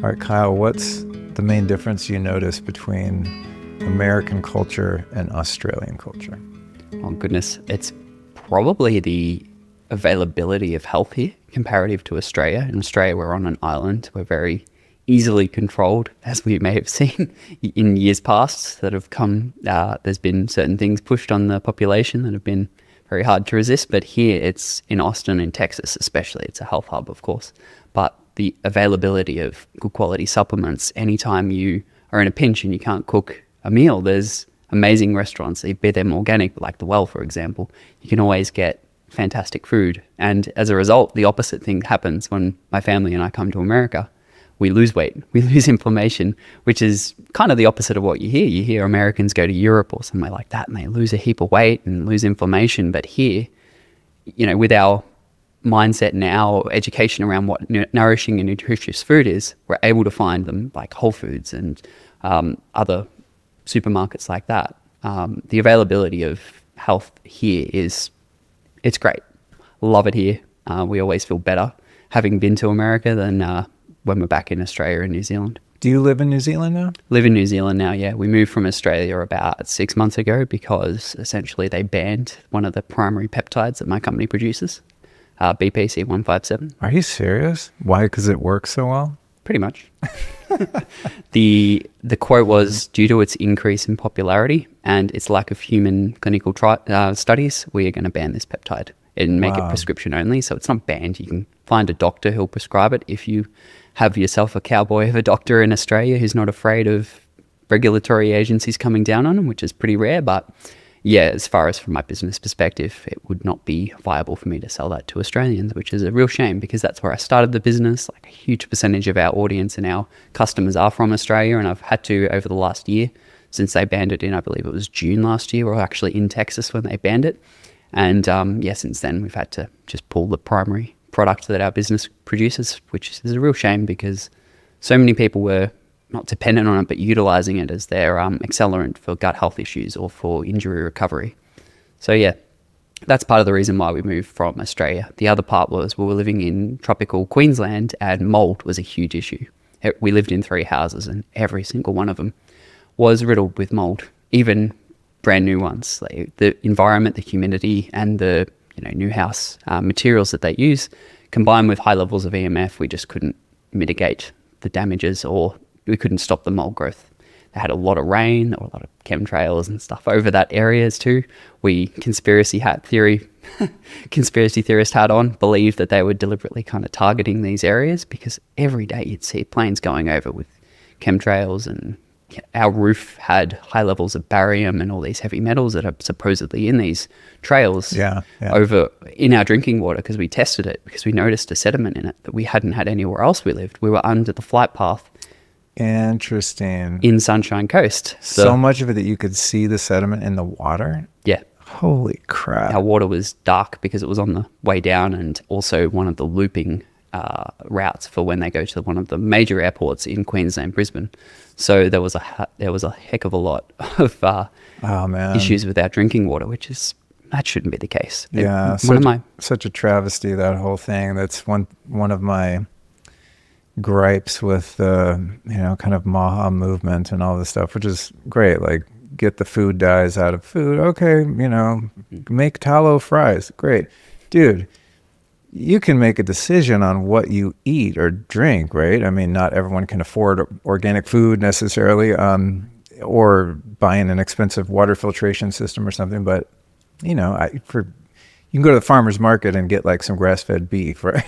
All right, Kyle, what's the main difference you notice between American culture and Australian culture? Oh, goodness. It's probably the availability of health here comparative to Australia. In Australia, we're on an island. We're very easily controlled, as we may have seen in years past that have come. There's been certain things pushed on the population that have been very hard to resist. But here, it's in Austin, in Texas especially. It's a health hub, of course. But the availability of good quality supplements, anytime you are in a pinch and you can't cook a meal, there's amazing restaurants, be them organic, like The Well, for example. You can always get fantastic food. And as a result, the opposite thing happens when my family and I come to America. We lose weight, we lose inflammation, which is kind of the opposite of what you hear. You hear Americans go to Europe or somewhere like that and they lose a heap of weight and lose inflammation. But here, you know, with our mindset and our education around what nourishing and nutritious food is, we're able to find them like Whole Foods and other supermarkets like that. The availability of health here it's great. Love it here. We always feel better having been to America than when we're back in Australia and New Zealand. Do you live in New Zealand now? Live in New Zealand now, yeah. We moved from Australia about 6 months ago because essentially they banned one of the primary peptides that my company produces. BPC 157. Are you serious? Why? Because it works so well? Pretty much. The quote was, due to its increase in popularity and its lack of human clinical studies, we are going to ban this peptide and make it prescription only. So it's not banned. You can find a doctor who'll prescribe it. If you have yourself a cowboy of a doctor in Australia who's not afraid of regulatory agencies coming down on him, which is pretty rare, but yeah, as far as from my business perspective, it would not be viable for me to sell that to Australians, which is a real shame because that's where I started the business. Like a huge percentage of our audience and our customers are from Australia, and I've had to, over the last year, since they banned it in, I believe it was June last year, or actually in Texas when they banned it. And since then we've had to just pull the primary product that our business produces, which is a real shame because so many people were not dependent on it, but utilizing it as their accelerant for gut health issues or for injury recovery. So yeah, that's part of the reason why we moved from Australia. The other part was we were living in tropical Queensland and mold was a huge issue. We lived in 3 houses and every single one of them was riddled with mold, even brand new ones. Like the environment, the humidity and the new house materials that they use combined with high levels of EMF, we just couldn't mitigate the damages or we couldn't stop the mold growth. They had a lot of rain or a lot of chemtrails and stuff over that areas too. We conspiracy theorist hat on, believed that they were deliberately kind of targeting these areas because every day you'd see planes going over with chemtrails and our roof had high levels of barium and all these heavy metals that are supposedly in these trails over in our drinking water because we tested it because we noticed a sediment in it that we hadn't had anywhere else we lived. We were under the flight path. Interesting. In Sunshine Coast. So much of it that you could see the sediment in the water? Yeah. Holy crap. Our water was dark because it was on the way down and also one of the looping routes for when they go to one of the major airports in Queensland, Brisbane. So there was a heck of a lot of issues with our drinking water, that shouldn't be the case. Yeah, such a travesty, that whole thing. That's one of my gripes with the kind of Maha movement and all this stuff, which is great. Like, get the food dyes out of food. Okay, make tallow fries. Great. Dude, you can make a decision on what you eat or drink, right? I mean, not everyone can afford organic food necessarily, or buying an expensive water filtration system or something. But, you can go to the farmer's market and get like some grass-fed beef, right?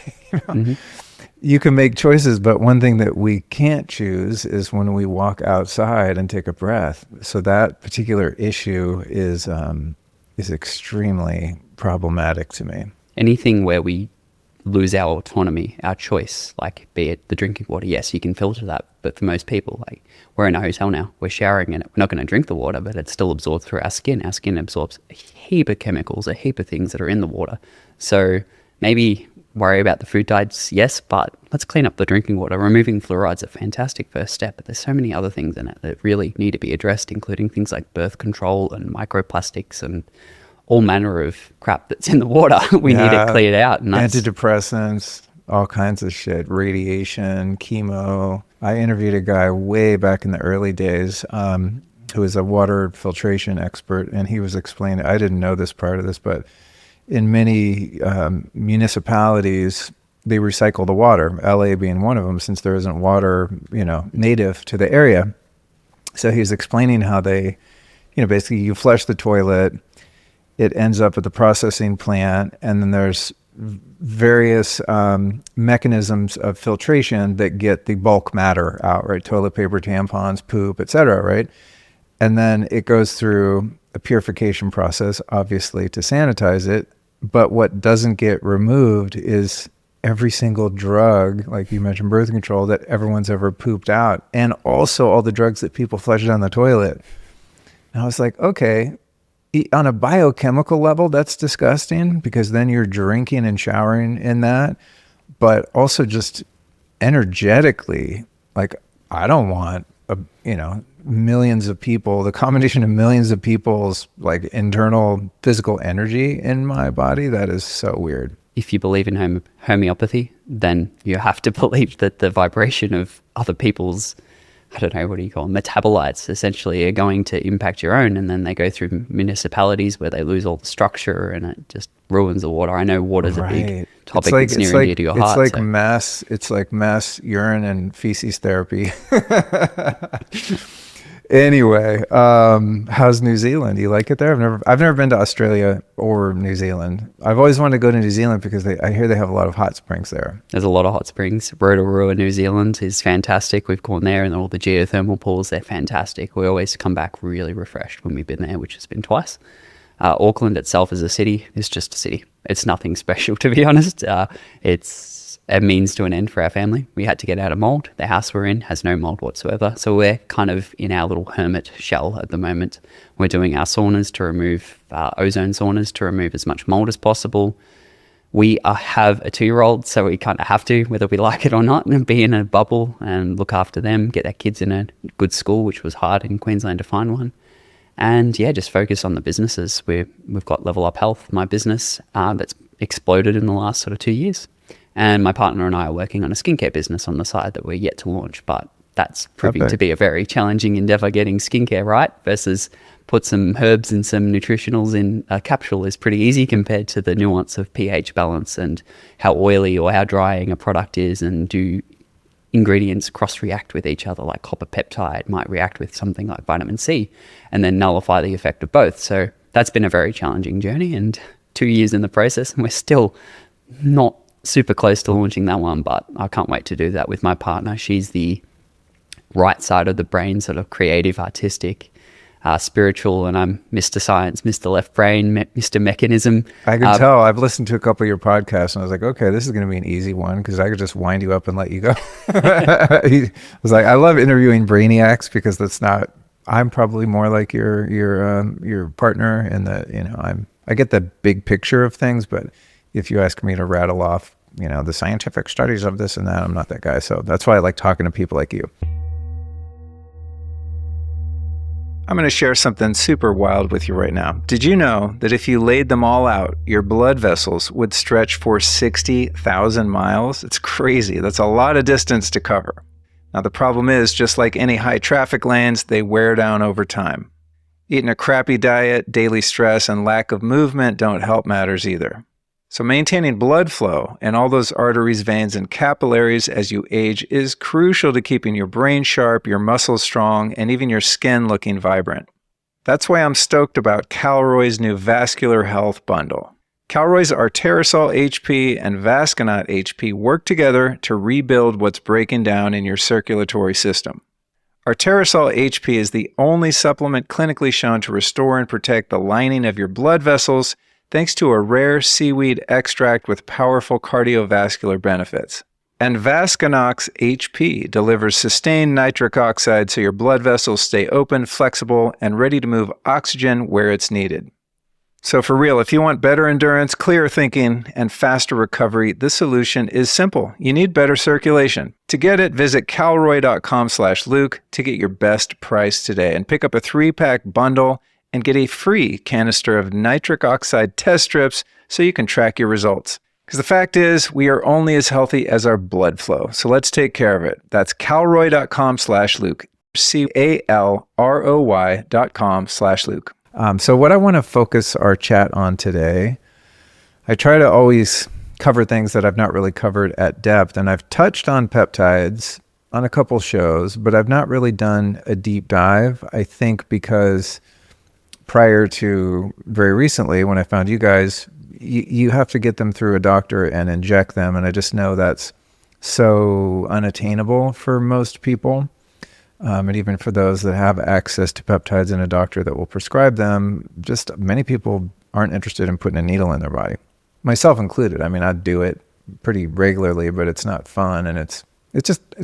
You can make choices, but one thing that we can't choose is when we walk outside and take a breath. So that particular issue is extremely problematic to me. Anything where we lose our autonomy, our choice, like be it the drinking water, yes, you can filter that. But for most people, like we're in a hotel now, we're showering in it. We're not going to drink the water, but it's still absorbed through our skin. Our skin absorbs a heap of chemicals, a heap of things that are in the water. So maybe worry about the food dyes, yes, but let's clean up the drinking water. Removing fluoride's a fantastic first step, but there's so many other things in it that really need to be addressed, including things like birth control and microplastics and all manner of crap that's in the water. We need it cleared out. And antidepressants, all kinds of shit, radiation, chemo. I interviewed a guy way back in the early days who was a water filtration expert, and he was explaining, I didn't know this part of this, but in many municipalities, they recycle the water, LA being one of them, since there isn't water, native to the area. So he's explaining how they, basically you flush the toilet, it ends up at the processing plant, and then there's various mechanisms of filtration that get the bulk matter out, right? Toilet paper, tampons, poop, etc., right? And then it goes through a purification process, obviously, to sanitize it. But what doesn't get removed is every single drug, like you mentioned, birth control, that everyone's ever pooped out, and also all the drugs that people flush down the toilet. And I was like, okay, on a biochemical level, that's disgusting, because then you're drinking and showering in that. But also just energetically, like, I don't want millions of people, the combination of millions of people's like internal physical energy in my body. That is so weird. If you believe in homeopathy, then you have to believe that the vibration of other people's, I don't know, what do you call them, metabolites, essentially are going to impact your own. And then they go through municipalities where they lose all the structure and it just ruins the water. I know water's a big topic that's near and dear to your heart. It's like mass urine and feces therapy. Anyway, how's New Zealand? Do you like it there? I've never been to Australia or New Zealand. I've always wanted to go to New Zealand because I hear they have a lot of hot springs there. There's a lot of hot springs. Rotorua, New Zealand is fantastic. We've gone there, and all the geothermal pools, they're fantastic. We always come back really refreshed when we've been there, which has been twice. Auckland itself as a city is just a city. It's nothing special, to be honest. It's a means to an end for our family. We had to get out of mold. The house we're in has no mold whatsoever. So we're kind of in our little hermit shell at the moment. We're doing our saunas to remove, ozone saunas to remove as much mold as possible. We have a 2-year-old, so we kind of have to, whether we like it or not, and be in a bubble and look after them, get their kids in a good school, which was hard in Queensland to find one. And yeah, just focus on the businesses. We've got LVLUP Health, my business, that's exploded in the last sort of 2 years. And my partner and I are working on a skincare business on the side that we're yet to launch, but that's proving to be a very challenging endeavor, getting skincare right versus put some herbs and some nutritionals in a capsule is pretty easy compared to the nuance of pH balance and how oily or how drying a product is, and do ingredients cross-react with each other, like copper peptide might react with something like vitamin C and then nullify the effect of both. So that's been a very challenging journey, and 2 years in the process, and we're still not super close to launching that one, but I can't wait to do that with my partner. She's the right side of the brain, sort of creative, artistic, spiritual, and I'm Mr. Science, Mr. Left Brain, Mr. Mechanism. I can tell. I've listened to a couple of your podcasts, and I was like, okay, this is going to be an easy one because I could just wind you up and let you go. I was like, I love interviewing brainiacs because that's not. I'm probably more like your partner in that I get the big picture of things, but if you ask me to rattle off, the scientific studies of this and that, I'm not that guy. So that's why I like talking to people like you. I'm going to share something super wild with you right now. Did you know that if you laid them all out, your blood vessels would stretch for 60,000 miles? It's crazy. That's a lot of distance to cover. Now, the problem is, just like any high traffic lanes, they wear down over time. Eating a crappy diet, daily stress, and lack of movement don't help matters either. So maintaining blood flow and all those arteries, veins, and capillaries as you age is crucial to keeping your brain sharp, your muscles strong, and even your skin looking vibrant. That's why I'm stoked about Calroy's new Vascular Health Bundle. Calroy's Arterisol HP and Vasconaut HP work together to rebuild what's breaking down in your circulatory system. Arterisol HP is the only supplement clinically shown to restore and protect the lining of your blood vessels, thanks to a rare seaweed extract with powerful cardiovascular benefits. And Vasconox HP delivers sustained nitric oxide so your blood vessels stay open, flexible, and ready to move oxygen where it's needed. So for real, if you want better endurance, clearer thinking, and faster recovery, this solution is simple. You need better circulation. To get it, visit calroy.com/Luke to get your best price today and pick up a 3-pack bundle and get a free canister of nitric oxide test strips so you can track your results. Because the fact is, we are only as healthy as our blood flow. So let's take care of it. That's calroy.com/Luke. CALROY.com/Luke. So what I want to focus our chat on today, I try to always cover things that I've not really covered at depth. And I've touched on peptides on a couple shows, but I've not really done a deep dive. I think because prior to very recently, when I found you guys, you have to get them through a doctor and inject them. And I just know that's so unattainable for most people. And even for those that have access to peptides and a doctor that will prescribe them, just many people aren't interested in putting a needle in their body, myself included. I mean, I do it pretty regularly, but it's not fun. And it's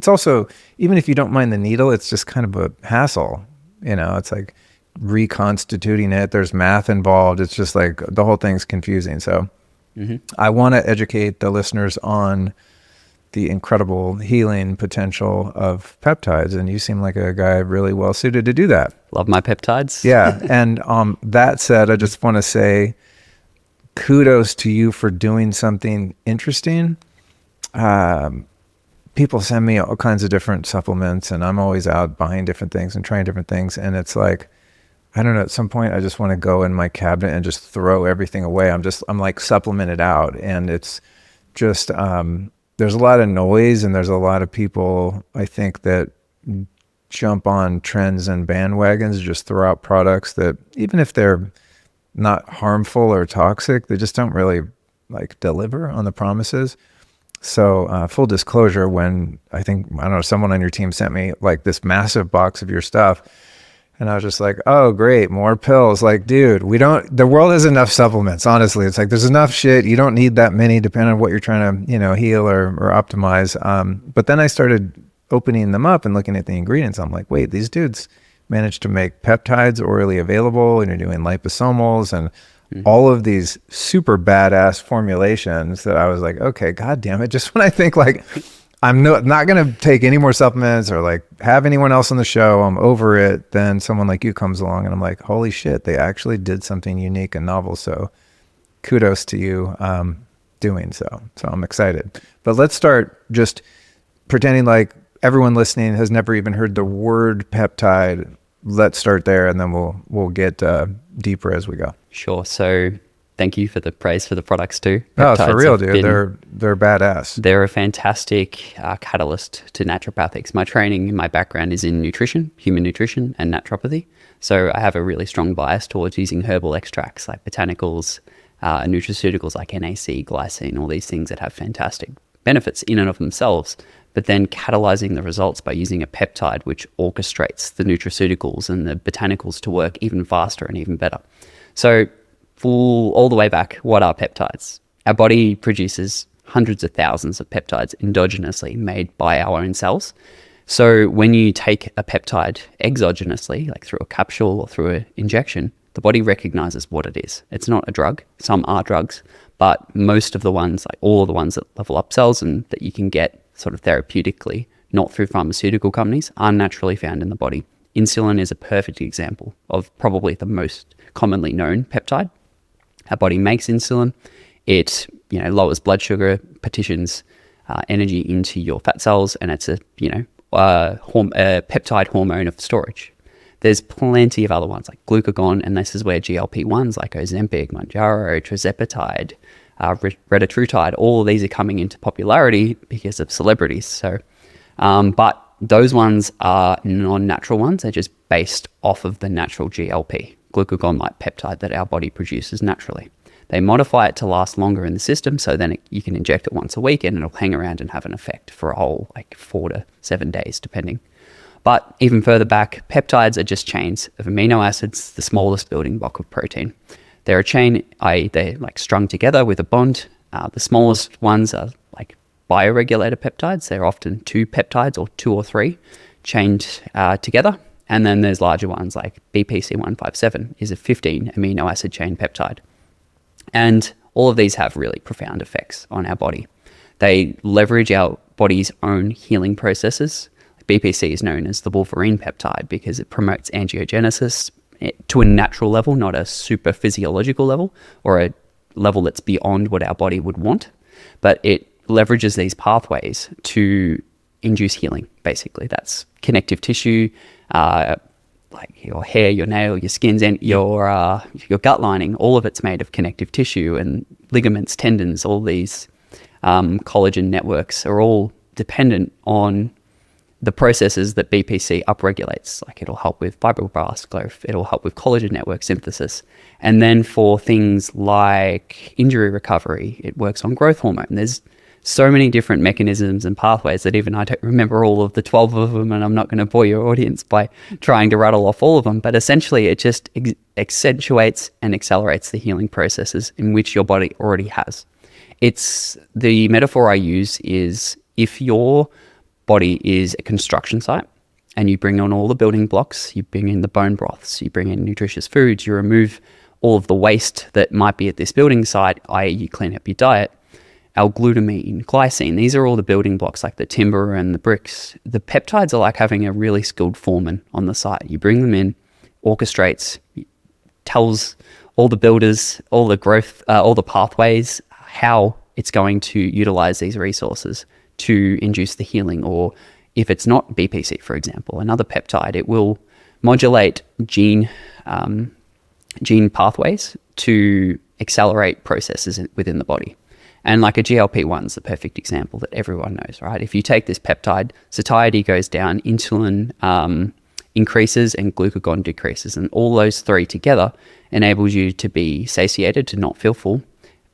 also, even if you don't mind the needle, it's just kind of a hassle. It's like reconstituting it. There's math involved. It's just like the whole thing's confusing. So I want to educate the listeners on the incredible healing potential of peptides. And you seem like a guy really well suited to do that. Love my peptides. Yeah. And that said, I just want to say kudos to you for doing something interesting. People send me all kinds of different supplements, and I'm always out buying different things and trying different things. And it's like, I don't know, at some point I just want to go in my cabinet and just throw everything away. I'm like supplemented out. And it's just, there's a lot of noise, and there's a lot of people, I think, that jump on trends and bandwagons, just throw out products that, even if they're not harmful or toxic, they just don't really like deliver on the promises. So full disclosure, when I don't know, someone on your team sent me like this massive box of your stuff, and I was just like, oh, great, more pills. Like, dude, the world has enough supplements, honestly. It's like, there's enough shit. You don't need that many, depending on what you're trying to, heal or optimize. But then I started opening them up and looking at the ingredients. I'm like, wait, these dudes managed to make peptides orally available, and you're doing liposomals and all of these super badass formulations that I was like, okay, God damn it. Just when I think like, I'm not going to take any more supplements or like have anyone else on the show, I'm over it, then someone like you comes along and I'm like, holy shit, they actually did something unique and novel. So kudos to you doing so. So I'm excited. But let's start just pretending like everyone listening has never even heard the word peptide. Let's start there, and then we'll get deeper as we go. Sure. So thank you for the praise for the products too. No, it's for real, dude. They're badass. They're a fantastic catalyst to naturopathics. My training, my background is in nutrition, human nutrition, and naturopathy. So I have a really strong bias towards using herbal extracts like botanicals, nutraceuticals like NAC, glycine, all these things that have fantastic benefits in and of themselves, but then catalyzing the results by using a peptide which orchestrates the nutraceuticals and the botanicals to work even faster and even better. So all the way back, what are peptides? Our body produces hundreds of thousands of peptides endogenously made by our own cells. So when you take a peptide exogenously, like through a capsule or through an injection, the body recognizes what it is. It's not a drug. Some are drugs, but most of the ones, like all of the ones that level up cells and that you can get sort of therapeutically, not through pharmaceutical companies, are naturally found in the body. Insulin is a perfect example of probably the most commonly known peptide. Our body makes insulin. It lowers blood sugar, petitions energy into your fat cells, and it's a peptide hormone of storage. There's plenty of other ones like glucagon, and this is where GLP-1s like Ozempic, Mounjaro, tirzepatide, retatrutide, all of these are coming into popularity because of celebrities. So, but those ones are non-natural ones. They're just based off of the natural GLP, glucagon-like peptide that our body produces naturally. They modify it to last longer in the system, so then you can inject it once a week and it'll hang around and have an effect for a whole 4 to 7 days, depending. But even further back, peptides are just chains of amino acids, the smallest building block of protein. They're a chain, they're strung together with a bond. The smallest ones are like bioregulator peptides. They're often 2 peptides or 2 or 3 chained together. And then there's larger ones like BPC157 is a 15 amino acid chain peptide. And all of these have really profound effects on our body. They leverage our body's own healing processes. BPC is known as the Wolverine peptide because it promotes angiogenesis to a natural level, not a super physiological level or a level that's beyond what our body would want. but it leverages these pathways to induce healing. Basically, that's connective tissue, like your hair, your nail, your skins, and your gut lining. All of it's made of connective tissue and ligaments, tendons. All these collagen networks are all dependent on the processes that BPC upregulates. Like it'll help with fibroblast growth, it'll help with collagen network synthesis. And then for things like injury recovery, it works on growth hormone. There's so many different mechanisms and pathways that even I don't remember all of the 12 of them, and I'm not going to bore your audience by trying to rattle off all of them. But essentially, it just accentuates and accelerates the healing processes in which your body already has. It's the metaphor I use is if your body is a construction site and you bring on all the building blocks, you bring in the bone broths, you bring in nutritious foods, you remove all of the waste that might be at this building site, i.e. you clean up your diet, L-glutamine, glycine, these are all the building blocks like the timber and the bricks. The peptides are like having a really skilled foreman on the site. You bring them in, orchestrates, tells all the builders, all the growth, all the pathways, how it's going to utilize these resources to induce the healing. Or if it's not BPC, for example, another peptide, it will modulate gene pathways to accelerate processes within the body. And like a GLP-1 is the perfect example that everyone knows, right? If you take this peptide, satiety goes down, insulin increases, and glucagon decreases. And all those three together enables you to be satiated, to not feel full,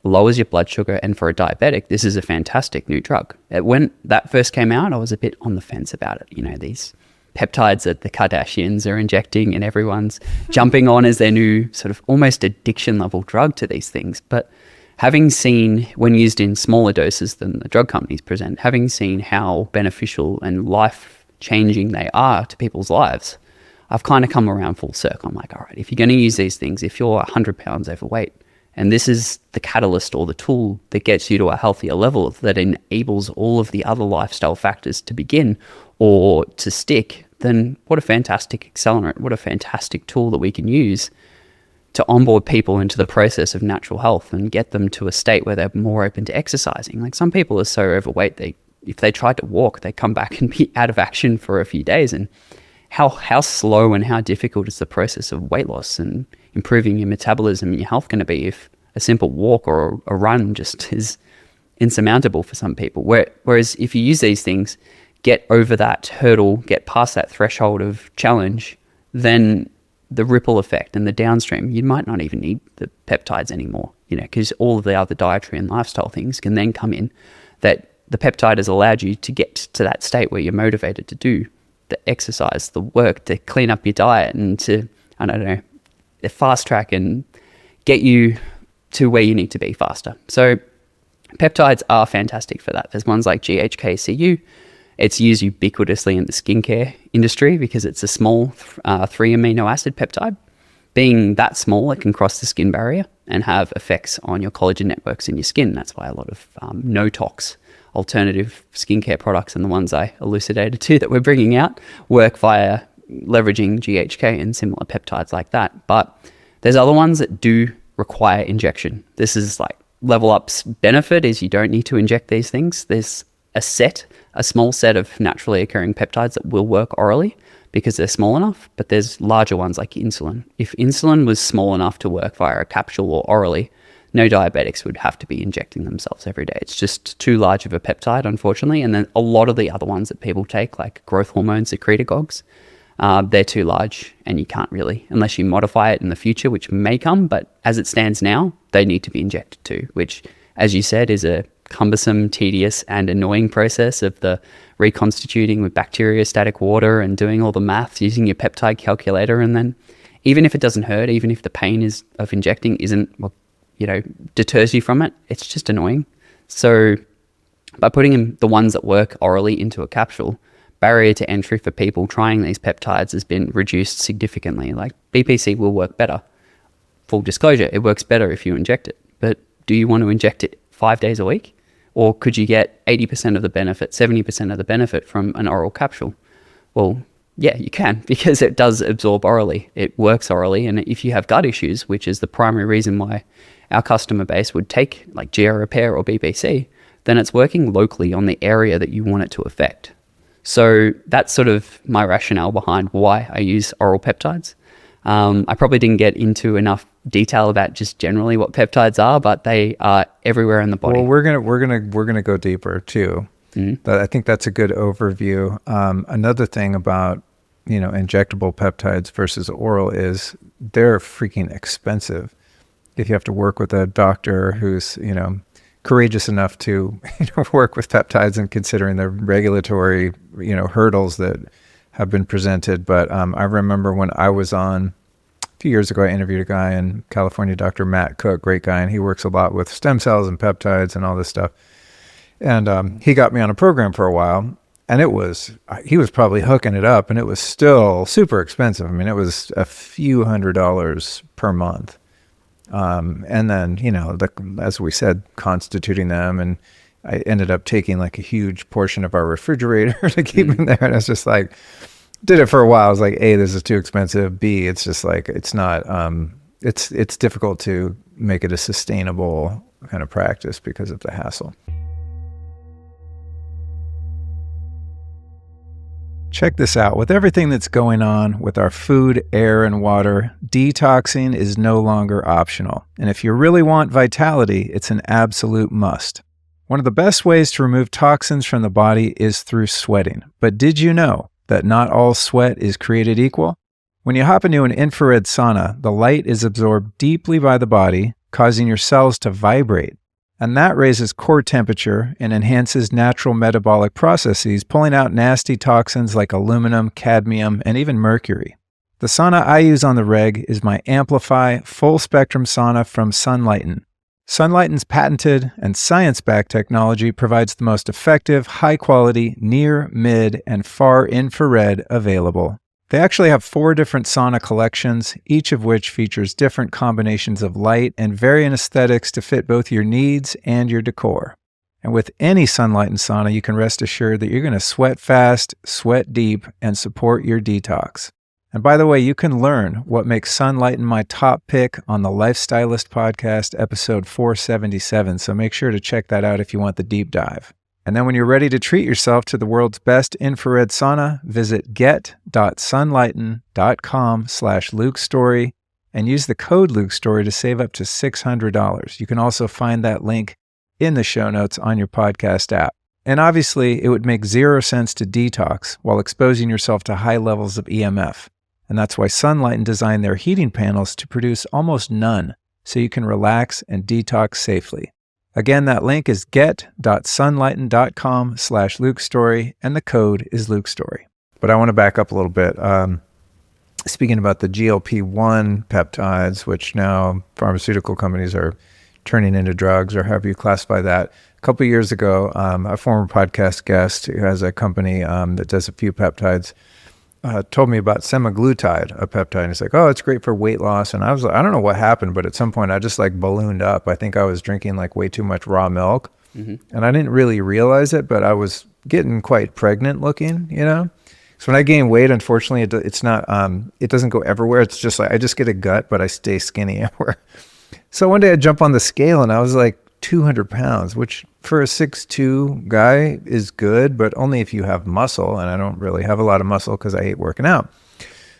lowers your blood sugar. And for a diabetic, this is a fantastic new drug. When that first came out, I was a bit on the fence about it. You know, these peptides that the Kardashians are injecting and everyone's jumping on as their new sort of almost addiction level drug to these things. But having seen, when used in smaller doses than the drug companies present, having seen how beneficial and life-changing they are to people's lives, I've kind of come around full circle. I'm like, all right, if you're going to use these things, if you're 100 pounds overweight, and this is the catalyst or the tool that gets you to a healthier level that enables all of the other lifestyle factors to begin or to stick, then what a fantastic accelerant, what a fantastic tool that we can use to onboard people into the process of natural health and get them to a state where they're more open to exercising. Like some people are so overweight, if they tried to walk, they come back and be out of action for a few days. And how slow and how difficult is the process of weight loss and improving your metabolism and your health going to be if a simple walk or a run just is insurmountable for some people. Whereas if you use these things, get over that hurdle, get past that threshold of challenge, then the ripple effect and the downstream, you might not even need the peptides anymore, you know, because all of the other dietary and lifestyle things can then come in that the peptide has allowed you to get to that state where you're motivated to do the exercise, the work, to clean up your diet and to, I don't know, fast track and get you to where you need to be faster. So peptides are fantastic for that. There's ones like GHKCU. It's used ubiquitously in the skincare industry because it's a small 3 amino acid peptide. Being that small, it can cross the skin barrier and have effects on your collagen networks in your skin. That's why a lot of no-tox alternative skincare products and the ones I elucidated to that we're bringing out work via leveraging GHK and similar peptides like that. But there's other ones that do require injection. This is like LVLUP's benefit is you don't need to inject these things. There's a small set of naturally occurring peptides that will work orally because they're small enough, but there's larger ones like insulin. If insulin was small enough to work via a capsule or orally, no diabetics would have to be injecting themselves every day. It's just too large of a peptide, unfortunately. And then a lot of the other ones that people take, like growth hormone secretagogues, they're too large and you can't really, unless you modify it in the future, which may come, but as it stands now, they need to be injected too, which, as you said, is a cumbersome, tedious, and annoying process of the reconstituting with bacteriostatic water and doing all the maths using your peptide calculator. And then even if it doesn't hurt, even if the pain of injecting deters you from it, it's just annoying. So by putting in the ones that work orally into a capsule, barrier to entry for people trying these peptides has been reduced significantly. Like BPC will work better. Full disclosure, it works better if you inject it. But do you want to inject it 5 days a week? Or could you get 80% of the benefit, 70% of the benefit from an oral capsule? Well, yeah, you can, because it does absorb orally. It works orally. And if you have gut issues, which is the primary reason why our customer base would take like GR Repair or BPC, then it's working locally on the area that you want it to affect. So that's sort of my rationale behind why I use oral peptides. I probably didn't get into enough detail about just generally what peptides are, but they are everywhere in the body. Well, we're gonna go deeper too. But I think that's a good overview. Another thing about injectable peptides versus oral is they're freaking expensive. If you have to work with a doctor who's courageous enough to work with peptides and considering the regulatory hurdles that have been presented. But I remember when I was on a few years ago, I interviewed a guy in California, Dr. Matt Cook, great guy, and he works a lot with stem cells and peptides and all this stuff. And he got me on a program for a while, and he was probably hooking it up, and it was still super expensive. I mean, it was a few $100s per month. And then, as we said, constituting them, and I ended up taking like a huge portion of our refrigerator to keep in there. And it's just like, did it for a while. I was like, A, this is too expensive. B, it's just like, it's not, it's difficult to make it a sustainable kind of practice because of the hassle. Check this out. With everything that's going on with our food, air, and water, detoxing is no longer optional. And if you really want vitality, it's an absolute must. One of the best ways to remove toxins from the body is through sweating. But did you know that not all sweat is created equal? When you hop into an infrared sauna, the light is absorbed deeply by the body, causing your cells to vibrate. And that raises core temperature and enhances natural metabolic processes, pulling out nasty toxins like aluminum, cadmium, and even mercury. The sauna I use on the reg is my Amplify Full Spectrum Sauna from Sunlighten. Sunlighten's patented and science-backed technology provides the most effective, high-quality, near, mid, and far infrared available. They actually have 4 different sauna collections, each of which features different combinations of light and varying aesthetics to fit both your needs and your decor. And with any Sunlighten sauna, you can rest assured that you're going to sweat fast, sweat deep, and support your detox. And by the way, you can learn what makes Sunlighten my top pick on the Lifestylist podcast, episode 477, so make sure to check that out if you want the deep dive. And then when you're ready to treat yourself to the world's best infrared sauna, visit get.sunlighten.com/LukeStorey and use the code LukeStorey to save up to $600. You can also find that link in the show notes on your podcast app. And obviously, it would make 0 sense to detox while exposing yourself to high levels of EMF. And that's why Sunlighten designed their heating panels to produce almost none, so you can relax and detox safely. Again, that link is get.sunlighten.com/LukeStorey, and the code is LukeStorey. But I want to back up a little bit. Speaking about the GLP-1 peptides, which now pharmaceutical companies are turning into drugs, or however you classify that. A couple of years ago, a former podcast guest who has a company that does a few peptides told me about semaglutide, a peptide. And he's like, oh, it's great for weight loss. And I was like, I don't know what happened, but at some point I just like ballooned up. I think I was drinking like way too much raw milk. And I didn't really realize it, but I was getting quite pregnant looking, So when I gain weight, unfortunately, it's not, it doesn't go everywhere. It's just like, I just get a gut, but I stay skinny everywhere. So one day I jump on the scale and I was like 200 pounds, which for a 6'2" guy is good, but only if you have muscle. And I don't really have a lot of muscle because I hate working out.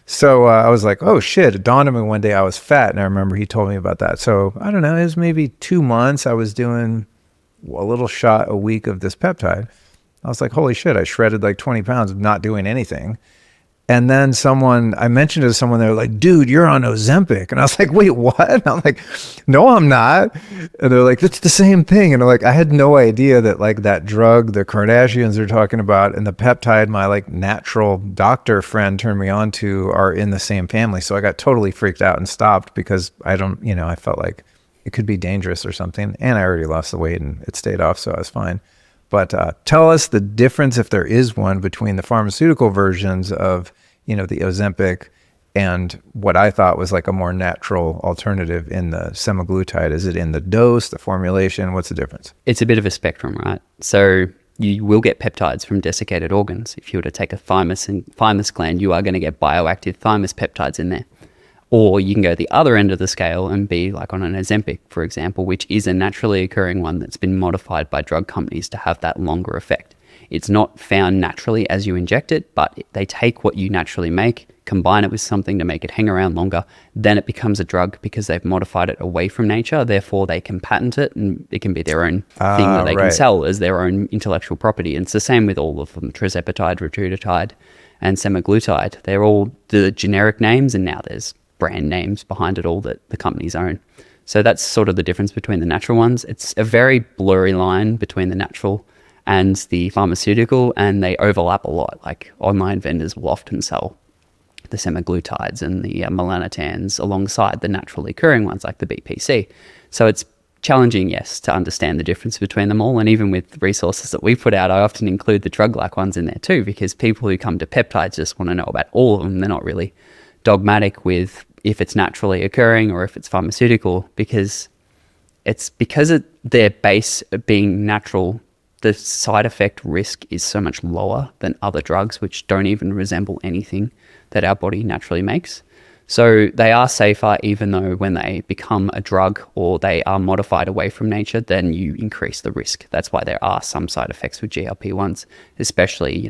So I was like, oh shit. It dawned on me one day I was fat. And I remember he told me about that. So I don't know, it was maybe 2 months. I was doing a little shot a week of this peptide. I was like, holy shit, I shredded like 20 pounds of not doing anything. And then I mentioned it to someone, they were like, dude, you're on Ozempic. And I was like, wait, what? And I'm like, no, I'm not. And they're like, it's the same thing. And I'm like, I had no idea that like that drug, the Kardashians are talking about, and the peptide my like natural doctor friend turned me on to are in the same family. So I got totally freaked out and stopped because I felt like it could be dangerous or something. And I already lost the weight and it stayed off, so I was fine. But tell us the difference, if there is one, between the pharmaceutical versions of, the Ozempic and what I thought was like a more natural alternative in the semaglutide. Is it in the dose, the formulation? What's the difference? It's a bit of a spectrum, right? So you will get peptides from desiccated organs. If you were to take a thymus gland, you are going to get bioactive thymus peptides in there. Or you can go the other end of the scale and be like on an Ozempic, for example, which is a naturally occurring one that's been modified by drug companies to have that longer effect. It's not found naturally as you inject it, but they take what you naturally make, combine it with something to make it hang around longer, then it becomes a drug because they've modified it away from nature. Therefore, they can patent it and it can be their own thing that they can sell as their own intellectual property. And it's the same with all of them, tirzepatide, retatrutide, and semaglutide. They're all the generic names, and now there's brand names behind it all that the companies own. So that's sort of the difference between the natural ones. It's a very blurry line between the natural and the pharmaceutical, and they overlap a lot. Like online vendors will often sell the semaglutides and the melanotans alongside the naturally occurring ones like the BPC. So it's challenging, yes, to understand the difference between them all. And even with resources that we put out, I often include the drug-like ones in there too, because people who come to peptides just want to know about all of them. They're not really dogmatic with if it's naturally occurring or if it's pharmaceutical, because their base being natural, the side effect risk is so much lower than other drugs which don't even resemble anything that our body naturally makes. So they are safer, even though when they become a drug or they are modified away from nature, then you increase the risk. That's why there are some side effects with GLP-1s, especially,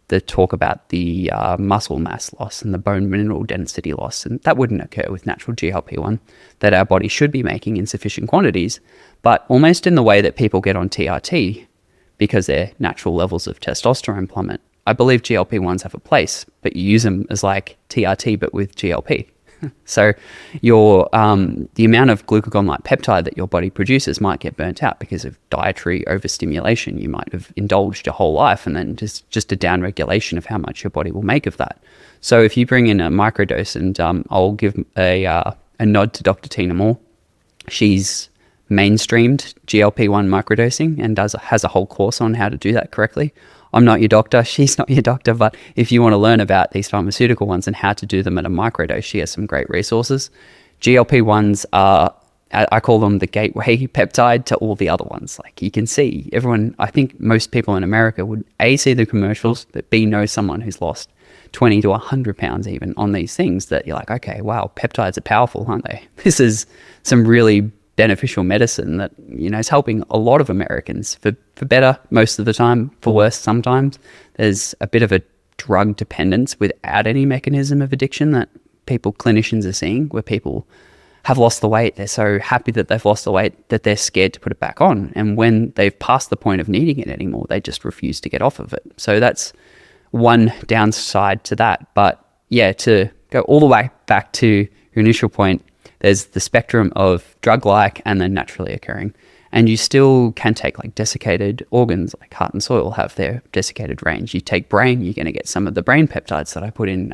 the talk about the muscle mass loss and the bone mineral density loss. And that wouldn't occur with natural GLP-1 that our body should be making in sufficient quantities, but almost in the way that people get on TRT because their natural levels of testosterone plummet. I believe GLP-1s have a place, but you use them as like TRT, but with GLP. So the amount of glucagon-like peptide that your body produces might get burnt out because of dietary overstimulation. You might have indulged your whole life, and then just a downregulation of how much your body will make of that. So if you bring in a microdose, and I'll give a nod to Dr. Tina Moore. She's mainstreamed GLP-1 microdosing and has a whole course on how to do that correctly. I'm not your doctor, she's not your doctor, but if you want to learn about these pharmaceutical ones and how to do them at a microdose, she has some great resources. GLP-1s are, I call them the gateway peptide to all the other ones. Like you can see, I think most people in America would A, see the commercials, but B, know someone who's lost 20 to 100 pounds even on these things that you're like, okay, wow, peptides are powerful, aren't they? This is some really beneficial medicine that is helping a lot of Americans for better most of the time, for worse sometimes. There's a bit of a drug dependence without any mechanism of addiction that clinicians are seeing, where people have lost the weight. They're so happy that they've lost the weight that they're scared to put it back on, and when they've passed the point of needing it anymore, they just refuse to get off of it. So that's one downside to that. But yeah, to go all the way back to your initial point, there's the spectrum of drug-like and then naturally occurring. And you still can take like desiccated organs, like heart and soil have their desiccated range. You take brain, you're going to get some of the brain peptides that I put in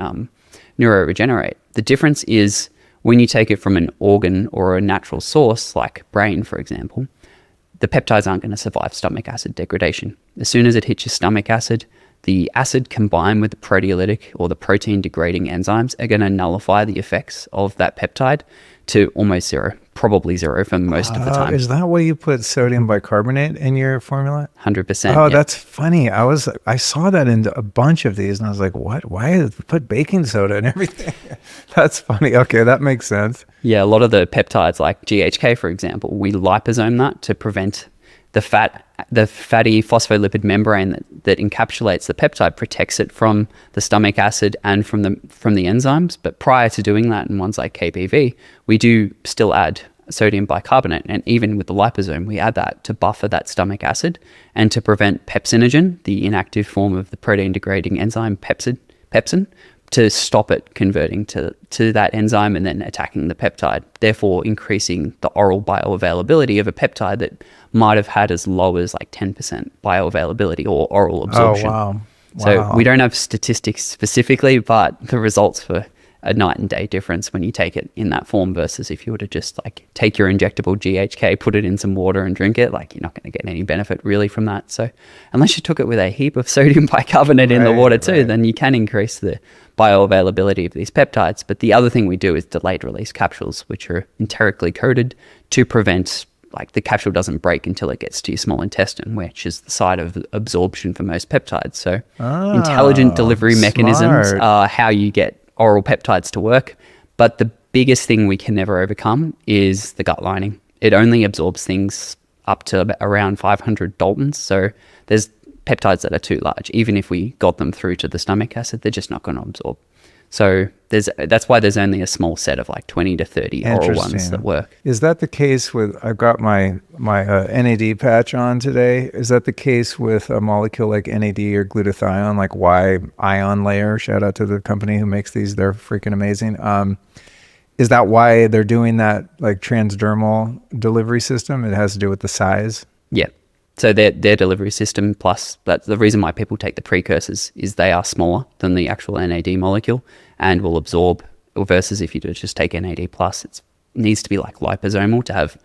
NeuroRegenerate. The difference is when you take it from an organ or a natural source, like brain, for example, the peptides aren't going to survive stomach acid degradation. As soon as it hits your stomach acid, the acid combined with the proteolytic or the protein degrading enzymes are going to nullify the effects of that peptide to almost zero, probably zero for most of the time. Is that why you put sodium bicarbonate in your formula? 100%. Oh, yeah. That's funny. I saw that in a bunch of these and I was like, what? Why did they put baking soda and everything? That's funny. Okay, that makes sense. Yeah, a lot of the peptides like GHK, for example, we liposome that to prevent the fatty phospholipid membrane that encapsulates the peptide, protects it from the stomach acid and from the enzymes. But prior to doing that, in ones like KBV, we do still add sodium bicarbonate, and even with the liposome, we add that to buffer that stomach acid and to prevent pepsinogen, the inactive form of the protein degrading enzyme pepsin, to stop it converting to that enzyme and then attacking the peptide, therefore increasing the oral bioavailability of a peptide that might have had as low as like 10% bioavailability or oral absorption. Oh, wow. So we don't have statistics specifically, but the results for a night and day difference when you take it in that form versus if you were to just like take your injectable GHK, put it in some water and drink it, like you're not going to get any benefit really from that. So unless you took it with a heap of sodium bicarbonate in the water too, then you can increase the bioavailability of these peptides. But the other thing we do is delayed release capsules, which are enterically coated to prevent, like the capsule doesn't break until it gets to your small intestine, which is the site of absorption for most peptides. So intelligent delivery mechanisms are how you get oral peptides to work. But the biggest thing we can never overcome is the gut lining. It only absorbs things up to around 500 Daltons. So there's peptides that are too large. Even if we got them through to the stomach acid, they're just not going to absorb. So that's why there's only a small set of like 20 to 30 oral ones that work. Is that the case with, I've got my NAD patch on today. Is that the case with a molecule like NAD or glutathione, like Y ion layer? Shout out to the company who makes these. They're freaking amazing. Is that why they're doing that like transdermal delivery system? It has to do with the size? Yeah. So their delivery system, plus that's the reason why people take the precursors, is they are smaller than the actual NAD molecule and will absorb, versus if you just take NAD plus, it needs to be like liposomal to have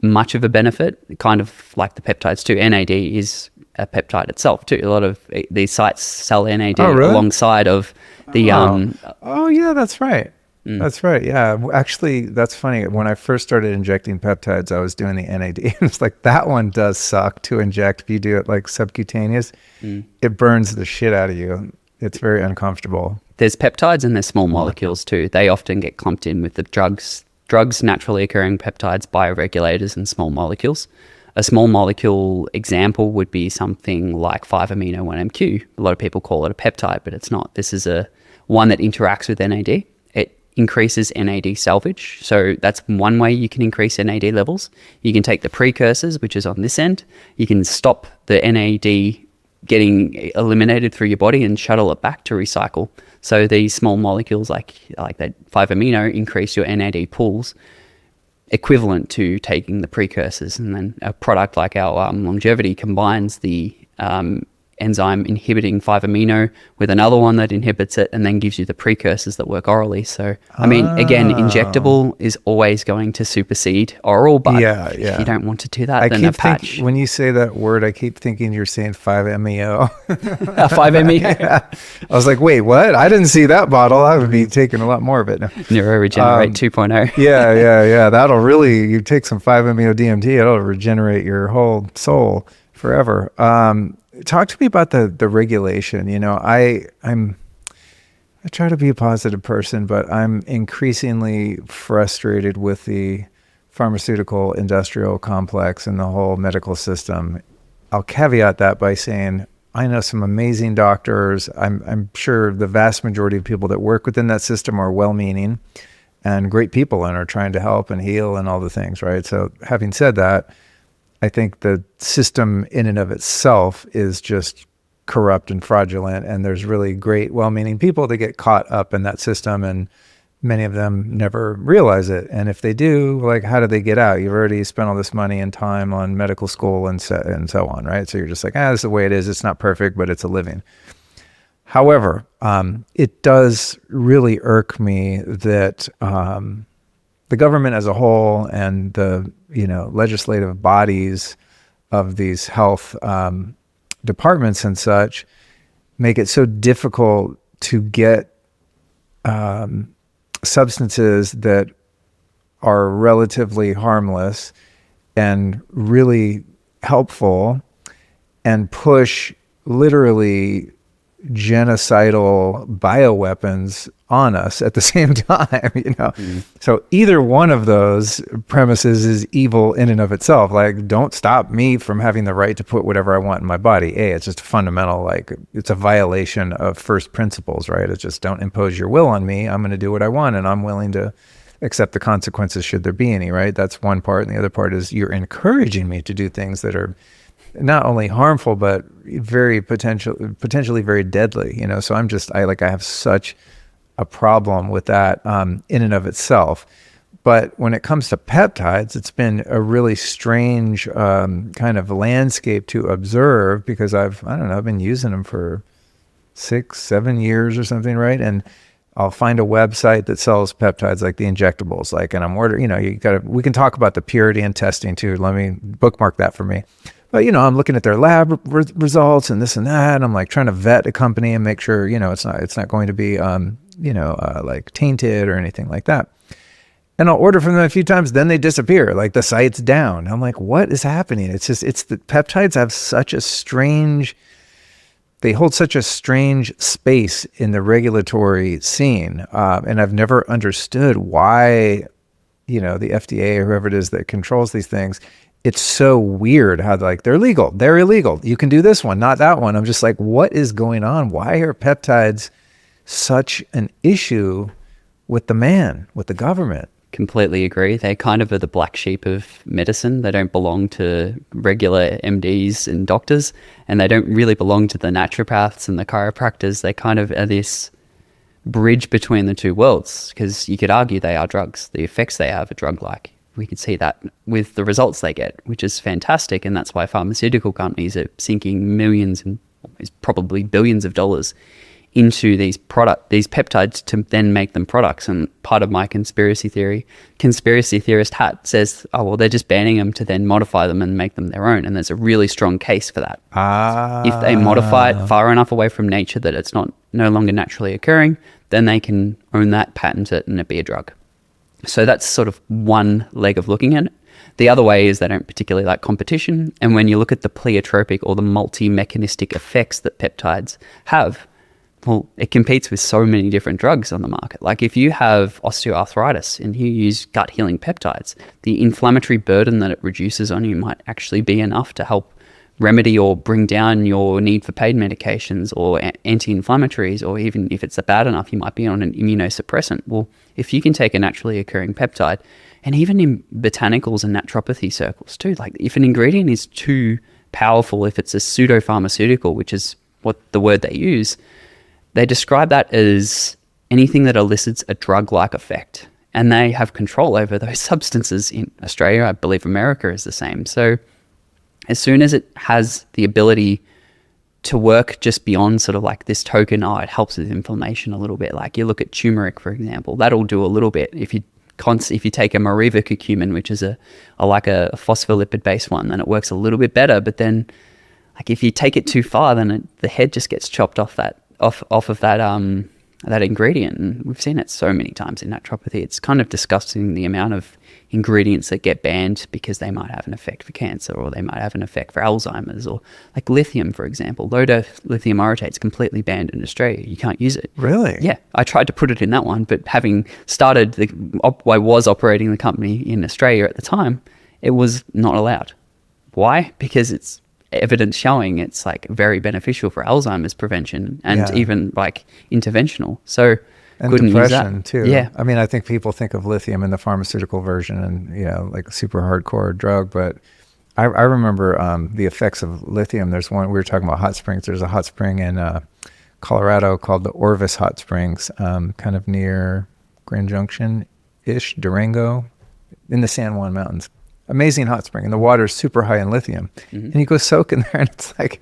much of a benefit, kind of like the peptides too. NAD is a peptide itself too. A lot of these sites sell NAD alongside of the... Oh yeah, that's right. That's right. Yeah. Actually, that's funny. When I first started injecting peptides, I was doing the NAD. It's like, that one does suck to inject. If you do it like subcutaneous, it burns the shit out of you. It's very uncomfortable. There's peptides and there's small molecules too. They often get clumped in with the drugs, naturally occurring peptides, bioregulators, and small molecules. A small molecule example would be something like 5-amino-1-MQ. A lot of people call it a peptide, but it's not. This is one that interacts with NAD. Increases NAD salvage. So that's one way you can increase NAD levels. You can take the precursors, which is on this end. You can stop the NAD getting eliminated through your body and shuttle it back to recycle. So these small molecules like that 5-amino increase your NAD pools, equivalent to taking the precursors. And then a product like our longevity combines the enzyme inhibiting 5-amino with another one that inhibits it, and then gives you the precursors that work orally. So, I mean, again, injectable is always going to supersede oral, but if you don't want to do that, then a patch. When you say that word, I keep thinking you're saying 5-MeO. 5-MeO? Yeah. I was like, wait, what? I didn't see that bottle. I would be taking a lot more of it. No. Neuroregenerate 2.0. Yeah. That'll really, you take some 5-MeO DMT, it'll regenerate your whole soul forever. Talk to me about the regulation. You know, I try to be a positive person, but I'm increasingly frustrated with the pharmaceutical industrial complex and the whole medical system. I'll caveat that by saying I know some amazing doctors. I'm sure the vast majority of people that work within that system are well-meaning and great people and are trying to help and heal and all the things, right? So having said that, I think the system in and of itself is just corrupt and fraudulent, and there's really great, well-meaning people that get caught up in that system, and many of them never realize it. And if they do, like, how do they get out? You've already spent all this money and time on medical school and so on, right? So you're just like, this is the way it is. It's not perfect, but it's a living. However, it does really irk me that the government as a whole and the legislative bodies of these health departments and such make it so difficult to get substances that are relatively harmless and really helpful and push literally genocidal bioweapons on us at the same time, So either one of those premises is evil in and of itself. Like, don't stop me from having the right to put whatever I want in my body. It's just a fundamental, it's a violation of first principles, right? It's just, don't impose your will on me. I'm going to do what I want, and I'm willing to accept the consequences should there be any, right? That's one part. And the other part is you're encouraging me to do things that are not only harmful, but very potentially very deadly, So I have such a problem with that in and of itself. But when it comes to peptides, it's been a really strange kind of landscape to observe, because I've been using them for 6-7 years or something, right? And I'll find a website that sells peptides, like the injectables, and I'm ordering, we can talk about the purity and testing too. Let me bookmark that for me. But, I'm looking at their lab results and this and that, and I'm like trying to vet a company and make sure, it's not going to be, like tainted or anything like that. And I'll order from them a few times, then they disappear, like the site's down. I'm like, what is happening? It's the peptides have such a strange they hold such a strange space in the regulatory scene. And I've never understood why, the FDA or whoever it is that controls these things, it's so weird how like they're legal, they're illegal. You can do this one, not that one. I'm just like, what is going on? Why are peptides such an issue with the government? Completely agree. They kind of are the black sheep of medicine. They don't belong to regular MDs and doctors, and they don't really belong to the naturopaths and the chiropractors. They kind of are this bridge between the two worlds, because you could argue they are drugs. The effects they have are drug-like. We could see that with the results they get, which is fantastic, and that's why pharmaceutical companies are sinking millions and probably billions of dollars into these peptides to then make them products. And part of my conspiracy theorist hat says, oh, well, they're just banning them to then modify them and make them their own. And there's a really strong case for that. If they modify it far enough away from nature that it's no longer naturally occurring, then they can own that, patent it, and it be a drug. So that's sort of one leg of looking at it. The other way is they don't particularly like competition. And when you look at the pleiotropic or the multi-mechanistic effects that peptides have, well, it competes with so many different drugs on the market. Like if you have osteoarthritis and you use gut healing peptides, the inflammatory burden that it reduces on you might actually be enough to help remedy or bring down your need for pain medications or anti-inflammatories, or even if it's bad enough, you might be on an immunosuppressant. Well, if you can take a naturally occurring peptide, and even in botanicals and naturopathy circles too, like if an ingredient is too powerful, if it's a pseudo-pharmaceutical, which is what the word they use, they describe that as anything that elicits a drug-like effect. And they have control over those substances in Australia. I believe America is the same. So as soon as it has the ability to work just beyond sort of like this token, it helps with inflammation a little bit. Like you look at turmeric, for example, that'll do a little bit. If you take a Mariva curcumin, which is a phospholipid-based one, then it works a little bit better. But then like if you take it too far, then the head just gets chopped off of that ingredient. And we've seen it so many times in naturopathy. It's kind of disgusting the amount of ingredients that get banned because they might have an effect for cancer, or they might have an effect for Alzheimer's, or like lithium, for example. Low dose lithium orotate is completely banned in Australia. You can't use it. Really? Yeah. I tried to put it in that one, but having started I was operating the company in Australia at the time, it was not allowed. Why? Because it's evidence showing it's like very beneficial for Alzheimer's prevention and even like interventional. So and couldn't depression use that. too. Yeah. I mean, I think people think of lithium in the pharmaceutical version and, like a super hardcore drug, but I remember the effects of lithium. There's one, we were talking about hot springs. There's a hot spring in Colorado called the Orvis Hot Springs, kind of near Grand Junction-ish, Durango, in the San Juan Mountains. Amazing hot spring, and the water is super high in lithium. Mm-hmm. And you go soak in there, and it's like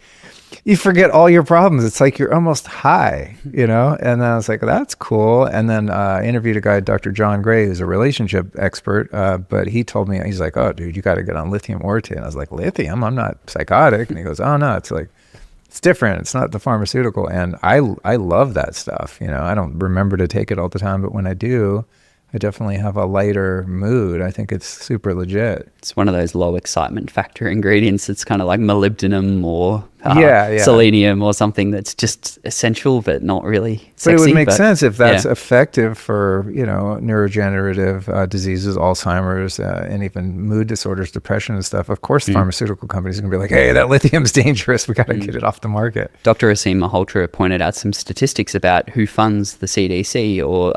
you forget all your problems. It's like you're almost high, And then I was like, that's cool. And then I interviewed a guy, Dr. John Gray, who's a relationship expert, but he told me, he's like, oh, dude, you got to get on lithium orotate. And I was like, lithium? I'm not psychotic. And he goes, oh, no, it's like, it's different. It's not the pharmaceutical. And I love that stuff. I don't remember to take it all the time, but when I do, I definitely have a lighter mood. I think it's super legit. It's one of those low excitement factor ingredients. It's kind of like molybdenum or yeah. selenium or something that's just essential but not really sexy. But it would make sense if that's effective for, neurodegenerative diseases, Alzheimer's, and even mood disorders, depression and stuff. The pharmaceutical companies are going to be like, hey, that lithium's dangerous. We got to get it off the market. Dr. Asim Malhotra pointed out some statistics about who funds the CDC or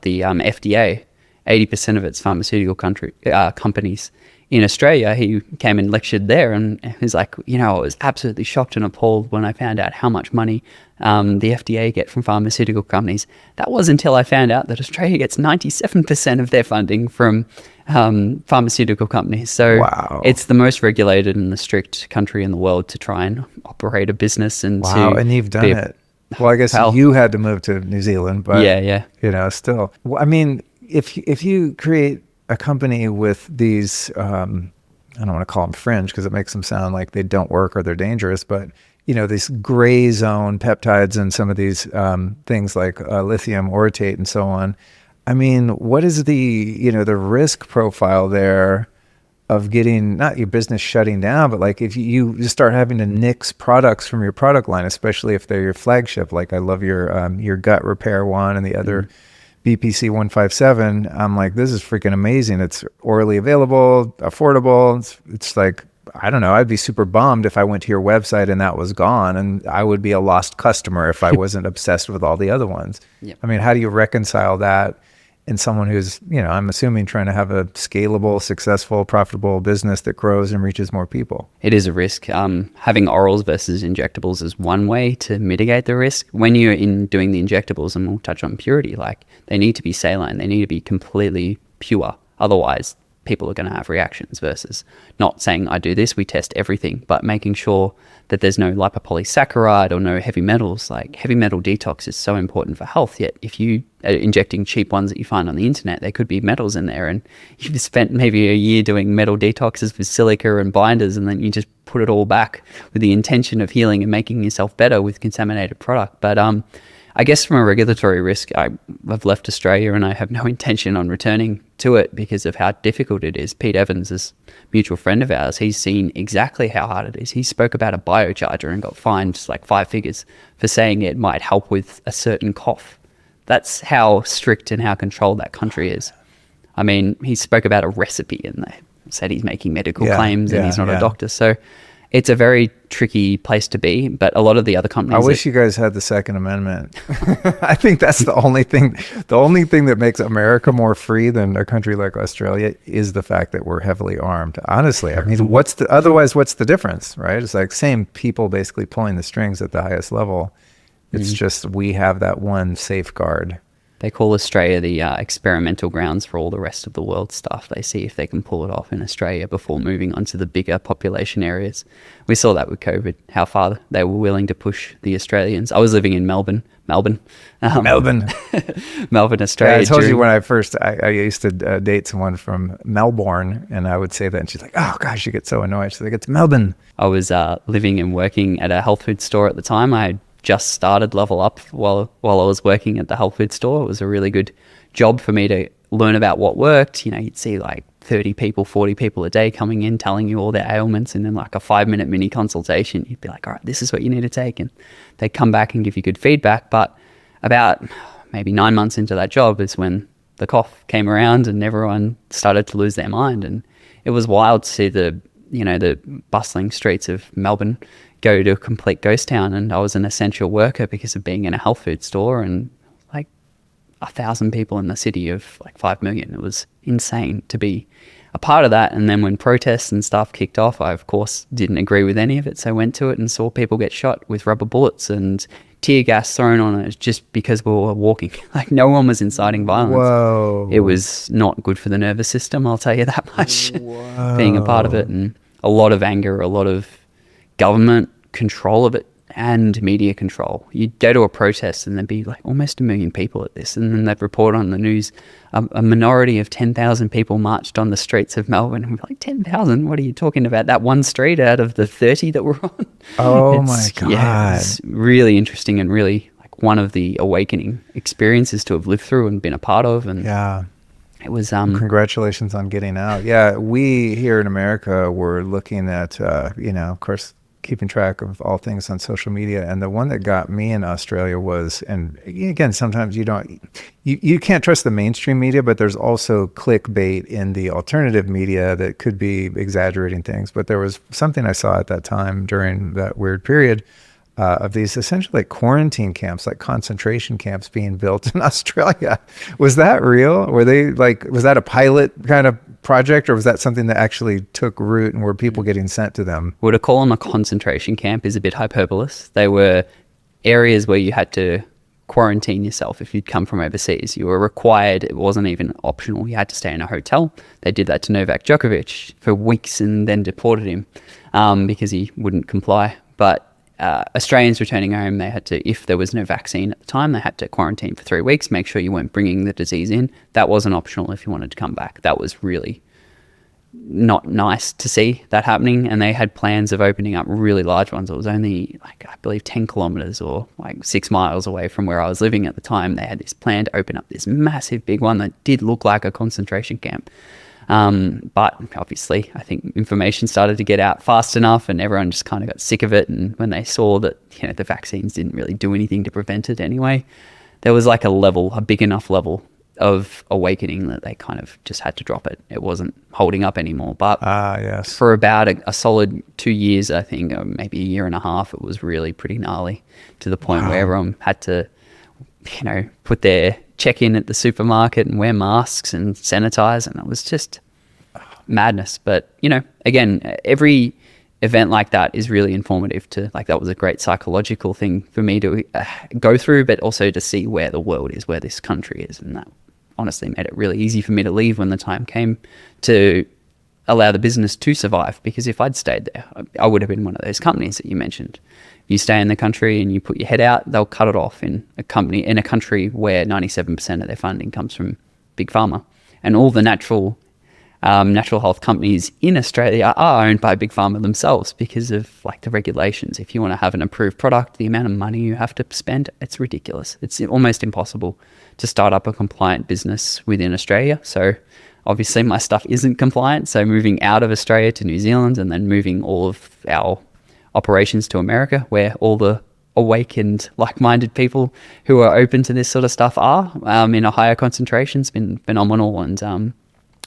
the FDA. 80% of its pharmaceutical companies. In Australia, he came and lectured there, and he's like, I was absolutely shocked and appalled when I found out how much money the FDA get from pharmaceutical companies. That was until I found out that Australia gets 97% of their funding from pharmaceutical companies. So It's the most regulated and the strict country in the world to try and operate a business. And and you've done it. Well, I guess you had to move to New Zealand, but still. Well, I mean, if you create a company with these, I don't want to call them fringe because it makes them sound like they don't work or they're dangerous, but these gray zone peptides and some of these things like lithium orotate and so on. I mean, what is the the risk profile there of getting, not your business shutting down, but like if you just start having to nix products from your product line, especially if they're your flagship. Like I love your gut repair one and the other BPC 157. I'm like, this is freaking amazing. It's orally available, affordable. It's like, I don't know, I'd be super bummed if I went to your website and that was gone, and I would be a lost customer if I wasn't obsessed with all the other ones. Yep. I mean, how do you reconcile that in someone who's, I'm assuming trying to have a scalable, successful, profitable business that grows and reaches more people? It is a risk. Having orals versus injectables is one way to mitigate the risk. When you're in doing the injectables, and we'll touch on purity, like they need to be saline, they need to be completely pure. Otherwise, people are going to have reactions, versus not saying I do this, we test everything, but making sure that there's no lipopolysaccharide or no heavy metals. Like heavy metal detox is so important for health, yet if you are injecting cheap ones that you find on the internet, there could be metals in there, and you've spent maybe a year doing metal detoxes with silica and binders, and then you just put it all back with the intention of healing and making yourself better with contaminated product. But I guess from a regulatory risk, I've left Australia and I have no intention on returning to it because of how difficult it is. Pete Evans is a mutual friend of ours. He's seen exactly how hard it is. He spoke about a biocharger and got fined like 5 figures for saying it might help with a certain cough. That's how strict and how controlled that country is. I mean, he spoke about a recipe and they said he's making medical claims and he's not a doctor. So it's a very tricky place to be, but a lot of the other companies... I wish you guys had the Second Amendment. I think that's the only thing that makes America more free than a country like Australia is the fact that we're heavily armed. Honestly, I mean, what's the difference, right? It's like same people basically pulling the strings at the highest level. It's just we have that one safeguard. They call Australia the experimental grounds for all the rest of the world stuff. They see if they can pull it off in Australia before moving on to the bigger population areas. We saw that with COVID, how far they were willing to push the Australians. I was living in Melbourne, Melbourne, Australia. Yeah, I told you when I used to date someone from Melbourne, and I would say that, and she's like, "Oh gosh," you get so annoyed. She's like, "It's Melbourne." I was living and working at a health food store at the time. I just started LVLUP while I was working at the health food store. It was a really good job for me to learn about what worked. You'd see like 30 people, 40 people a day coming in, telling you all their ailments, and then like a 5-minute mini consultation, you'd be like, all right, this is what you need to take. And they'd come back and give you good feedback. But about maybe 9 months into that job is when the cough came around and everyone started to lose their mind. And it was wild to see the bustling streets of Melbourne go to a complete ghost town. And I was an essential worker because of being in a health food store, and like 1,000 people in the city of like 5 million. It was insane to be a part of that. And then when protests and stuff kicked off, I of course didn't agree with any of it, so I went to it and saw people get shot with rubber bullets and tear gas thrown on it just because we were walking. Like no one was inciting violence. Whoa. It was not good for the nervous system, I'll tell you that much. Whoa. Being a part of it, and a lot of anger, a lot of government control of it and media control. You'd go to a protest and there'd be like almost 1 million people at this, and then they'd report on the news a minority of 10,000 people marched on the streets of Melbourne. And we're like, 10,000? What are you talking about? That one street out of the 30 that we're on? Oh my God. Yeah, it's really interesting and really like one of the awakening experiences to have lived through and been a part of. And yeah, it was congratulations on getting out. Yeah, we here in America were looking at of course, keeping track of all things on social media, and the one that got me in Australia was, and again, sometimes you can't trust the mainstream media, but there's also clickbait in the alternative media that could be exaggerating things. But there was something I saw at that time during that weird period of these essentially like quarantine camps, like concentration camps being built in Australia. Was that real? Were they like, was that a pilot kind of project, or was that something that actually took root and were people getting sent to them? Well, to call them a concentration camp is a bit hyperbolous. They were areas where you had to quarantine yourself if you'd come from overseas. You were required, it wasn't even optional, you had to stay in a hotel. They did that to Novak Djokovic for weeks and then deported him because he wouldn't comply. But Australians returning home, they had to, if there was no vaccine at the time, they had to quarantine for 3 weeks, make sure you weren't bringing the disease in. That wasn't optional if you wanted to come back. That was really not nice to see that happening. And they had plans of opening up really large ones. It was only like, I believe 10 kilometers or like 6 miles away from where I was living at the time. They had this plan to open up this massive big one that did look like a concentration camp. But obviously, I think information started to get out fast enough, and everyone just kind of got sick of it. And when they saw that, you know, the vaccines didn't really do anything to prevent it anyway, there was like a big enough level of awakening that they kind of just had to drop it. It wasn't holding up anymore. But yes. for about a solid 2 years, I think, or maybe a year and a half, it was really pretty gnarly, to the point where everyone had to, you know, put their check in at the supermarket and wear masks and sanitize, and it was just madness. But, you know, again, every event like that is really informative to, like, that was a great psychological thing for me to go through, but also to see where the world is, where this country is. And that honestly made it really easy for me to leave when the time came to allow the business to survive. Because if I'd stayed there, I would have been one of those companies that you mentioned. You stay in the country and you put your head out, they'll cut it off in a country where 97% of their funding comes from big pharma. And all the natural health companies in Australia are owned by big pharma themselves because of, like, the regulations. If you want to have an approved product, the amount of money you have to spend, it's ridiculous. It's almost impossible to start up a compliant business within Australia. So obviously my stuff isn't compliant. So moving out of Australia to New Zealand, and then moving all of our operations to America, where all the awakened, like-minded people who are open to this sort of stuff are in a higher concentration, has been phenomenal. And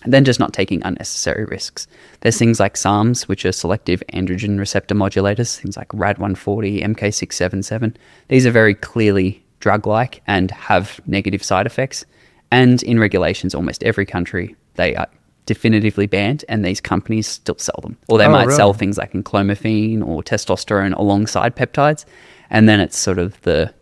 then just not taking unnecessary risks. There's things like SARMs, which are selective androgen receptor modulators, things like RAD140, MK677. These are very clearly drug-like and have negative side effects. And in regulations, almost every country, they are definitively banned, and these companies still sell them. Or they might sell things like clomiphene or testosterone alongside peptides. And then it's sort of the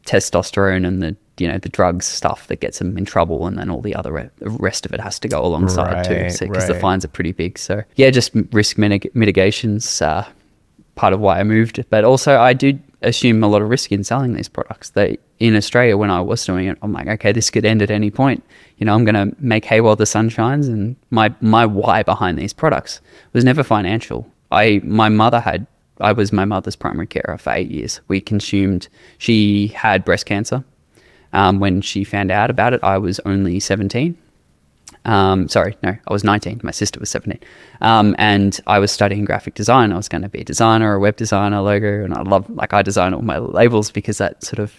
testosterone and the, you know, the drugs stuff that gets them in trouble, and then all the other rest of it has to go alongside too, because the fines are pretty big. So yeah, just risk mitigation's part of why I moved. But also I do assume a lot of risk in selling these products. That in Australia, when I was doing it, I'm like, okay, this could end at any point. You know, I'm going to make hay while the sun shines. And my why behind these products was never financial. I was my mother's primary carer for 8 years. She had breast cancer. When she found out about it, I was only 17. I was 19. My sister was 17. And I was studying graphic design. I was going to be a designer, a web designer, logo. And I design all my labels because that sort of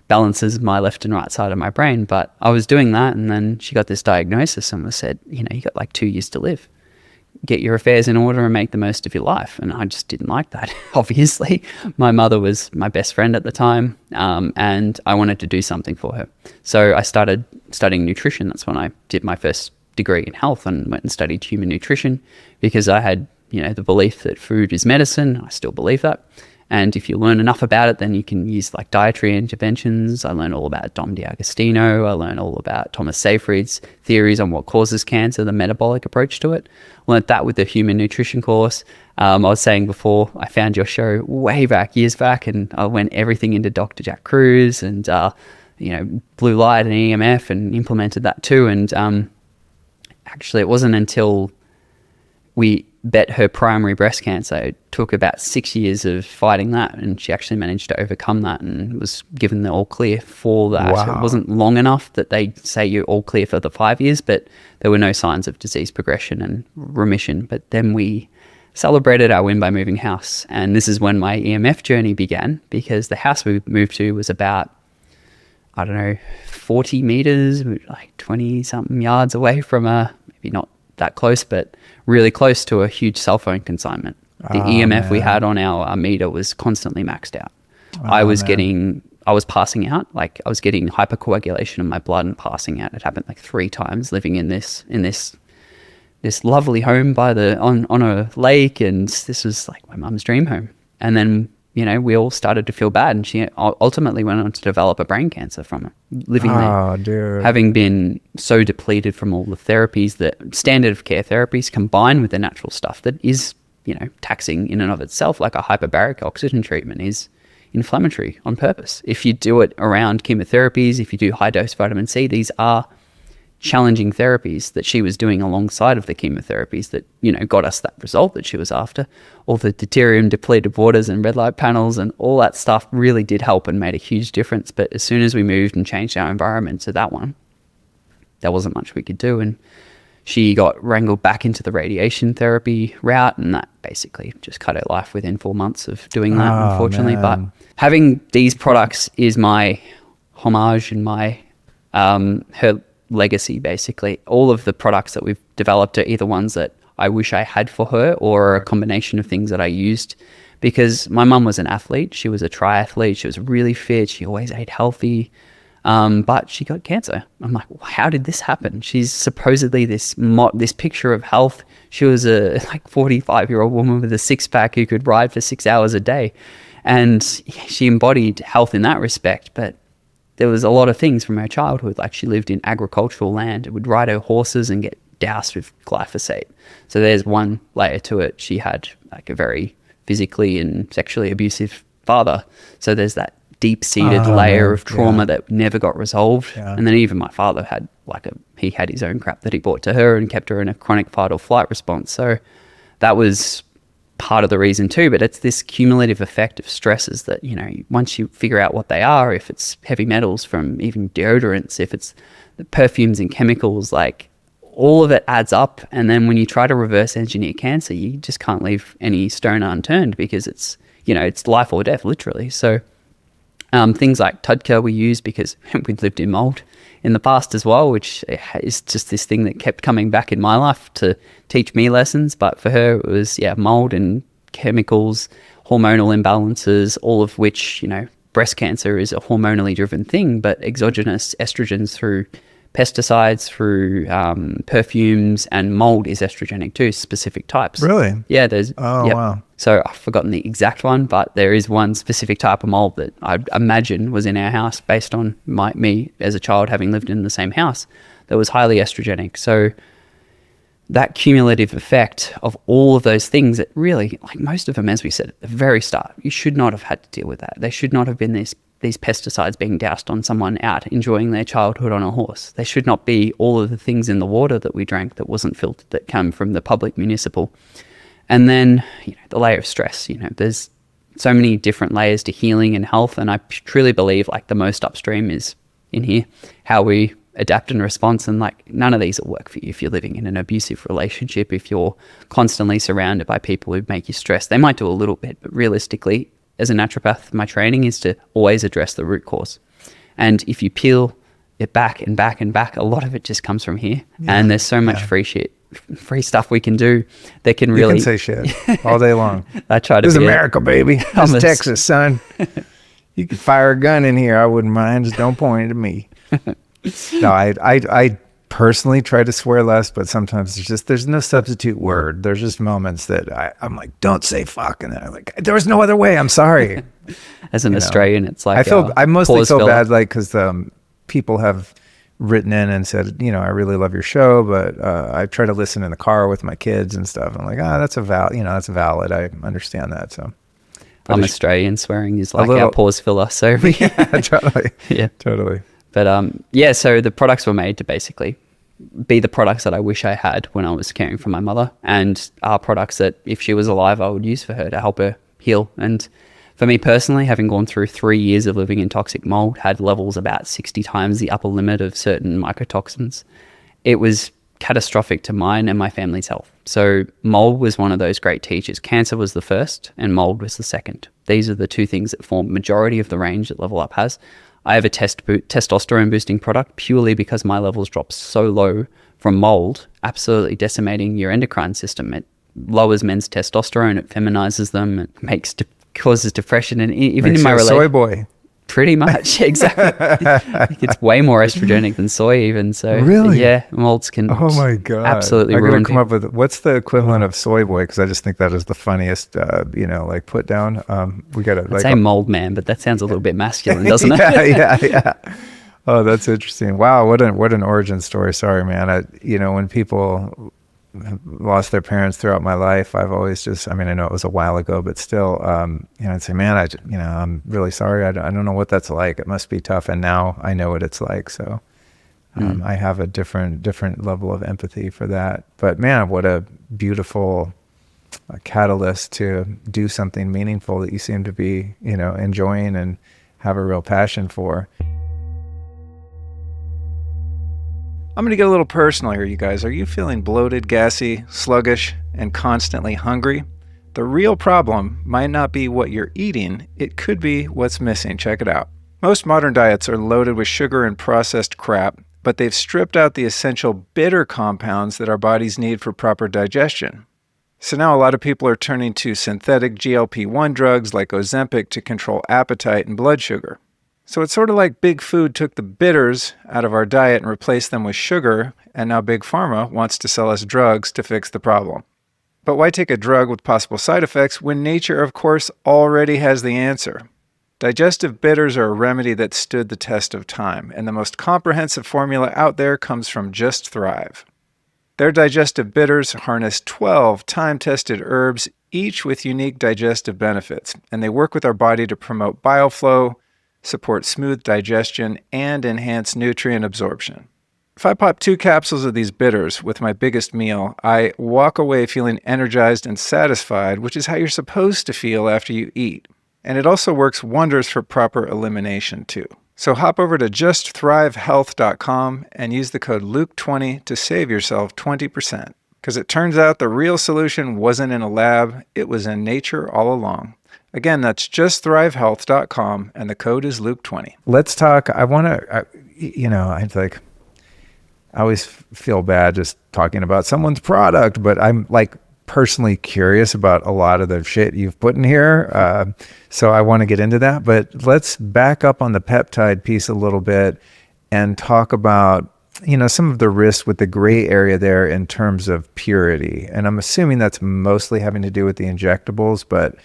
balances my left and right side of my brain. But I was doing that, and then she got this diagnosis and was said, you know, you got like 2 years to live. Get your affairs in order and make the most of your life. And I just didn't like that. Obviously, my mother was my best friend at the time, and I wanted to do something for her. So I started studying nutrition. That's when I did my first degree in health, and went and studied human nutrition, because I had, you know, the belief that food is medicine. I still believe that. And if you learn enough about it, then you can use like dietary interventions. I learned all about Dom D'Agostino. I learned all about Thomas Seyfried's theories on what causes cancer, the metabolic approach to it. I learned that with the human nutrition course. I was saying before, I found your show way back, years back, and I went everything into Dr. Jack Cruz and, blue light and EMF, and implemented that too. And actually, it wasn't until we bet her primary breast cancer. It took about 6 years of fighting that, and she actually managed to overcome that and was given the all clear for that. Wow. It wasn't long enough that they say you're all clear for the 5 years, but there were no signs of disease progression and remission. But then we celebrated our win by moving house, and this is when my EMF journey began, because the house we moved to was about, 40 meters, like 20 something yards away from maybe not that close, but really close to a huge cell phone consignment. The EMF we had on our meter was constantly maxed out. I was passing out. Like, I was getting hypercoagulation in my blood and passing out. It happened like 3 times, living in this lovely home on a lake, and this was like my mum's dream home. And then, you know, we all started to feel bad, and she ultimately went on to develop a brain cancer from it, living there. Dude. Having been so depleted from all the therapies, the standard of care therapies, combined with the natural stuff that is, you know, taxing in and of itself, like a hyperbaric oxygen treatment is inflammatory on purpose. If you do it around chemotherapies, if you do high dose vitamin C, these are challenging therapies that she was doing alongside of the chemotherapies that, you know, got us that result that she was after. All the deuterium depleted waters and red light panels and all that stuff really did help and made a huge difference. But as soon as we moved and changed our environment to that one, there wasn't much we could do. And she got wrangled back into the radiation therapy route, and that basically just cut her life within 4 months of doing that, unfortunately. Man. But having these products is my homage and my her legacy, basically. All of the products that we've developed are either ones that I wish I had for her or a combination of things that I used, because my mum was an athlete. She was a triathlete. She was really fit. She always ate healthy. But she got cancer. I'm like, how did this happen? She's supposedly this picture of health. She was a 45-year-old woman with a six-pack who could ride for 6 hours a day. And she embodied health in that respect. But there was a lot of things from her childhood. Like, she lived in agricultural land and would ride her horses and get doused with glyphosate. So there's one layer to it. She had like a very physically and sexually abusive father. So there's that deep-seated layer of trauma that never got resolved. And then even my father had he had his own crap that he brought to her and kept her in a chronic fight or flight response. So that was part of the reason too. But it's this cumulative effect of stresses that, you know, once you figure out what they are, if it's heavy metals from even deodorants, if it's the perfumes and chemicals, like all of it adds up. And then when you try to reverse engineer cancer, you just can't leave any stone unturned, because it's, you know, it's life or death, literally. So things like Tudka we use because we'd lived in mold in the past as well, which is just this thing that kept coming back in my life to teach me lessons. But for her, it was, mold and chemicals, hormonal imbalances, all of which, you know, breast cancer is a hormonally driven thing, but exogenous estrogens through pesticides, through perfumes, and mold is estrogenic too, specific types. Really? Yeah, there's... Wow. So I've forgotten the exact one, but there is one specific type of mold that I imagine was in our house based on me as a child having lived in the same house that was highly estrogenic. So that cumulative effect of all of those things that really, like most of them, as we said at the very start, you should not have had to deal with that. They should not have been these pesticides being doused on someone out enjoying their childhood on a horse. They should not be all of the things in the water that we drank that wasn't filtered, that come from the public municipal. And then, you know, the layer of stress, you know, there's so many different layers to healing and health. And I truly believe like the most upstream is in here, how we adapt and respond. And like none of these will work for you if you're living in an abusive relationship, if you're constantly surrounded by people who make you stress. They might do a little bit, but realistically, as a naturopath, my training is to always address the root cause. And if you peel it back and back and back, a lot of it just comes from here. And there's so much free stuff we can do that can really... You can say shit all day long. I try to This is America, baby. This is Texas, son. You can fire a gun in here. I wouldn't mind. Just don't point it at me. No, I personally try to swear less, but sometimes there's no substitute word. There's just moments that I'm like, don't say fuck. And then I'm like, there was no other way. I'm sorry. As an Australian, it's like... I mostly feel bad, like, because people have written in and said, you know, I really love your show, but I try to listen in the car with my kids and stuff. I'm like, that's valid. I understand that. So I'm Australian, swearing is like our pause filler. So totally. Yeah, totally. But so the products were made to basically be the products that I wish I had when I was caring for my mother, and are products that if she was alive, I would use for her to help her heal. And for me personally, having gone through 3 years of living in toxic mold, had levels about 60 times the upper limit of certain mycotoxins, it was catastrophic to mine and my family's health. So mold was one of those great teachers. Cancer was the first and mold was the second. These are the two things that form majority of the range that LVLUP has. I have a testosterone boosting product purely because my levels dropped so low from mold, absolutely decimating your endocrine system. It lowers men's testosterone, it feminizes them, it causes depression, and even in my relationship, soy boy, pretty much. Exactly. It's way more estrogenic than soy, even. So really, yeah, molds can. Oh my god, absolutely. I'm gonna come up with what's the equivalent of soy boy, because I just think that is the funniest. Like put down. We gotta say mold man, but that sounds a little bit masculine, doesn't it? Yeah. Oh, that's interesting. Wow, what an origin story. Sorry, man. When people lost their parents throughout my life, I've always I know it was a while ago, but still, I'd say, man, I'm really sorry. I don't know what that's like. It must be tough. And now I know what it's like. So I have a different level of empathy for that. But man, what a beautiful catalyst to do something meaningful that you seem to be, enjoying and have a real passion for. I'm going to get a little personal here, you guys. Are you feeling bloated, gassy, sluggish, and constantly hungry? The real problem might not be what you're eating, it could be what's missing. Check it out. Most modern diets are loaded with sugar and processed crap, but they've stripped out the essential bitter compounds that our bodies need for proper digestion. So now a lot of people are turning to synthetic GLP-1 drugs like Ozempic to control appetite and blood sugar. So it's sort of like Big Food took the bitters out of our diet and replaced them with sugar, and now Big Pharma wants to sell us drugs to fix the problem. But why take a drug with possible side effects when nature, of course, already has the answer? Digestive bitters are a remedy that stood the test of time, and the most comprehensive formula out there comes from Just Thrive. Their digestive bitters harness 12 time-tested herbs, each with unique digestive benefits, and they work with our body to promote bile flow, support smooth digestion, and enhance nutrient absorption. If I pop 2 capsules of these bitters with my biggest meal, I walk away feeling energized and satisfied, which is how you're supposed to feel after you eat. And it also works wonders for proper elimination too. So hop over to justthrivehealth.com and use the code LUPE20 to save yourself 20%. Because it turns out the real solution wasn't in a lab, it was in nature all along. Again, that's justthrivehealth.com and the code is LUPE20. Let's talk. I always feel bad just talking about someone's product, but I'm like personally curious about a lot of the shit you've put in here. So I want to get into that, but let's back up on the peptide piece a little bit and talk about, some of the risks with the gray area there in terms of purity. And I'm assuming that's mostly having to do with the injectables, but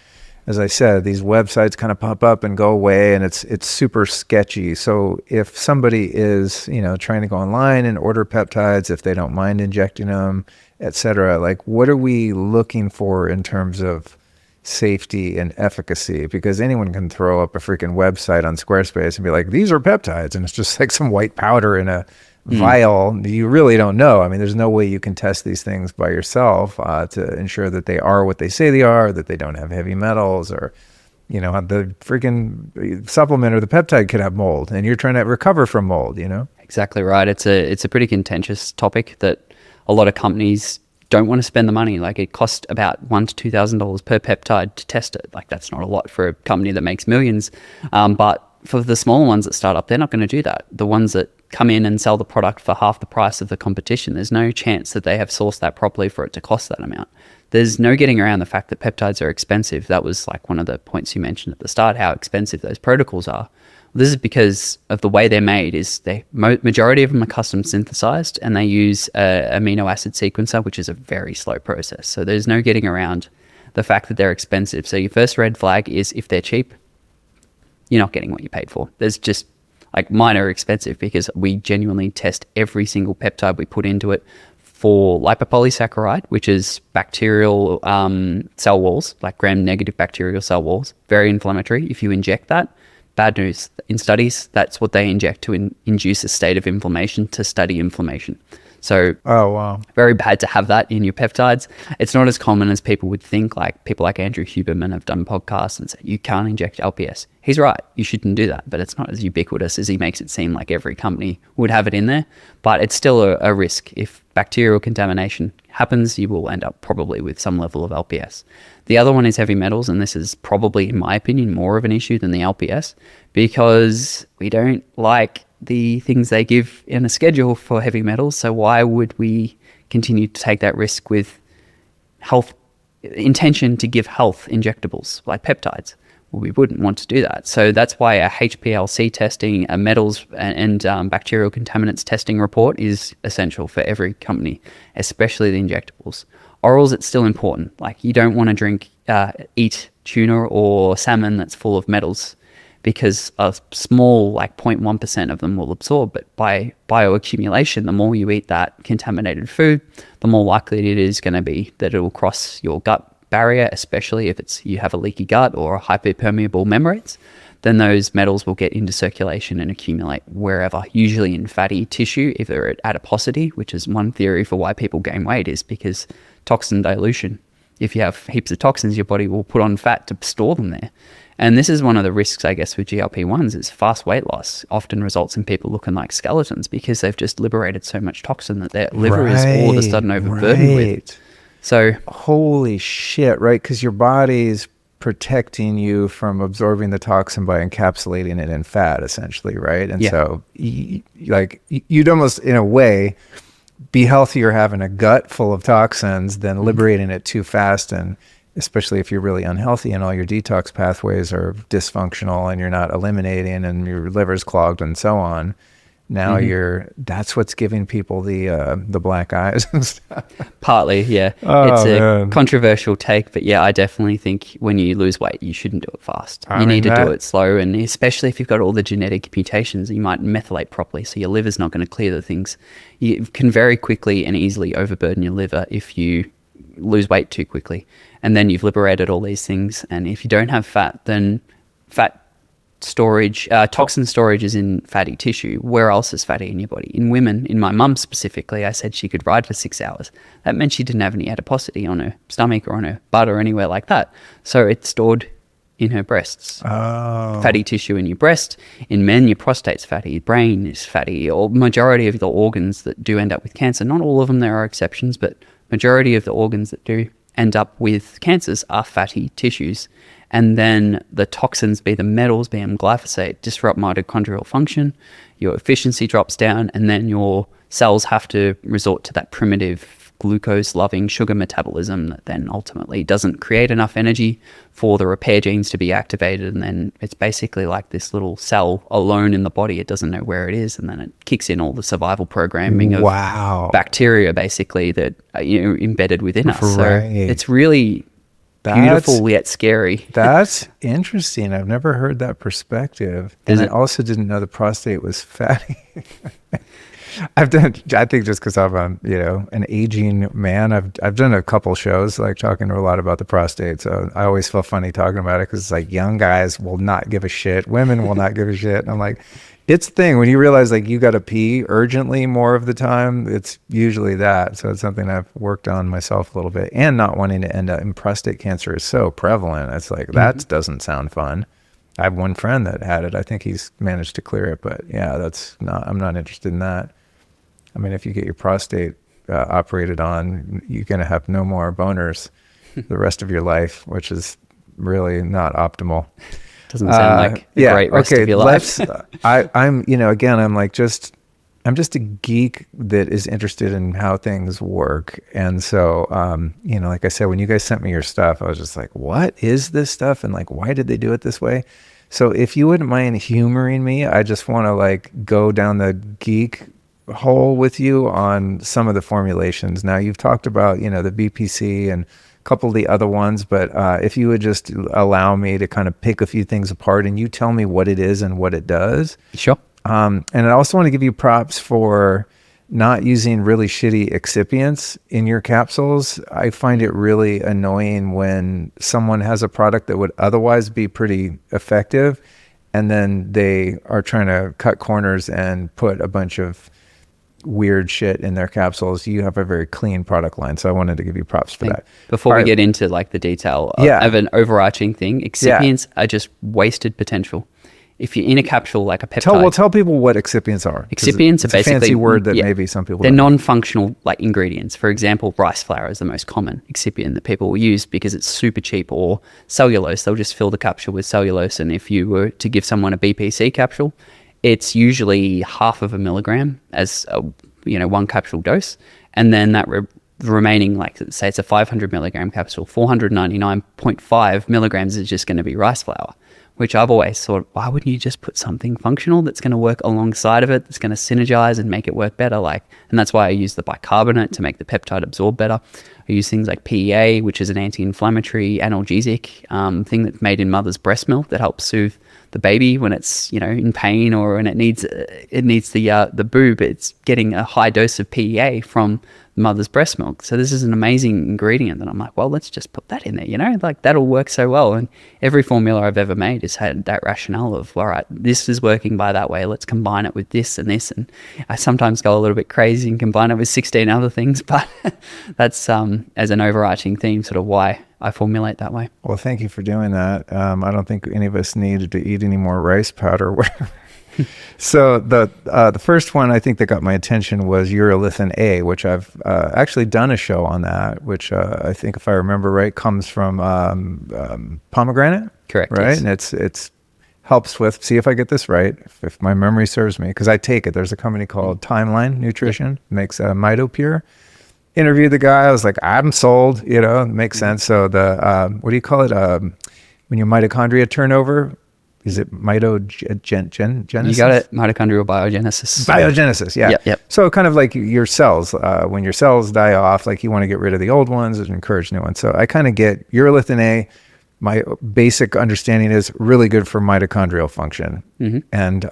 as I said, these websites kind of pop up and go away, and it's super sketchy. So if somebody is, trying to go online and order peptides, if they don't mind injecting them, et cetera, like what are we looking for in terms of safety and efficacy? Because anyone can throw up a freaking website on Squarespace and be like, these are peptides, and it's just like some white powder in a vial. You really don't know. I mean, there's no way you can test these things by yourself to ensure that they are what they say they are, that they don't have heavy metals, or the freaking supplement or the peptide could have mold, and you're trying to recover from mold. Exactly right. It's a pretty contentious topic that a lot of companies don't want to spend the money. Like it costs about $1,000 to $2,000 per peptide to test it. Like that's not a lot for a company that makes millions, but for the smaller ones that start up, they're not going to do that. The ones that come in and sell the product for half the price of the competition, there's no chance that they have sourced that properly for it to cost that amount. There's no getting around the fact that peptides are expensive. That was like one of the points you mentioned at the start, how expensive those protocols are. This is because of the way they're made. Is the majority of them are custom synthesized, and they use a amino acid sequencer, which is a very slow process. So there's no getting around the fact that they're expensive. So your first red flag is if they're cheap, you're not getting what you paid for. There's just like mine are expensive because we genuinely test every single peptide we put into it for lipopolysaccharide, which is bacterial cell walls, like gram-negative bacterial cell walls, very inflammatory. If you inject that, bad news. In studies, that's what they inject to induce a state of inflammation, to study inflammation. So very bad to have that in your peptides. It's not as common as people would think. Like people like Andrew Huberman have done podcasts and said, you can't inject LPS. He's right. You shouldn't do that. But it's not as ubiquitous as he makes it seem. Like every company would have it in there. But it's still a risk. If bacterial contamination happens, you will end up probably with some level of LPS. The other one is heavy metals. And this is probably, in my opinion, more of an issue than the LPS, because we don't like the things they give in a schedule for heavy metals. So why would we continue to take that risk with health intention to give health injectables like peptides? Well, we wouldn't want to do that. So that's why a HPLC testing, a metals and bacterial contaminants testing report is essential for every company, especially the injectables. Orals, it's still important. Like you don't want to eat tuna or salmon that's full of metals, because a small, like 0.1% of them will absorb. But by bioaccumulation, the more you eat that contaminated food, the more likely it is going to be that it will cross your gut barrier, especially if you have a leaky gut or hyperpermeable membranes. Then those metals will get into circulation and accumulate wherever, usually in fatty tissue, either at adiposity, which is one theory for why people gain weight, is because toxin dilution. If you have heaps of toxins, your body will put on fat to store them there. And this is one of the risks, I guess, with GLP-1s is fast weight loss often results in people looking like skeletons because they've just liberated so much toxin that their liver is all of a sudden overburdened with. So holy shit, right? Because your body's protecting you from absorbing the toxin by encapsulating it in fat, essentially, right? And so you'd almost, in a way, be healthier having a gut full of toxins than liberating it too fast, and especially if you're really unhealthy and all your detox pathways are dysfunctional and you're not eliminating and your liver's clogged and so on. Now that's what's giving people the black eyes and stuff. Partly, yeah. It's a controversial take, but yeah, I definitely think when you lose weight, you shouldn't do it fast. You need to do it slow, and especially if you've got all the genetic mutations, you might methylate properly, so your liver's not going to clear the things. You can very quickly and easily overburden your liver if you lose weight too quickly, and then you've liberated all these things. And if you don't have fat, then fat storage, toxin storage is in fatty tissue. Where else is fatty in your body? In women, in my mum specifically, I said she could ride for 6 hours. That meant she didn't have any adiposity on her stomach or on her butt or anywhere like that. So it's stored in her breasts. Fatty tissue in your breast. In men, your prostate's fatty, your brain is fatty, or majority of the organs that do end up with cancer. Not all of them, there are exceptions, but majority of the organs that do end up with cancers are fatty tissues. And then the toxins, be them metals, be them glyphosate, disrupt mitochondrial function, your efficiency drops down, and then your cells have to resort to that primitive glucose-loving sugar metabolism that then ultimately doesn't create enough energy for the repair genes to be activated. And then it's basically like this little cell alone in the body. It doesn't know where it is. And then it kicks in all the survival programming of bacteria, basically, that are, embedded within us. So it's really beautiful yet scary. That's interesting. I've never heard that perspective. And I also didn't know the prostate was fatty. I think just because I'm an aging man, I've done a couple shows like talking to a lot about the prostate. So I always feel funny talking about it because it's like young guys will not give a shit. Women will not give a shit. And I'm like, it's the thing when you realize like you got to pee urgently more of the time, it's usually that. So it's something I've worked on myself a little bit, and not wanting to end up in prostate cancer is so prevalent. It's like, that doesn't sound fun. I have one friend that had it. I think he's managed to clear it, but yeah, I'm not interested in that. I mean, if you get your prostate operated on, you're going to have no more boners the rest of your life, which is really not optimal. Doesn't sound like a great rest of your life. I'm just a geek that is interested in how things work. And so, like I said, when you guys sent me your stuff, I was just like, what is this stuff? And like, why did they do it this way? So if you wouldn't mind humoring me, I just want to like go down the geek hole with you on some of the formulations. Now you've talked about, the BPC and couple of the other ones, but if you would just allow me to kind of pick a few things apart and you tell me what it is and what it does. Sure. And I also want to give you props for not using really shitty excipients in your capsules. I find it really annoying when someone has a product that would otherwise be pretty effective and then they are trying to cut corners and put a bunch of weird shit in their capsules. You have a very clean product line, so I wanted to give you props for that. Before we get into like the detail of an overarching thing, excipients are just wasted potential. If you're in a capsule like a peptide, tell people what excipients are. Excipients are basically a fancy word that maybe some people they're non-functional like ingredients. For example, rice flour is the most common excipient that people will use because it's super cheap, or cellulose. They'll just fill the capsule with cellulose, and if you were to give someone a BPC capsule, it's usually 0.5 milligram as a, one capsule dose. And then that remaining, like say it's a 500 milligram capsule, 499.5 milligrams is just going to be rice flour, which I've always thought, why wouldn't you just put something functional that's going to work alongside of it, that's going to synergize and make it work better? And that's why I use the bicarbonate to make the peptide absorb better. I use things like PEA, which is an anti-inflammatory analgesic thing that's made in mother's breast milk that helps soothe the baby when it's in pain or when it needs the boob. It's getting a high dose of PEA from mother's breast milk. So this is an amazing ingredient that I'm like, well, let's just put that in there, like that'll work so well. And every formula I've ever made has had that rationale of, all right, this is working by that way, let's combine it with this and this. And I sometimes go a little bit crazy and combine it with 16 other things, but that's as an overarching theme, sort of why I formulate that way. Well, thank you for doing that. I don't think any of us needed to eat any more rice powder. So the first one I think that got my attention was urolithin A, which I've actually done a show on that, which I think, if I remember right, comes from pomegranate. Correct. Right, yes. and it's helps with, see if I get this right, if my memory serves me, because I take it. There's a company called Timeline Nutrition, makes MitoPure. Interviewed the guy. I was like, I'm sold. You know, it makes sense. So the what do you call it? When your mitochondria turnover, is it mitogenesis? You got it. Mitochondrial biogenesis. Biogenesis, yeah. Yep. So kind of like your cells. When your cells die off, like you want to get rid of the old ones and encourage new ones. So I kind of get urolithin A. My basic understanding is really good for mitochondrial function. And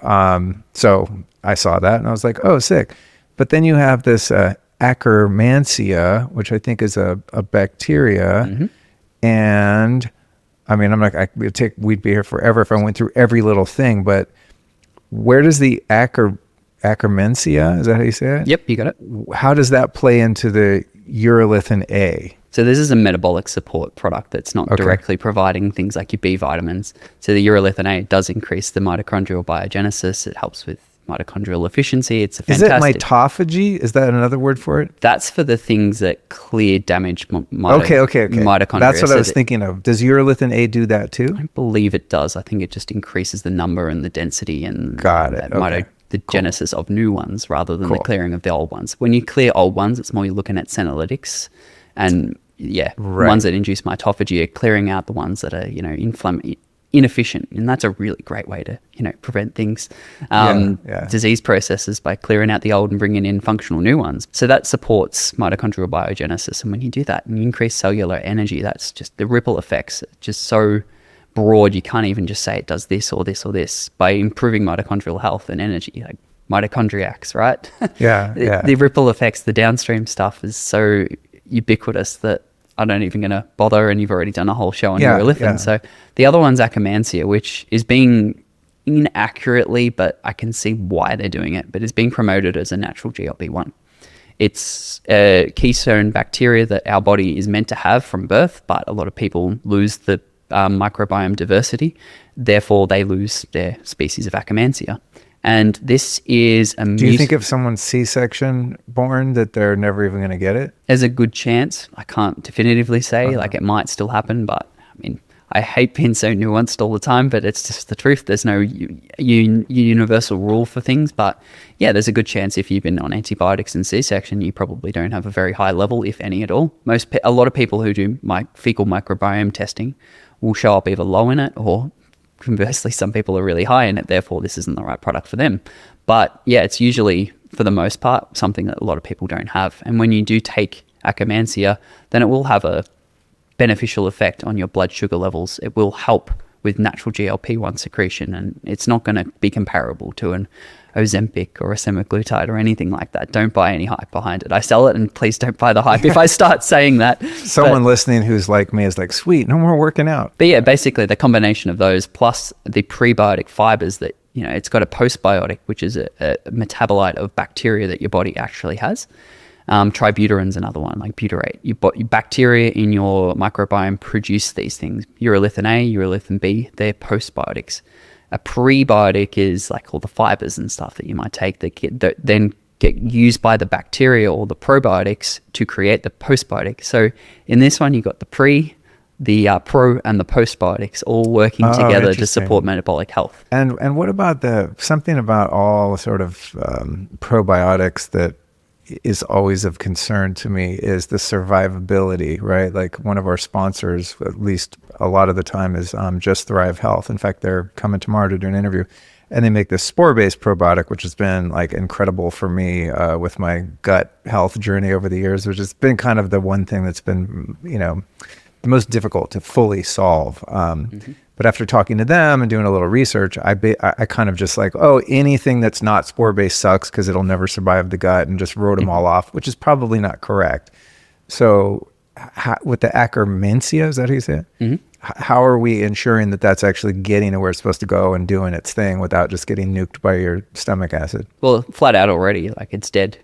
so I saw that and I was like, oh, sick. But then you have this Akkermansia, which I think is a bacteria. And I mean, we'd be here forever if I went through every little thing, but where does the Akkermansia, is that how you say it? Yep, you got it. How does that play into the urolithin A? So this is a metabolic support product that's not directly providing things like your B vitamins. So the urolithin A does increase the mitochondrial biogenesis. It helps with mitochondrial efficiency. It's a fantastic. Is it mitophagy? Is that another word for it? That's for the things that clear damaged Okay. mitochondria. That's what I was thinking of. Does urolithin A do that too? I believe it does. I think it just increases the number and the density and the genesis of new ones rather than the clearing of the old ones. When you clear old ones, it's more you're looking at senolytics and ones that induce mitophagy are clearing out the ones that are, inefficient, and that's a really great way to prevent things disease processes by clearing out the old and bringing in functional new ones. So that supports mitochondrial biogenesis, and when you do that and you increase cellular energy, that's just the ripple effects just so broad you can't even just say it does this or this or this. By improving mitochondrial health and energy, like mitochondriacs, right? The ripple effects, the downstream stuff is so ubiquitous that I'm not even going to bother, and you've already done a whole show on urolithin. So the other one's Akkermansia, which is being inaccurately, but I can see why they're doing it, but it's being promoted as a natural GLP-1. It's a keystone bacteria that our body is meant to have from birth, but a lot of people lose the microbiome diversity. Therefore, they lose their species of Akkermansia. And this is a Do you think if someone's C-section born that they're never even going to get it? There's a good chance. I can't definitively say, like it might still happen, but I mean, I hate being so nuanced all the time, but it's just the truth. There's no universal rule for things, but yeah, there's a good chance if you've been on antibiotics and C-section, you probably don't have a very high level, if any at all. A lot of people who do fecal microbiome testing will show up either low in it, or conversely, some people are really high in it, therefore this isn't the right product for them. But yeah, it's usually, for the most part, something that a lot of people don't have. And when you do take Akkermansia, then it will have a beneficial effect on your blood sugar levels. It will help with natural GLP-1 secretion, and it's not going to be comparable to an Ozempic or a semaglutide or anything like that. Don't buy any hype behind it. I sell it, and please don't buy the hype if I start saying that. Someone listening who's like me is like, sweet, no more working out. But yeah, basically the combination of those plus the prebiotic fibers that, it's got a postbiotic, which is a metabolite of bacteria that your body actually has. Tributerin's another one, like butyrate. Your bacteria in your microbiome produce these things. Urolithin A, urolithin B, they're postbiotics. A prebiotic is like all the fibers and stuff that you might take that then get used by the bacteria or the probiotics to create the postbiotic. So in this one, you got the the pro and the postbiotics all working together to support metabolic health. And what about something about all sort of probiotics that is always of concern to me is the survivability, right? Like one of our sponsors, at least a lot of the time, is Just Thrive Health. In fact, they're coming tomorrow to do an interview, and they make this spore-based probiotic, which has been like incredible for me with my gut health journey over the years, which has been kind of the one thing that's been, the most difficult to fully solve. But after talking to them and doing a little research, I kind of just like, anything that's not spore-based sucks because it'll never survive the gut, and just wrote them all off, which is probably not correct. So with the Akkermansia, is that how you say it? How are we ensuring that that's actually getting to where it's supposed to go and doing its thing without just getting nuked by your stomach acid? Well, flat out already, like it's dead.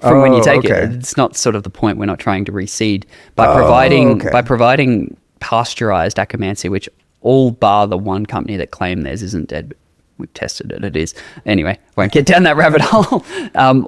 from when you take okay. it. It's not sort of the point. We're not trying to reseed Okay. by providing pasteurized Akkermansia, which all bar the one company that claim theirs isn't dead. But we've tested it. It is. Anyway, won't get down that rabbit hole.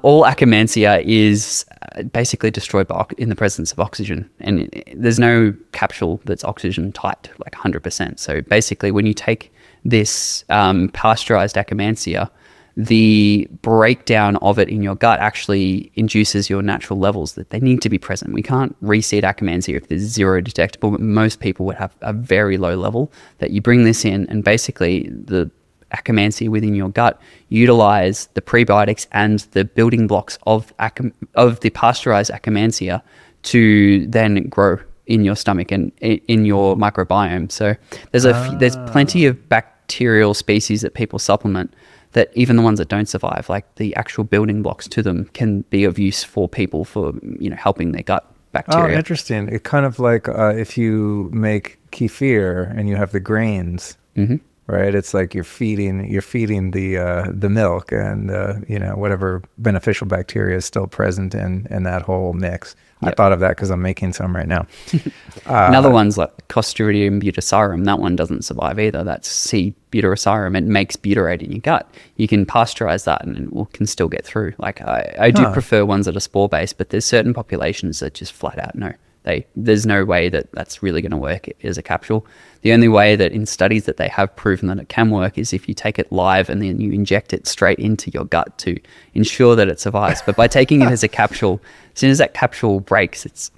All Akkermansia is basically destroyed in the presence of oxygen. And there's no capsule that's oxygen tight, like 100%. So basically, when you take this pasteurized Akkermansia, the breakdown of it in your gut actually induces your natural levels that they need to be present. We can't reseed Akkermansia if there's zero detectable. Most people would have a very low level. That you bring this in, and basically the Akkermansia within your gut utilize the prebiotics and the building blocks of the pasteurized Akkermansia to then grow in your stomach and in your microbiome. So there's plenty of bacterial species that people supplement, that even the ones that don't survive, like the actual building blocks to them, can be of use for people for helping their gut bacteria. Oh, interesting. It kind of like if you make kefir and you have the grains, right? It's like you're feeding the milk and whatever beneficial bacteria is still present in that whole mix. Yep. I thought of that because I'm making some right now. Another one's like Clostridium butyrsarum. That one doesn't survive either. That's C. butyrsarum. It makes butyrate in your gut. You can pasteurize that and it can still get through. Like I do prefer ones that are spore-based, but there's certain populations that just flat out no. There's no way that's really going to work as a capsule. The only way that in studies that they have proven that it can work is if you take it live and then you inject it straight into your gut to ensure that it survives. But by taking it as a capsule, as soon as that capsule breaks,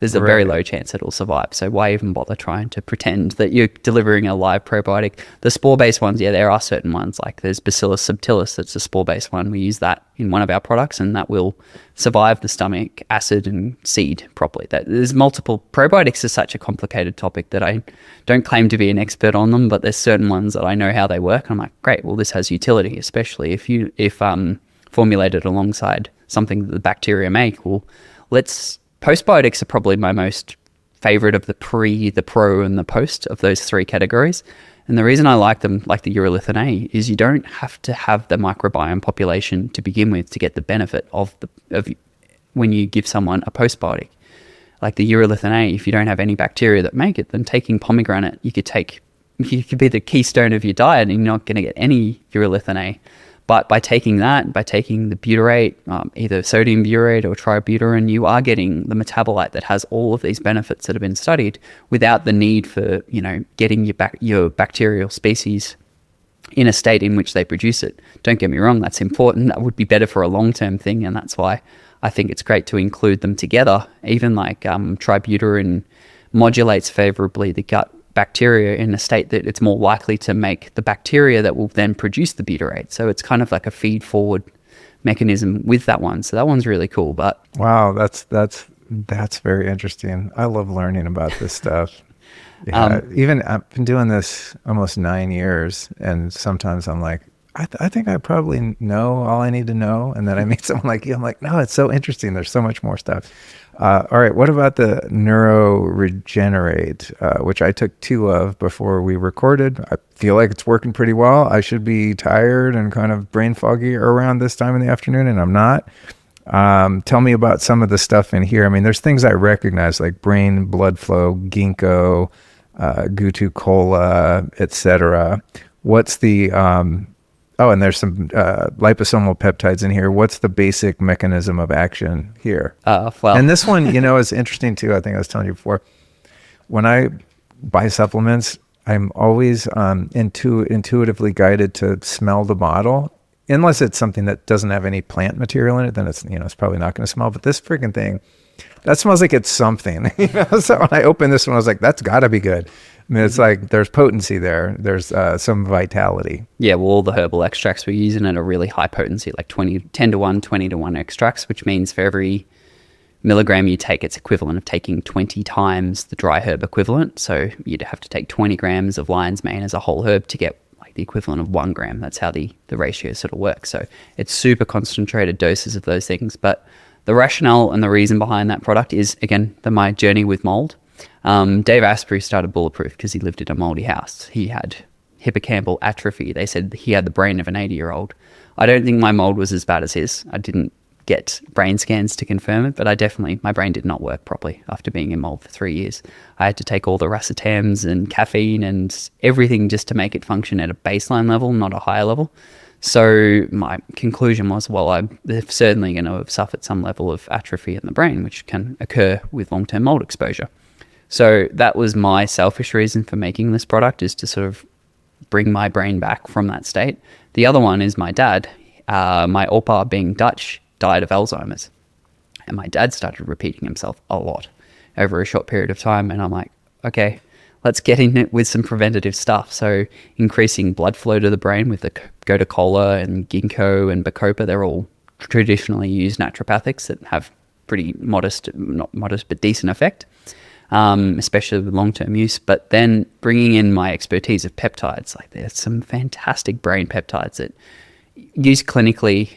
there's a very low chance it'll survive. So why even bother trying to pretend that you're delivering a live probiotic? The spore-based ones, there are certain ones, like there's Bacillus subtilis, that's a spore-based one. We use that in one of our products, and that will survive the stomach acid and seed properly. There's multiple. Probiotics is such a complicated topic that I don't claim to be an expert on them, but there's certain ones that I know how they work. And I'm like, great, well, this has utility, especially if formulated alongside something that the bacteria make. Well, Postbiotics are probably my most favorite of the pre, the pro, and the post of those three categories. And the reason I like them, like the urolithin A, is you don't have to have the microbiome population to begin with to get the benefit of when you give someone a postbiotic. Like the urolithin A, if you don't have any bacteria that make it, then taking pomegranate, you could be the keystone of your diet and you're not going to get any urolithin A. But by taking the butyrate, either sodium butyrate or tributyrin, you are getting the metabolite that has all of these benefits that have been studied without the need for, getting your bacterial species in a state in which they produce it. Don't get me wrong, that's important. That would be better for a long-term thing, and that's why I think it's great to include them together. Even like tributyrin modulates favorably the gut bacteria in a state that it's more likely to make the bacteria that will then produce the butyrate. So it's kind of like a feed forward mechanism with that one. So that one's really cool. But wow, that's very interesting. I love learning about this stuff. Yeah, even I've been doing this almost 9 years, and sometimes I'm like, I think I probably know all I need to know. And then I meet someone like you. I'm like, no, it's so interesting. There's so much more stuff. All right. What about the NeuroRegenerate, which I took 2 of before we recorded? I feel like it's working pretty well. I should be tired and kind of brain foggy around this time in the afternoon, and I'm not. Tell me about some of the stuff in here. I mean, there's things I recognize like brain blood flow, ginkgo, gutu cola, etc. What's the and there's some liposomal peptides in here. What's the basic mechanism of action here? And this one, is interesting too. I think I was telling you before. When I buy supplements, I'm always intuitively guided to smell the bottle. Unless it's something that doesn't have any plant material in it, then it's probably not going to smell. But this freaking thing, that smells like it's something. So when I opened this one, I was like, that's got to be good. I mean, it's like there's potency there. There's some vitality. Yeah, well, all the herbal extracts we're using at a really high potency, like 10 to 1, 20 to 1 extracts, which means for every milligram you take, it's equivalent of taking 20 times the dry herb equivalent. So you'd have to take 20 grams of lion's mane as a whole herb to get like the equivalent of 1 gram. That's how the ratio sort of works. So it's super concentrated doses of those things. But the rationale and the reason behind that product is, again, my journey with mold. Dave Asprey started Bulletproof because he lived in a moldy house. He had hippocampal atrophy. They said he had the brain of an 80-year-old. I don't think my mold was as bad as his. I didn't get brain scans to confirm it, but my brain did not work properly after being in mold for 3 years. I had to take all the racetams and caffeine and everything just to make it function at a baseline level, not a higher level. So my conclusion was, well, they're certainly going to have suffered some level of atrophy in the brain, which can occur with long-term mold exposure. So that was my selfish reason for making this product, is to sort of bring my brain back from that state. The other one is my dad. My opa, being Dutch, died of Alzheimer's. And my dad started repeating himself a lot over a short period of time. And I'm like, okay, let's get in it with some preventative stuff. So increasing blood flow to the brain with the gotu kola and ginkgo and bacopa, they're all traditionally used naturopathics that have pretty not modest, but decent effect, especially with long-term use. But then bringing in my expertise of peptides, like there's some fantastic brain peptides that used clinically.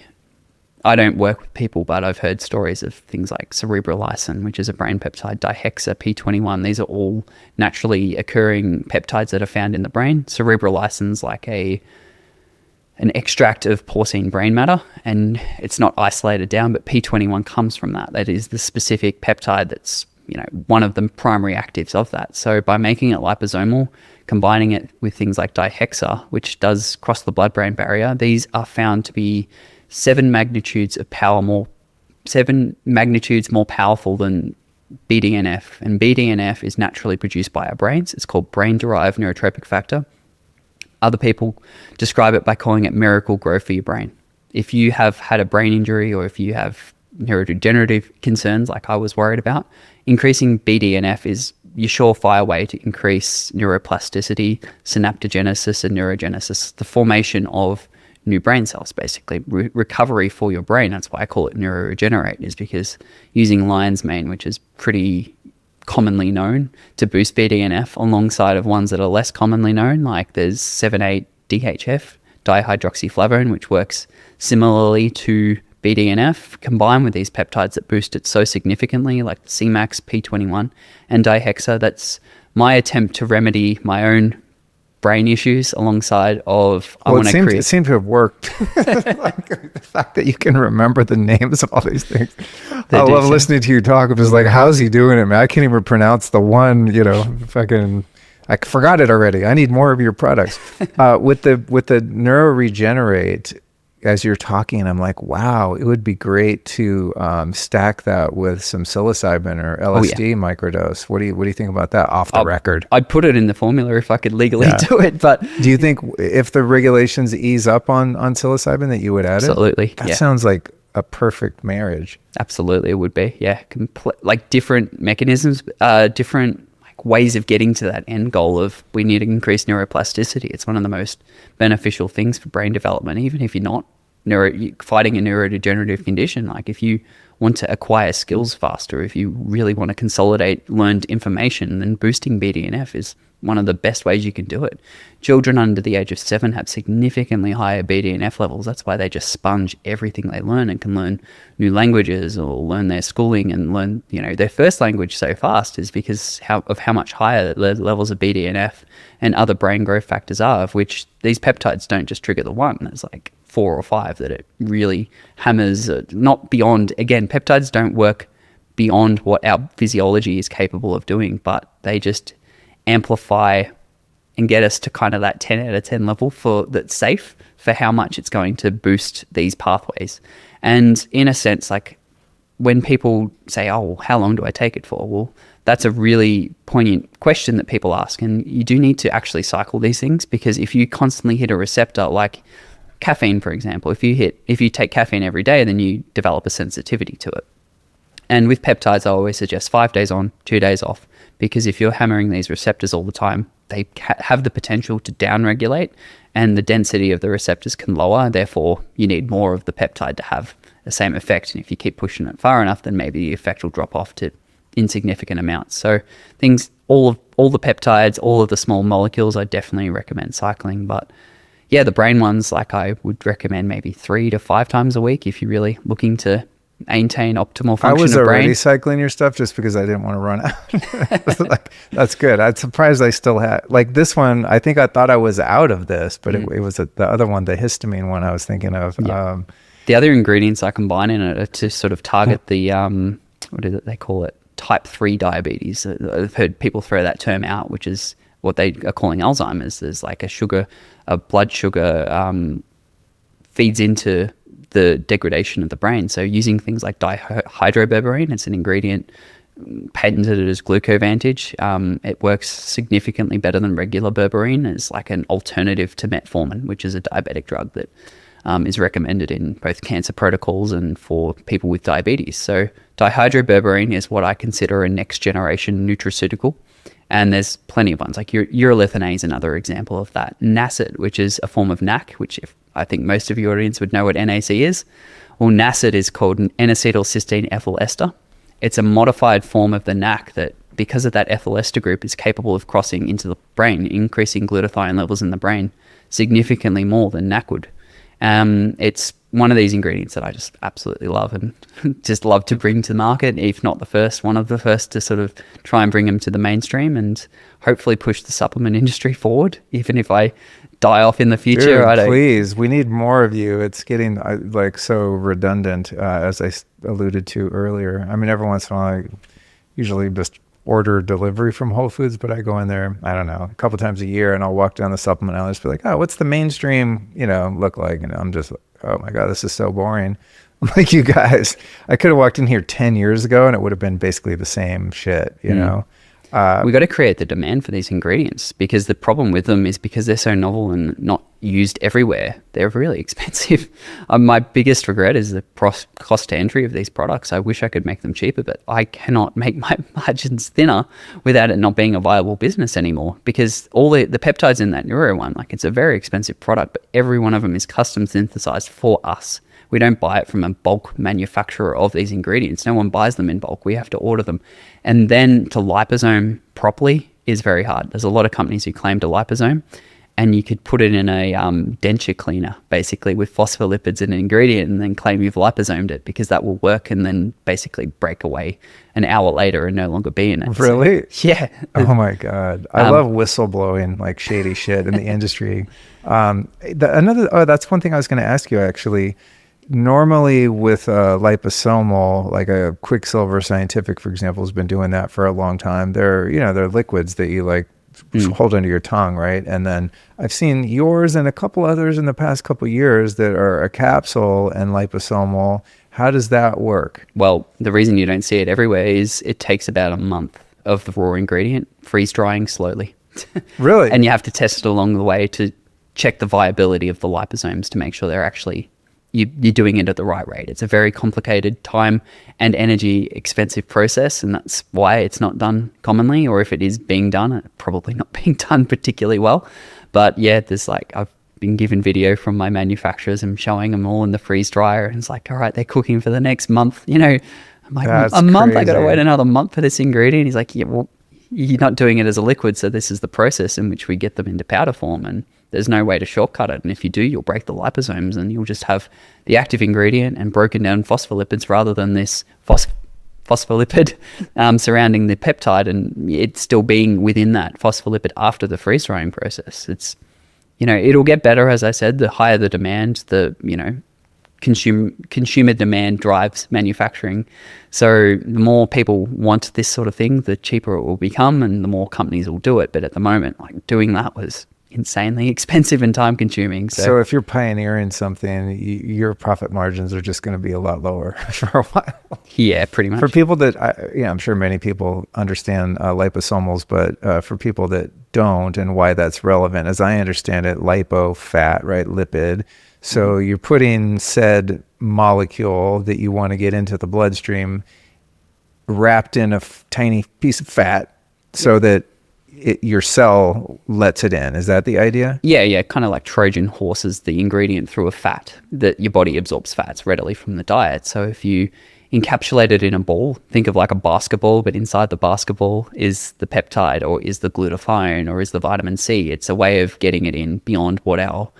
I don't work with people, but I've heard stories of things like cerebrolysin, which is a brain peptide, dihexa, P21. These are all naturally occurring peptides that are found in the brain. Cerebrolysin's like an extract of porcine brain matter, and it's not isolated down, but P21 comes from that. That is the specific peptide that's, one of the primary actives of that. So by making it liposomal, combining it with things like dihexa, which does cross the blood-brain barrier, these are found to be 7 magnitudes more powerful than BDNF. And BDNF is naturally produced by our brains. It's called brain-derived neurotropic factor. Other people describe it by calling it miracle growth for your brain. If you have had a brain injury, or if you have neurodegenerative concerns like I was worried about, increasing BDNF is your surefire way to increase neuroplasticity, synaptogenesis, and neurogenesis, the formation of new brain cells, basically recovery for your brain. That's why I call it neuroregenerate, is because using lion's mane, which is pretty commonly known to boost BDNF, alongside of ones that are less commonly known, like there's 7,8-DHF, dihydroxyflavone, which works similarly to BDNF, combined with these peptides that boost it so significantly, like Cmax, P21, and dihexa. That's my attempt to remedy my own brain issues alongside of it seemed to have worked. Like, the fact that you can remember the names of all these things. I love listening to you talk. It was like, how's he doing it, man? I can't even pronounce the one, I forgot it already. I need more of your products. With the neuroregenerate, as you're talking, I'm like, wow, it would be great to stack that with some psilocybin or LSD microdose. What do you think about that off the record? I'd put it in the formula if I could legally do it. But do you think if the regulations ease up on psilocybin that you would add absolutely, it? That sounds like a perfect marriage. Absolutely, it would be. Yeah, like different mechanisms, different ways of getting to that end goal of we need to increase neuroplasticity. It's one of the most beneficial things for brain development, even if you're not fighting a neurodegenerative condition. Like if you want to acquire skills faster, if you really want to consolidate learned information, then boosting BDNF is one of the best ways you can do it. Children under the age of 7 have significantly higher BDNF levels. That's why they just sponge everything they learn and can learn new languages or learn their schooling and learn, their first language so fast, is because of how much higher the levels of BDNF and other brain growth factors are, of which these peptides don't just trigger the one. There's like 4 or 5 that it really hammers, not beyond. Again, peptides don't work beyond what our physiology is capable of doing, but they just amplify and get us to kind of that 10 out of 10 level that's safe for how much it's going to boost these pathways. And in a sense, like when people say, oh, how long do I take it for? Well, that's a really poignant question that people ask. And you do need to actually cycle these things, because if you constantly hit a receptor, like caffeine, for example, if you take caffeine every day, then you develop a sensitivity to it. And with peptides, I always suggest 5 days on, 2 days off, because if you're hammering these receptors all the time, they have the potential to downregulate, and the density of the receptors can lower. Therefore, you need more of the peptide to have the same effect. And if you keep pushing it far enough, then maybe the effect will drop off to insignificant amounts. So all the peptides, all of the small molecules, I definitely recommend cycling. But yeah, the brain ones, like I would recommend maybe 3 to 5 times a week if you're really looking to maintain optimal function of brain. I was already cycling your stuff just because I didn't want to run out. Like, that's good. I'm surprised I still had, like this one, I think I thought I was out of this, but it was the other one, the histamine one I was thinking of. Yeah. The other ingredients I combine in it are to sort of target the, what is it they call it? Type 3 diabetes. I've heard people throw that term out, which is what they are calling Alzheimer's. There's like a blood sugar feeds into the degradation of the brain. So using things like dihydroberberine, it's an ingredient patented as Glucovantage. It works significantly better than regular berberine. It's like an alternative to metformin, which is a diabetic drug that is recommended in both cancer protocols and for people with diabetes. So dihydroberberine is what I consider a next generation nutraceutical. And there's plenty of ones, like urolithin A is another example of that. NACET, which is a form of NAC, which I think most of your audience would know what NAC is. Well, NACET is called N-acetylcysteine ethyl ester. It's a modified form of the NAC that, because of that ethyl ester group, is capable of crossing into the brain, increasing glutathione levels in the brain significantly more than NAC would. It's one of these ingredients that I just absolutely love and just love to bring to the market, if not the first, one of the first to sort of try and bring them to the mainstream and hopefully push the supplement industry forward, even if I die off in the future. Dude, please, we need more of you. It's getting like so redundant, as I alluded to earlier. I mean, every once in a while, I usually just order delivery from Whole Foods, but I go in there, I don't know, a couple times a year, and I'll walk down the supplement aisle and just be like, oh, what's the mainstream, look like? And I'm just like, oh my God, this is so boring. I'm like, you guys, I could have walked in here 10 years ago and it would have been basically the same shit, you know? We got to create the demand for these ingredients, because the problem with them is because they're so novel and not used everywhere, they're really expensive. My biggest regret is the cost to entry of these products. I wish I could make them cheaper, but I cannot make my margins thinner without it not being a viable business anymore, because all the peptides in that neuro one, like, it's a very expensive product, but every one of them is custom synthesized for us. We don't buy it from a bulk manufacturer of these ingredients. No one buys them in bulk. We have to order them. And then to liposome properly is very hard. There's a lot of companies who claim to liposome, and you could put it in a denture cleaner, basically, with phospholipids in an ingredient, and then claim you've liposomed it, because that will work and then basically break away an hour later and no longer be in it. Really? So, yeah. Oh my God. I love whistleblowing, like shady shit in the industry. That's one thing I was going to ask you, actually. Normally with liposomal, like a Quicksilver Scientific, for example, has been doing that for a long time. They're liquids that you like hold under your tongue, right? And then I've seen yours and a couple others in the past couple years that are a capsule and liposomal. How does that work? Well, the reason you don't see it everywhere is it takes about a month of the raw ingredient freeze drying slowly. Really? And you have to test it along the way to check the viability of the liposomes to make sure they're actually you're doing it at the right rate. It's a very complicated, time and energy expensive process, and that's why it's not done commonly, or if it is being done, it's probably not being done particularly well. But yeah, there's I've been given video from my manufacturers and showing them all in the freeze dryer, and it's like, all right, they're cooking for the next month. I'm like, that's a month? crazy. I got to wait another month for this ingredient. He's like, yeah, well, you're not doing it as a liquid, so this is the process in which we get them into powder form, and there's no way to shortcut it. And if you do, you'll break the liposomes and you'll just have the active ingredient and broken down phospholipids rather than this phospholipid surrounding the peptide, and it's still being within that phospholipid after the freeze drying process. It's, it'll get better, as I said. The higher the demand, the, consumer demand drives manufacturing. So the more people want this sort of thing, the cheaper it will become and the more companies will do it. But at the moment, doing that was insanely expensive and time consuming. So if you're pioneering something, your profit margins are just going to be a lot lower for a while. Yeah, pretty much. For people that, I'm sure many people understand liposomals, but for people that don't, and why that's relevant, as I understand it, lipo, fat, right, lipid. So you're putting said molecule that you want to get into the bloodstream wrapped in a tiny piece of fat so that your cell lets it in. Is that the idea? Yeah. Kind of like Trojan horses the ingredient through a fat that your body absorbs fats readily from the diet. So if you encapsulate it in a ball, think of like a basketball, but inside the basketball is the peptide, or is the glutathione, or is the vitamin C. It's a way of getting it in beyond what our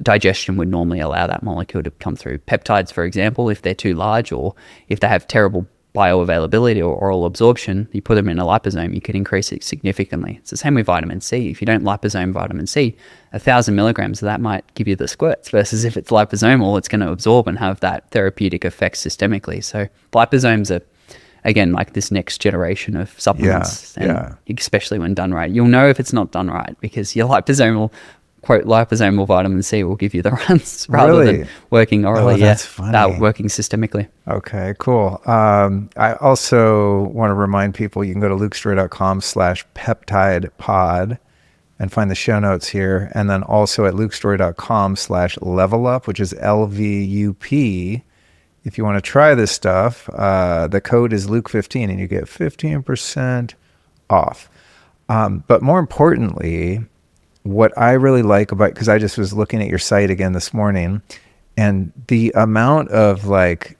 digestion would normally allow that molecule to come through. Peptides, for example, if they're too large or if they have terrible bioavailability or oral absorption, you put them in a liposome, you can increase it significantly. It's the same with vitamin C. If you don't liposome vitamin C, 1,000 milligrams of that might give you the squirts, versus if it's liposomal, it's going to absorb and have that therapeutic effect systemically. So liposomes are, again, like this next generation of supplements, and especially when done right. You'll know if it's not done right because your liposomal, quote, liposomal vitamin C will give you the runs rather than working orally. That's funny. Working systemically. Okay, cool. I also want to remind people you can go to lukestory.com/peptidepod and find the show notes here. And then also at lukestory.com/levelup, which is LVUP. If you want to try this stuff, the code is Luke15 and you get 15% off. But more importantly, what I really like about, because I just was looking at your site again this morning, and the amount of like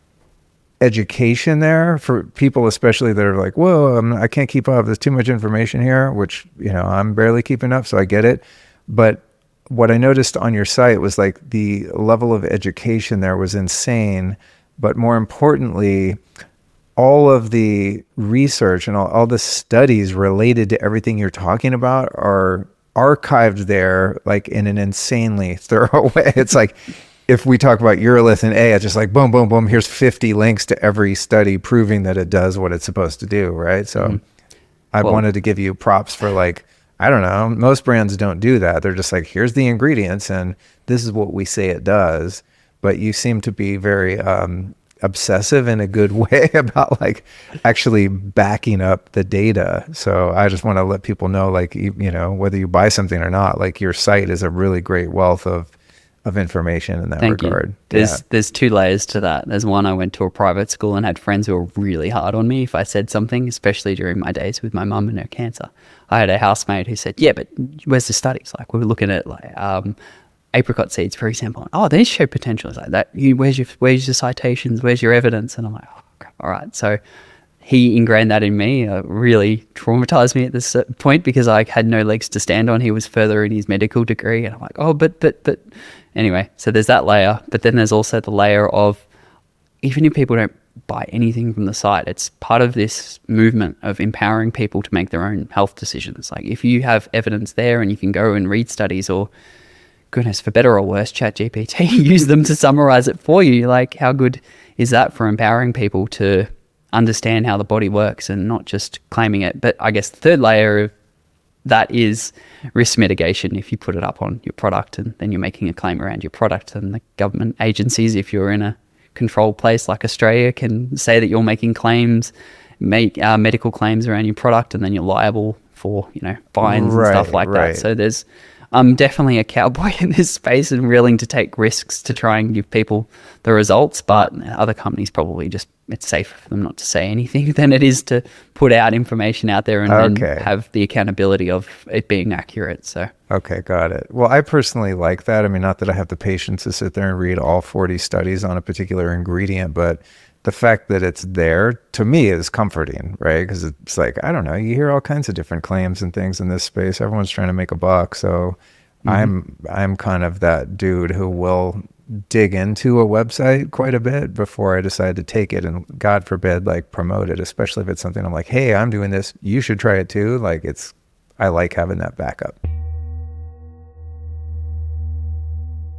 education there for people, especially that are like, whoa, I can't keep up. There's too much information here, which, I'm barely keeping up, so I get it. But what I noticed on your site was like the level of education there was insane. But more importantly, all of the research and all the studies related to everything you're talking about are archived there like in an insanely thorough way. It's like if we talk about urolithin A, it's just like boom, boom, boom, here's 50 links to every study proving that it does what it's supposed to do, right? So I wanted to give you props for like, I don't know, most brands don't do that. They're just like, here's the ingredients and this is what we say it does. But you seem to be very obsessive in a good way about like actually backing up the data. So I just want to let people know, like, whether you buy something or not, like your site is a really great wealth of information in that regard. There's two layers to that. There's one, I went to a private school and had friends who were really hard on me if I said something, especially during my days with my mum and her cancer. I had a housemate who said, yeah, but where's the studies? Like we were looking at like apricot seeds, for example. Oh, they show potential. It's like that. Where's your citations? Where's your evidence? And I'm like, oh, crap. All right. So he ingrained that in me. Really traumatized me at this point because I had no legs to stand on. He was further in his medical degree, and I'm like, oh, but anyway. So there's that layer, but then there's also the layer of even if people don't buy anything from the site, it's part of this movement of empowering people to make their own health decisions. Like if you have evidence there and you can go and read studies or, goodness, for better or worse, ChatGPT, use them to summarize it for you. Like how good is that for empowering people to understand how the body works and not just claiming it? But I guess the third layer of that is risk mitigation. If you put it up on your product and then you're making a claim around your product, and the government agencies, if you're in a controlled place like Australia, can say that you're making claims, make medical claims around your product, and then you're liable for, fines and stuff like that. So I'm definitely a cowboy in this space and willing to take risks to try and give people the results, but other companies probably just, it's safer for them not to say anything than it is to put out information out there and then have the accountability of it being accurate. So okay, got it. Well, I personally like that. I mean, not that I have the patience to sit there and read all 40 studies on a particular ingredient, but the fact that it's there to me is comforting, right? Because it's like, I don't know, you hear all kinds of different claims and things in this space. Everyone's trying to make a buck. So I'm kind of that dude who will dig into a website quite a bit before I decide to take it and, God forbid, like promote it, especially if it's something I'm like, hey, I'm doing this, you should try it too. Like I like having that backup.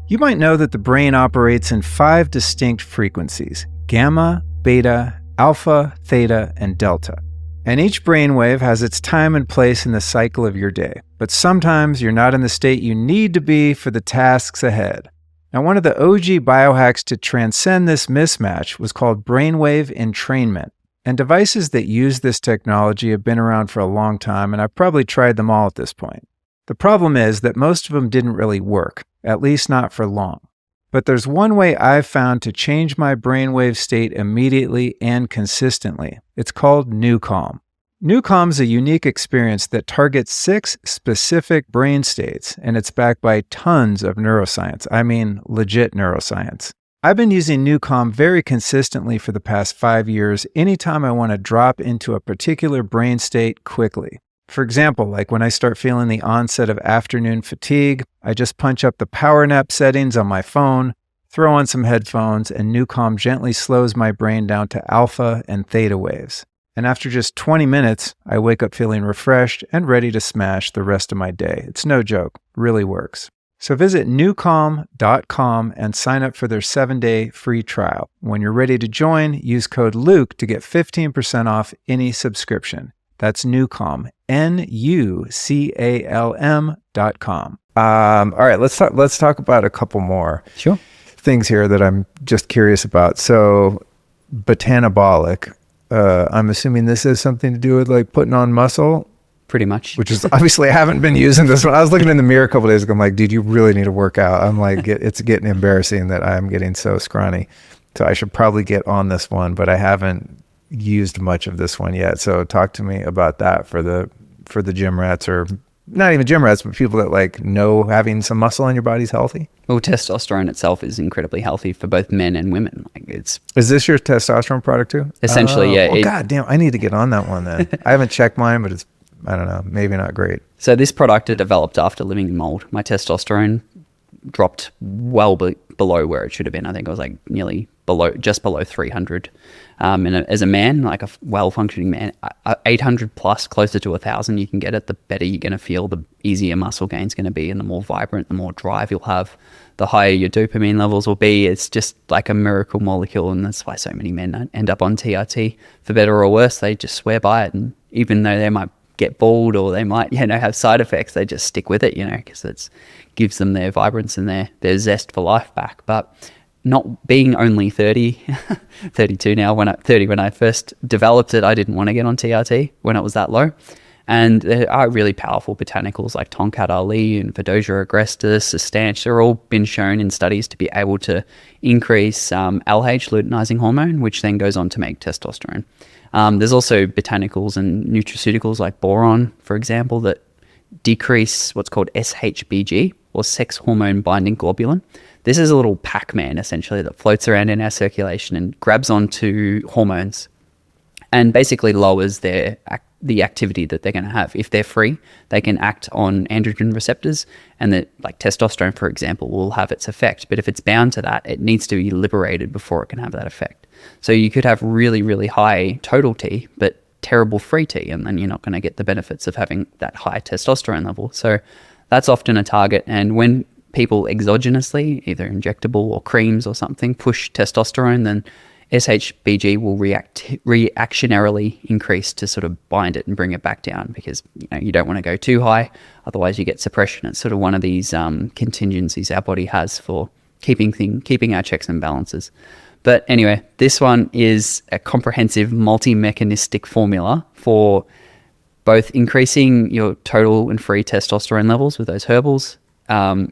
You might know that the brain operates in 5 distinct frequencies: gamma, beta, alpha, theta, and delta. And each brainwave has its time and place in the cycle of your day. But sometimes you're not in the state you need to be for the tasks ahead. Now, one of the OG biohacks to transcend this mismatch was called brainwave entrainment. And devices that use this technology have been around for a long time, and I've probably tried them all at this point. The problem is that most of them didn't really work, at least not for long. But there's one way I've found to change my brainwave state immediately and consistently. It's called NewCalm. NewCalm is a unique experience that targets 6 specific brain states, and it's backed by tons of neuroscience. I mean, legit neuroscience. I've been using NewCalm very consistently for the past 5 years anytime I want to drop into a particular brain state quickly. For example, like when I start feeling the onset of afternoon fatigue, I just punch up the power nap settings on my phone, throw on some headphones, and Newcom gently slows my brain down to alpha and theta waves. And after just 20 minutes, I wake up feeling refreshed and ready to smash the rest of my day. It's no joke, really works. So visit newcom.com and sign up for their 7-day free trial. When you're ready to join, use code Luke to get 15% off any subscription. That's Newcom, NUCALM.com. All right, let's talk about a couple more things here that I'm just curious about. So, botanabolic. I'm assuming this has something to do with like putting on muscle. Pretty much. Which is obviously I haven't been using this one. I was looking in the mirror a couple days ago. I'm like, dude, you really need to work out. I'm like, it's getting embarrassing that I'm getting so scrawny. So I should probably get on this one, but I haven't used much of this one yet. So talk to me about that for the gym rats, or not even gym rats, but people that like know having some muscle in your body's healthy. Well, testosterone itself is incredibly healthy for both men and women. Like is this your testosterone product too? Essentially, yeah. Well, God damn, I need to get on that one then. I haven't checked mine, but it's, I don't know, maybe not great. So this product I developed after living in mold. My testosterone dropped well below where it should have been. I think it was like just below 300. And as a man, like a well-functioning man, 800 plus, closer to 1,000 you can get it, the better you're going to feel, the easier muscle gain's going to be, and the more vibrant, the more drive you'll have, the higher your dopamine levels will be. It's just like a miracle molecule, and that's why so many men end up on TRT. For better or worse, they just swear by it, and even though they might get bald or they might, have side effects, they just stick with it, because it gives them their vibrance and their zest for life back. But not being only 32 now, when I first developed it, I didn't want to get on TRT when it was that low. And there are really powerful botanicals like Tonkat Ali and Fedosia agrestis, Sustanch. They're all been shown in studies to be able to increase LH, luteinizing hormone, which then goes on to make testosterone. There's also botanicals and nutraceuticals like boron, for example, that decrease what's called SHBG, or sex hormone binding globulin. This is a little Pac-Man, essentially, that floats around in our circulation and grabs onto hormones and basically lowers the activity that they're going to have. If they're free, they can act on androgen receptors, and like testosterone, for example, will have its effect. But if it's bound to that, it needs to be liberated before it can have that effect. So you could have really, really high total T, but terrible free T, and then you're not going to get the benefits of having that high testosterone level. So that's often a target. And when people exogenously, either injectable or creams or something, push testosterone, then SHBG will reactionarily increase to sort of bind it and bring it back down, because you don't want to go too high, otherwise you get suppression. It's sort of one of these contingencies our body has for keeping our checks and balances. But anyway, this one is a comprehensive multi-mechanistic formula for both increasing your total and free testosterone levels with those herbals,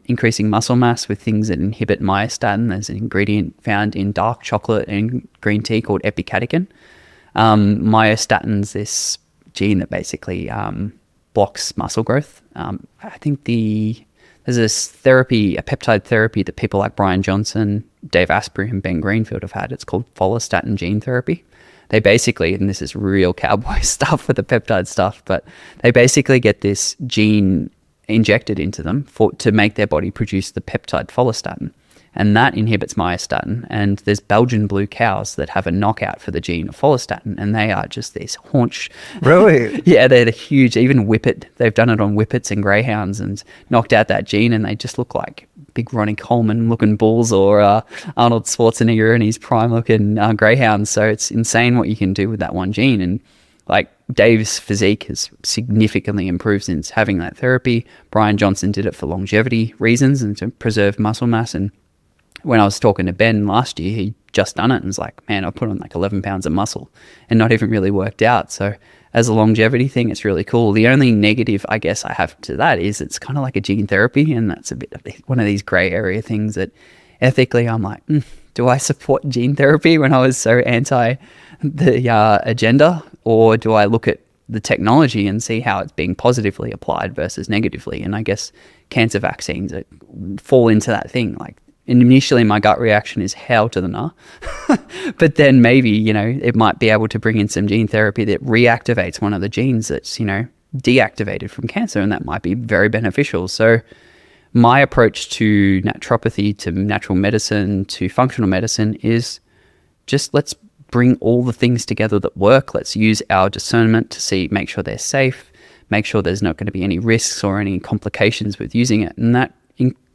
increasing muscle mass with things that inhibit myostatin. There's an ingredient found in dark chocolate and green tea called epicatechin. Myostatin's this gene that basically blocks muscle growth. I think there's this therapy, a peptide therapy that people like Brian Johnson, Dave Asprey, and Ben Greenfield have had. It's called follistatin gene therapy. They basically, and this is real cowboy stuff with the peptide stuff, but they basically get this gene injected into them to make their body produce the peptide follistatin. And that inhibits myostatin. And there's Belgian blue cows that have a knockout for the gene of follistatin, and they are just this haunch. Really? Yeah, they're huge. Even whippet. They've done it on whippets and greyhounds and knocked out that gene, and they just look like big Ronnie Coleman looking bulls, or Arnold Schwarzenegger in his prime looking greyhounds. So it's insane what you can do with that one gene. And like Dave's physique has significantly improved since having that therapy. Brian Johnson did it for longevity reasons and to preserve muscle mass. And when I was talking to Ben last year, he just done it and was like, man, I put on like 11 pounds of muscle and not even really worked out. So as a longevity thing, it's really cool. The only negative, I guess, I have to that is it's kind of like a gene therapy, and that's a bit of one of these gray area things that ethically I'm like, do I support gene therapy when I was so anti the agenda, or do I look at the technology and see how it's being positively applied versus negatively? And I guess cancer vaccines fall into that thing. Like initially my gut reaction is hell to the nah, but then maybe, it might be able to bring in some gene therapy that reactivates one of the genes that's, deactivated from cancer, and that might be very beneficial. So my approach to naturopathy, to natural medicine, to functional medicine is just let's bring all the things together that work. Let's use our discernment to make sure they're safe, make sure there's not going to be any risks or any complications with using it. And that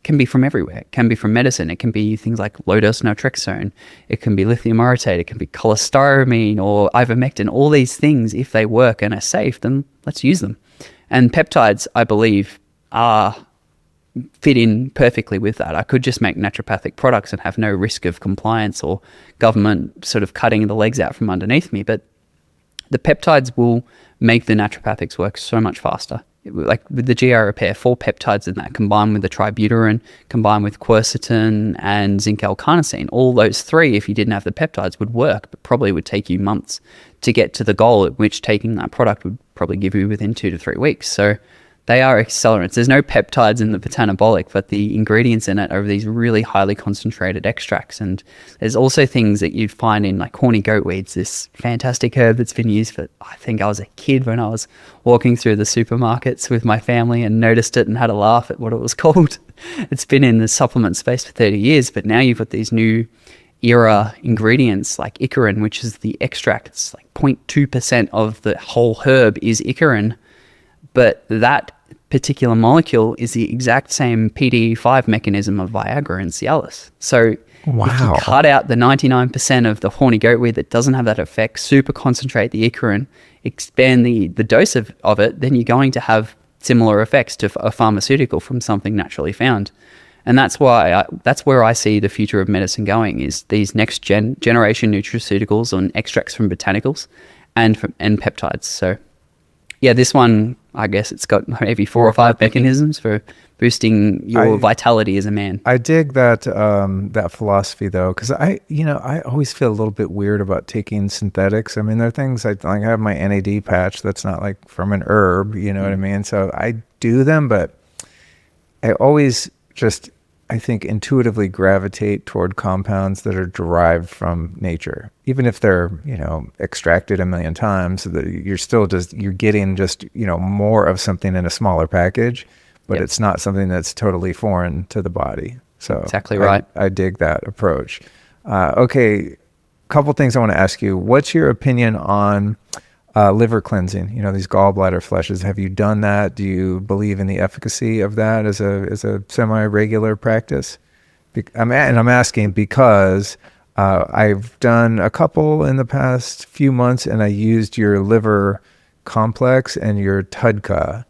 can be from everywhere. It can be from medicine. It can be things like low-dose naltrexone. It can be lithium orotate. It can be cholestyramine or ivermectin. All these things, if they work and are safe, then let's use them. And peptides, I believe, fit in perfectly with that. I could just make naturopathic products and have no risk of compliance or government sort of cutting the legs out from underneath me. But the peptides will make the naturopathics work so much faster. Like with the GI repair, 4 peptides in that, combined with the tributyrin, combined with quercetin and zinc L-carnosine, all those 3, if you didn't have the peptides, would work, but probably would take you months to get to the goal at which taking that product would probably give you within 2 to 3 weeks. So they are accelerants. There's no peptides in the botanabolic, but the ingredients in it are these really highly concentrated extracts. And there's also things that you'd find in like horny goatweeds, this fantastic herb that's been used for, I think I was a kid when I was walking through the supermarkets with my family and noticed it and had a laugh at what it was called. It's been in the supplement space for 30 years, but now you've got these new era ingredients like icarin, which is the extract. It's like 0.2% of the whole herb is icarin, but that particular molecule is the exact same PDE5 mechanism of Viagra and Cialis. So if you cut out the 99% of the horny goatweed that doesn't have that effect, super concentrate the icarin, expand the dose of it, then you're going to have similar effects to a pharmaceutical from something naturally found. And that's why that's where I see the future of medicine going, is these next generation nutraceuticals and extracts from botanicals and peptides. So yeah, this one, I guess it's got maybe 4 or 5 mechanisms for boosting your vitality as a man. I dig that that philosophy though, because I always feel a little bit weird about taking synthetics. I mean, there are things I have my NAD patch that's not like from an herb, you know what I mean? So I do them, but I always just, I think, intuitively gravitate toward compounds that are derived from nature, even if they're, extracted a million times. So that you're still you're getting more of something in a smaller package, but it's not something that's totally foreign to the body. So exactly right. I dig that approach. Okay, couple things I want to ask you. What's your opinion on liver cleansing? These gallbladder flushes. Have you done that? Do you believe in the efficacy of that as a semi-regular practice? I'm asking because I've done a couple in the past few months, and I used your liver complex and your TUDCA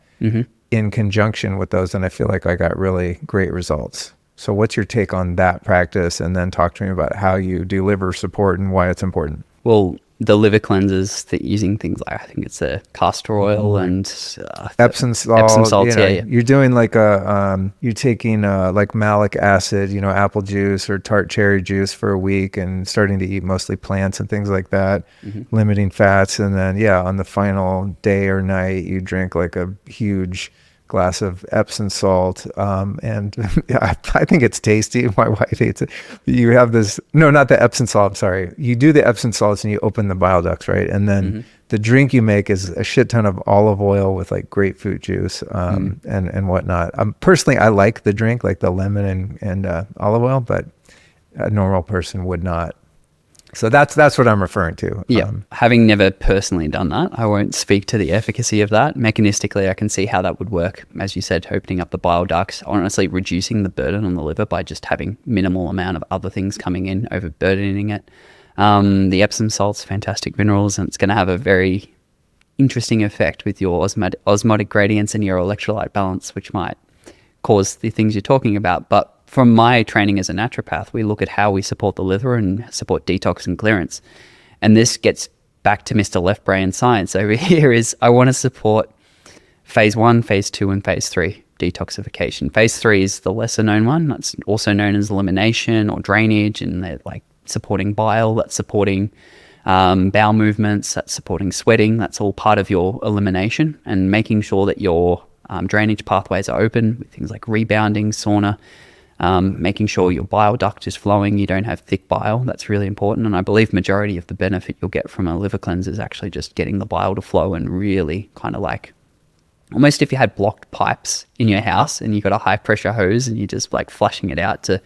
in conjunction with those, and I feel like I got really great results. So what's your take on that practice? And then talk to me about how you do liver support and why it's important. Well, the liver cleansers, that using things like, I think it's a castor oil and Epsom salt. Epsom salts, yeah. You're doing like you're taking like malic acid, apple juice or tart cherry juice for a week and starting to eat mostly plants and things like that, limiting fats. And then, on the final day or night, you drink like a huge glass of Epsom salt, and I think it's tasty. My wife hates it. You have this, no, not the Epsom salt, I'm sorry. You do the Epsom salts and you open the bile ducts, right? And then the drink you make is a shit ton of olive oil with like grapefruit juice and whatnot. Personally, I like the drink, like the lemon and olive oil, but a normal person would not. So that's what I'm referring to. Yeah. Having never personally done that, I won't speak to the efficacy of that. Mechanistically, I can see how that would work. As you said, opening up the bile ducts, honestly reducing the burden on the liver by just having minimal amount of other things coming in, overburdening it. The Epsom salt's fantastic minerals, and it's going to have a very interesting effect with your osmotic gradients and your electrolyte balance, which might cause the things you're talking about. But from my training as a naturopath, we look at how we support the liver and support detox and clearance. And this gets back to Mr. Left Brain science over here is I want to support phase 1, phase 2, and phase 3 detoxification. Phase 3 is the lesser known one. That's also known as elimination or drainage, and they're like supporting bile, that's supporting bowel movements, that's supporting sweating. That's all part of your elimination and making sure that your drainage pathways are open with things like rebounding, sauna, making sure your bile duct is flowing, you don't have thick bile. That's really important. And I believe majority of the benefit you'll get from a liver cleanse is actually just getting the bile to flow and really kind of like almost if you had blocked pipes in your house and you got a high pressure hose and you're just like flushing it out to,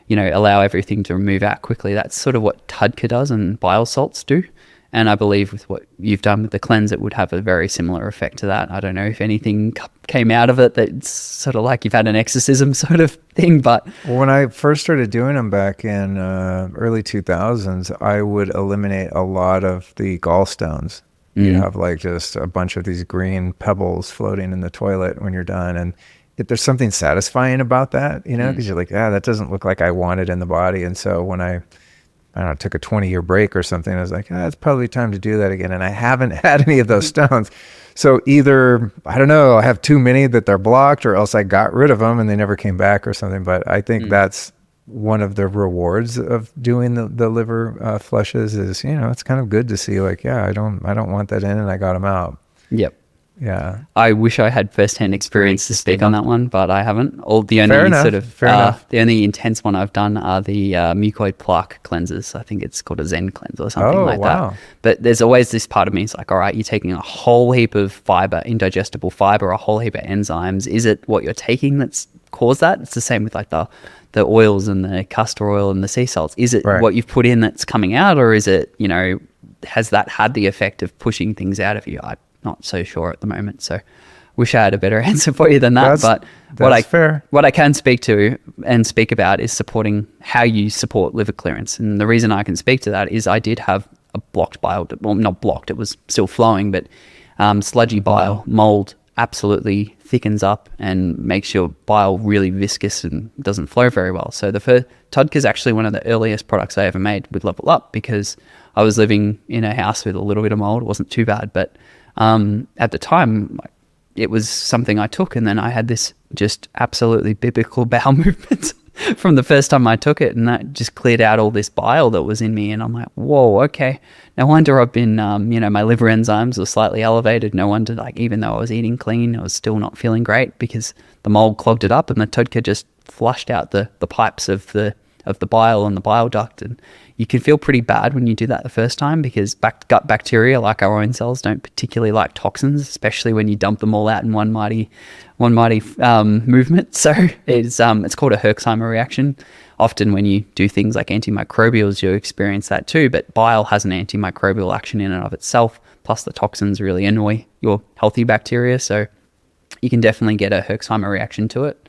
allow everything to move out quickly. That's sort of what TUDCA does and bile salts do. And I believe with what you've done with the cleanse, it would have a very similar effect to that. I don't know if anything came out of it that's sort of like you've had an exorcism sort of thing, but... Well, when I first started doing them back in early 2000s, I would eliminate a lot of the gallstones. You have like just a bunch of these green pebbles floating in the toilet when you're done. And there's something satisfying about that, because you're like, that doesn't look like I want it in the body. And so when I don't know, took a 20-year break or something, I was like, it's probably time to do that again. And I haven't had any of those stones. So either, I don't know, I have too many that they're blocked, or else I got rid of them and they never came back or something. But I think that's one of the rewards of doing the liver flushes is, it's kind of good to see like, I don't want that in and I got them out. Yep. Yeah. I wish I had first-hand experience to speak on that one, but I haven't. The only intense one I've done are the mucoid plaque cleansers. I think it's called a Zen cleanse or something that. But there's always this part of me, it's like, all right, you're taking a whole heap of fiber, indigestible fiber, a whole heap of enzymes. Is it what you're taking that's caused that? It's the same with like the oils and the castor oil and the sea salts. Is it what you've put in that's coming out, or is it, has that had the effect of pushing things out of you? I'm not so sure at the moment. So wish I had a better answer for you than that. But what I can speak to and speak about is supporting how you support liver clearance. And the reason I can speak to that is I did have a blocked bile, well, not blocked, it was still flowing, but sludgy bile, mold absolutely thickens up and makes your bile really viscous and doesn't flow very well. So the TUDCA is actually one of the earliest products I ever made with LVLUP, because I was living in a house with a little bit of mold. It wasn't too bad, but at the time it was something I took, and then I had this just absolutely biblical bowel movement from the first time I took it, and that just cleared out all this bile that was in me. And I'm like, whoa, okay, no wonder I've been my liver enzymes were slightly elevated. No wonder, like, even though I was eating clean, I was still not feeling great because the mold clogged it up, and the TUDCA just flushed out the pipes of the bile and the bile duct. And you can feel pretty bad when you do that the first time, because gut bacteria, like our own cells, don't particularly like toxins, especially when you dump them all out in one mighty movement. So it's called a Herxheimer reaction. Often when you do things like antimicrobials, you experience that too, but bile has an antimicrobial action in and of itself, plus the toxins really annoy your healthy bacteria. So you can definitely get a Herxheimer reaction to it.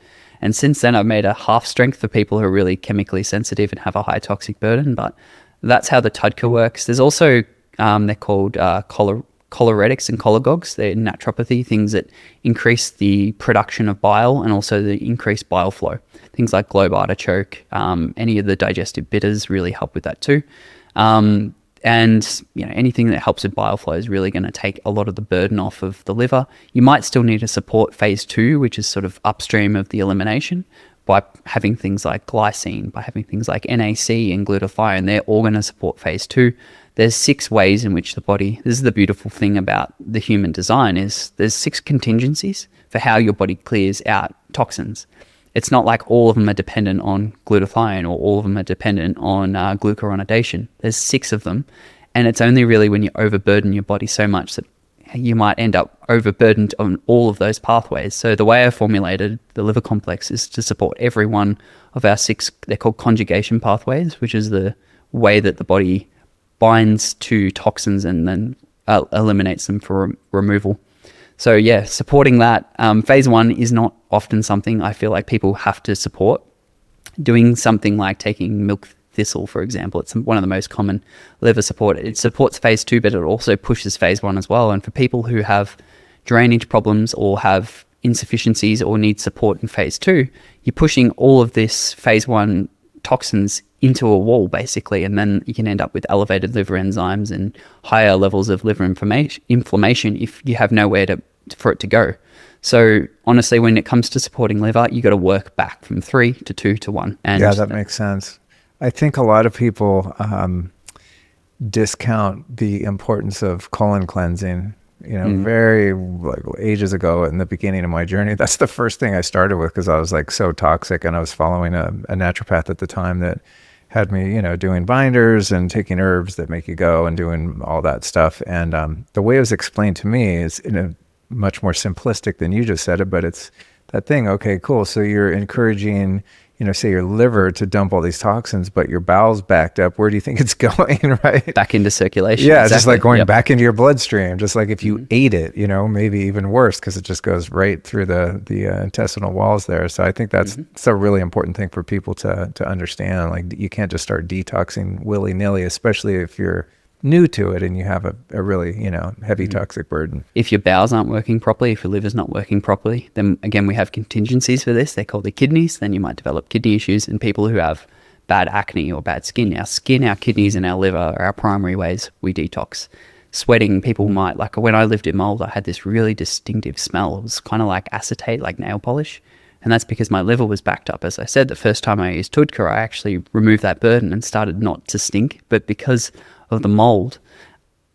And since then, I've made a half strength for people who are really chemically sensitive and have a high toxic burden. But that's how the TUDCA works. There's also, they're called choleretics and cholagogues. They're naturopathy, things that increase the production of bile and also the increased bile flow. Things like globe artichoke, any of the digestive bitters really help with that too. And anything that helps with bile flow is really going to take a lot of the burden off of the liver. You might still need to support phase 2, which is sort of upstream of the elimination, by having things like glycine, by having things like NAC and glutathione. They're all going to support phase 2. There's 6 ways in which the body, this is the beautiful thing about the human design, is there's 6 contingencies for how your body clears out toxins. It's not like all of them are dependent on glutathione or all of them are dependent on glucuronidation. There's 6 of them. And it's only really when you overburden your body so much that you might end up overburdened on all of those pathways. So the way I formulated the liver complex is to support every one of our 6, they're called conjugation pathways, which is the way that the body binds to toxins and then eliminates them for removal. So yeah, supporting that. Phase 1 is not often something I feel like people have to support. Doing something like taking milk thistle, for example, it's one of the most common liver support. It supports phase 2, but it also pushes phase 1 as well. And for people who have drainage problems or have insufficiencies or need support in phase 2, you're pushing all of this phase 1 toxins into a wall basically, and then you can end up with elevated liver enzymes and higher levels of liver inflammation if you have nowhere for it to go. So honestly, when it comes to supporting liver, you got to work back from 3 to 2 to 1. And yeah, that makes sense. I think a lot of people discount the importance of colon cleansing. Very like ages ago in the beginning of my journey, that's the first thing I started with, because I was like so toxic, and I was following a naturopath at the time that had me, doing binders and taking herbs that make you go and doing all that stuff. And the way it was explained to me is in a much more simplistic than you just said it, but it's that thing. Okay, cool. So you're encouraging, say your liver to dump all these toxins, but your bowel's backed up. Where do you think it's going, right? Back into circulation. Yeah, exactly. It's just like going back into your bloodstream, just like if you ate it, maybe even worse because it just goes right through the intestinal walls there. So I think that's a really important thing for people to understand. Like you can't just start detoxing willy-nilly, especially if you're new to it and you have a really, heavy toxic burden. If your bowels aren't working properly, if your liver's not working properly, then again, we have contingencies for this. They're called the kidneys. Then you might develop kidney issues. And people who have bad acne or bad skin, our kidneys and our liver are our primary ways we detox. Sweating, people might, like when I lived in mold, I had this really distinctive smell. It was kind of like acetate, like nail polish. And that's because my liver was backed up. As I said, the first time I used Tudka, I actually removed that burden and started not to stink. But because of the mold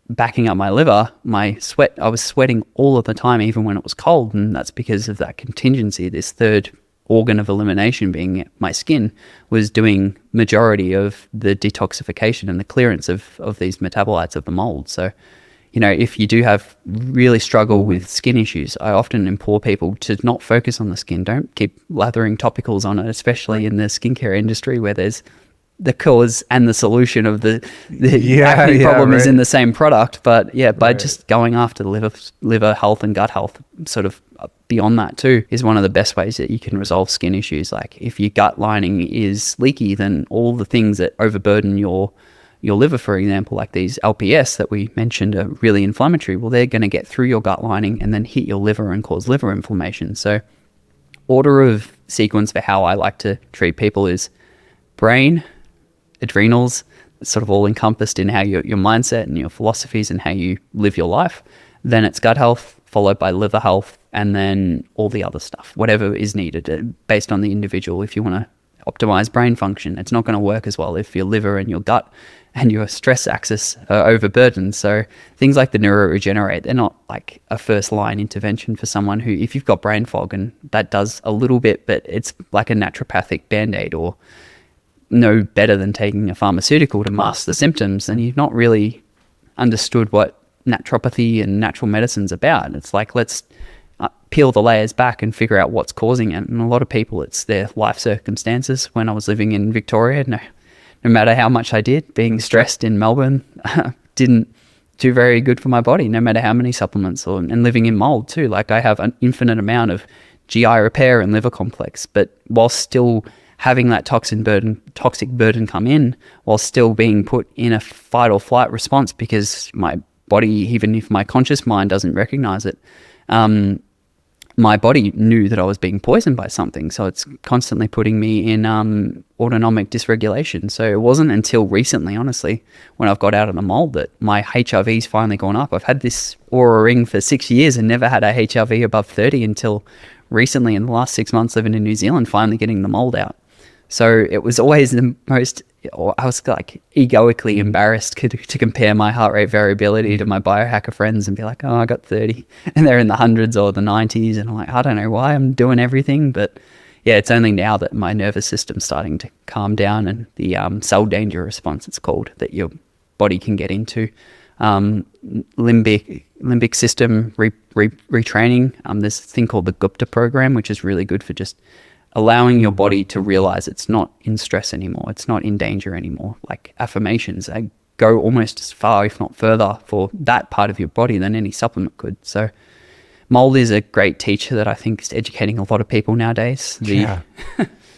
backing up my liver, I was sweating all of the time, even when it was cold. And that's because of that contingency. This third organ of elimination, being my skin, was doing majority of the detoxification and the clearance of these metabolites of the mold. So, if you do have really struggle with skin issues, I often implore people to not focus on the skin. Don't keep lathering topicals on it, especially in the skincare industry where there's the cause and the solution of the acne problem is in the same product. But by just going after the liver health and gut health, sort of beyond that too, is one of the best ways that you can resolve skin issues. Like if your gut lining is leaky, then all the things that overburden your liver, for example, like these LPS that we mentioned are really inflammatory. Well, they're going to get through your gut lining and then hit your liver and cause liver inflammation. So order of sequence for how I like to treat people is brain, adrenals, sort of all encompassed in how your mindset and your philosophies and how you live your life. Then it's gut health, followed by liver health, and then all the other stuff, whatever is needed based on the individual. If you want to optimize brain function, it's not going to work as well if your liver and your gut and your stress axis are overburdened. So things like the neuroregenerate, they're not like a first line intervention for someone who, if you've got brain fog, and that does a little bit, but it's like a naturopathic band-aid or no better than taking a pharmaceutical to mask the symptoms, and you've not really understood what naturopathy and natural medicine's about. It's like, let's peel the layers back and figure out what's causing it. And a lot of people, it's their life circumstances. When I was living in Victoria, no matter how much I did, being stressed in Melbourne didn't do very good for my body, no matter how many supplements, and living in mold too. Like I have an infinite amount of GI repair and liver complex, but while still having that toxic burden come in, while still being put in a fight or flight response, because my body, even if my conscious mind doesn't recognize it, my body knew that I was being poisoned by something. So it's constantly putting me in autonomic dysregulation. So it wasn't until recently, honestly, when I've got out of the mold, that my HRV's finally gone up. I've had this Aura ring for 6 years and never had a HRV above 30 until recently, in the last 6 months living in New Zealand, finally getting the mold out. So it was always the most, I was like egoically embarrassed to compare my heart rate variability to my biohacker friends and be like, oh, I got 30 and they're in the hundreds or the 90s. And I'm like, I don't know why I'm doing everything. But yeah, it's only now that my nervous system's starting to calm down, and the cell danger response, it's called, that your body can get into. Limbic system retraining. There's a thing called the Gupta program, which is really good for just allowing your body to realize it's not in stress anymore. It's not in danger anymore. Like affirmations, they go almost as far, if not further, for that part of your body than any supplement could. So mold is a great teacher that I think is educating a lot of people nowadays. Yeah.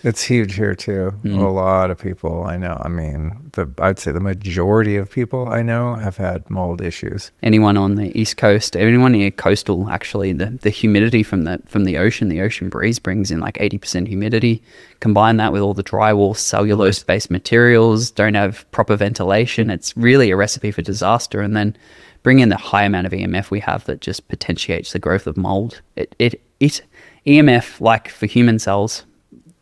It's huge here too. A lot of people I know, I mean, I'd say the majority of people I know have had mold issues. Anyone on the East Coast, anyone near coastal, actually, the humidity from the ocean breeze brings in like 80% humidity. Combine that with all the drywall, cellulose-based materials, don't have proper ventilation. It's really a recipe for disaster. And then bring in the high amount of EMF we have that just potentiates the growth of mold. EMF, like for human cells,